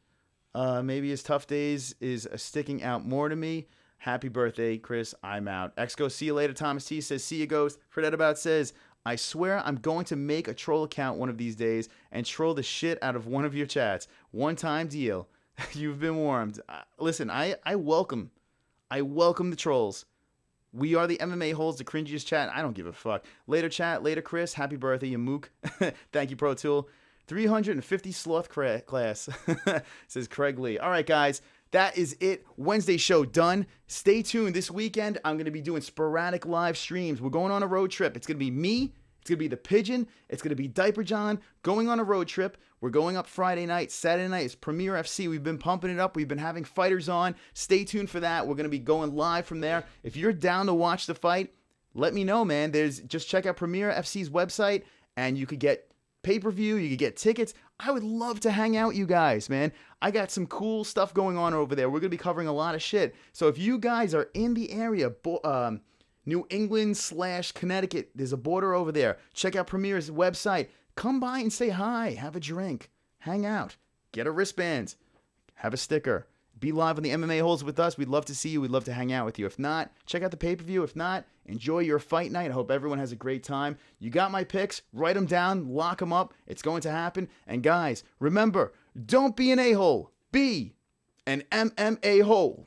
Maybe his tough days is sticking out more to me. Happy birthday, Chris. I'm out. X Ghost, see you later. Thomas T says, see you, Ghost. Fred About says, I swear I'm going to make a troll account one of these days and troll the shit out of one of your chats. One-time deal. You've been warmed. Listen, I welcome the trolls. We are the MMA holes, the cringiest chat. I don't give a fuck. Later, chat. Later, Chris. Happy birthday, you mook. Thank you, Pro Tool. 350 sloth class, says Craig Lee. All right, guys. That is it. Wednesday show done. Stay tuned. This weekend, I'm going to be doing sporadic live streams. We're going on a road trip. It's going to be me. It's going to be the Pigeon. It's going to be Diaper John going on a road trip. We're going up Friday night. Saturday night is Premier FC. We've been pumping it up. We've been having fighters on. Stay tuned for that. We're going to be going live from there. If you're down to watch the fight, let me know, man. Just check out Premier FC's website, and you could get pay-per-view. You could get tickets. I would love to hang out with you guys, man. I got some cool stuff going on over there. We're going to be covering a lot of shit. So if you guys are in the area, New England / Connecticut, there's a border over there. Check out Premier's website. Come by and say hi. Have a drink. Hang out. Get a wristband. Have a sticker. Be live on the MMA holes with us. We'd love to see you. We'd love to hang out with you. If not, check out the pay-per-view. If not, enjoy your fight night. I hope everyone has a great time. You got my picks. Write them down. Lock them up. It's going to happen. And guys, remember, don't be an a-hole. Be an MMA-hole.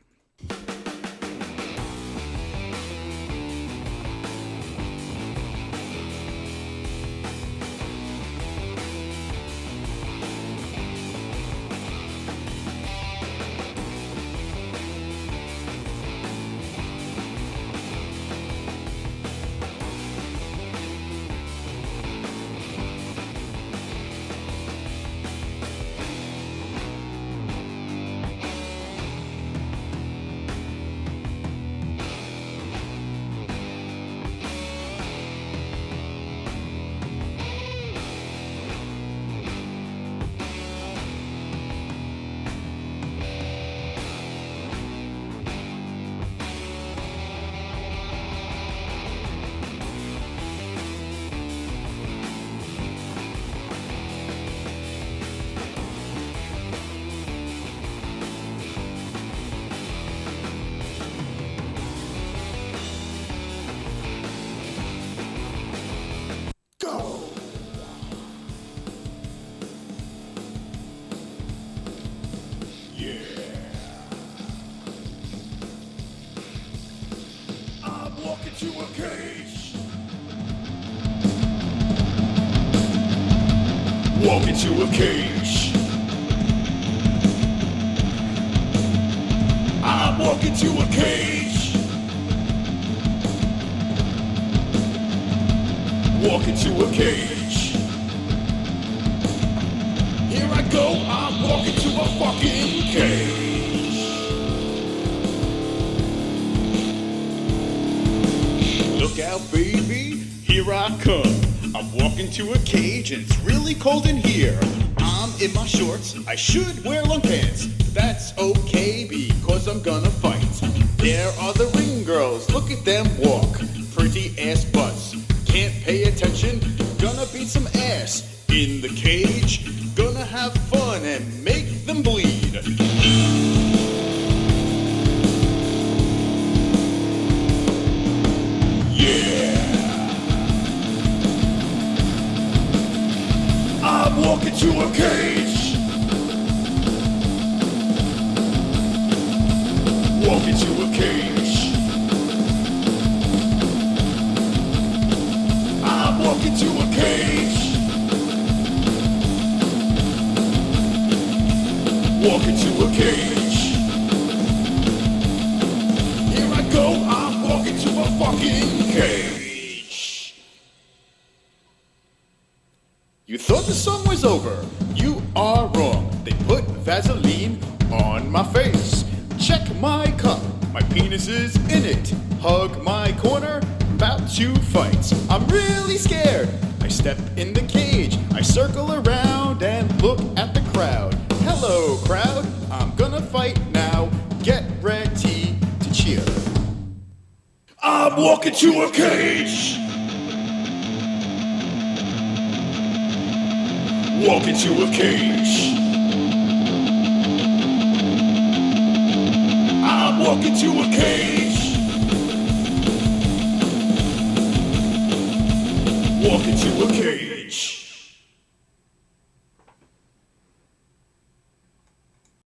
To a cage. Walk into a cage. I'm walking to a cage. Walk into a cage. Here I go, I'm walking to a fucking cage. Look out, baby, here I come. I'm walking to a cage and it's really cold in here. I'm in my shorts, I should wear long pants. That's okay because I'm gonna fight. There are the ring girls, look at them walk. Pretty ass butts, can't pay attention. Gonna beat some ass in the cage. Gonna have fun and make them bleed. I'm walking to a cage. Walking to a cage. I'm walking to a cage. Walking to a cage. Here I go, I'm walking to a fucking cage. You thought the song was over? You are wrong. They put Vaseline on my face. Check my cup, my penis is in it. Hug my corner, about to fight. I'm really scared. I step in the cage. I circle around and look at the crowd. Hello, crowd. I'm gonna fight now. Get ready to cheer. I'm walking to a cage. Walking to a cage. I'm walking to a cage. Walking to a cage.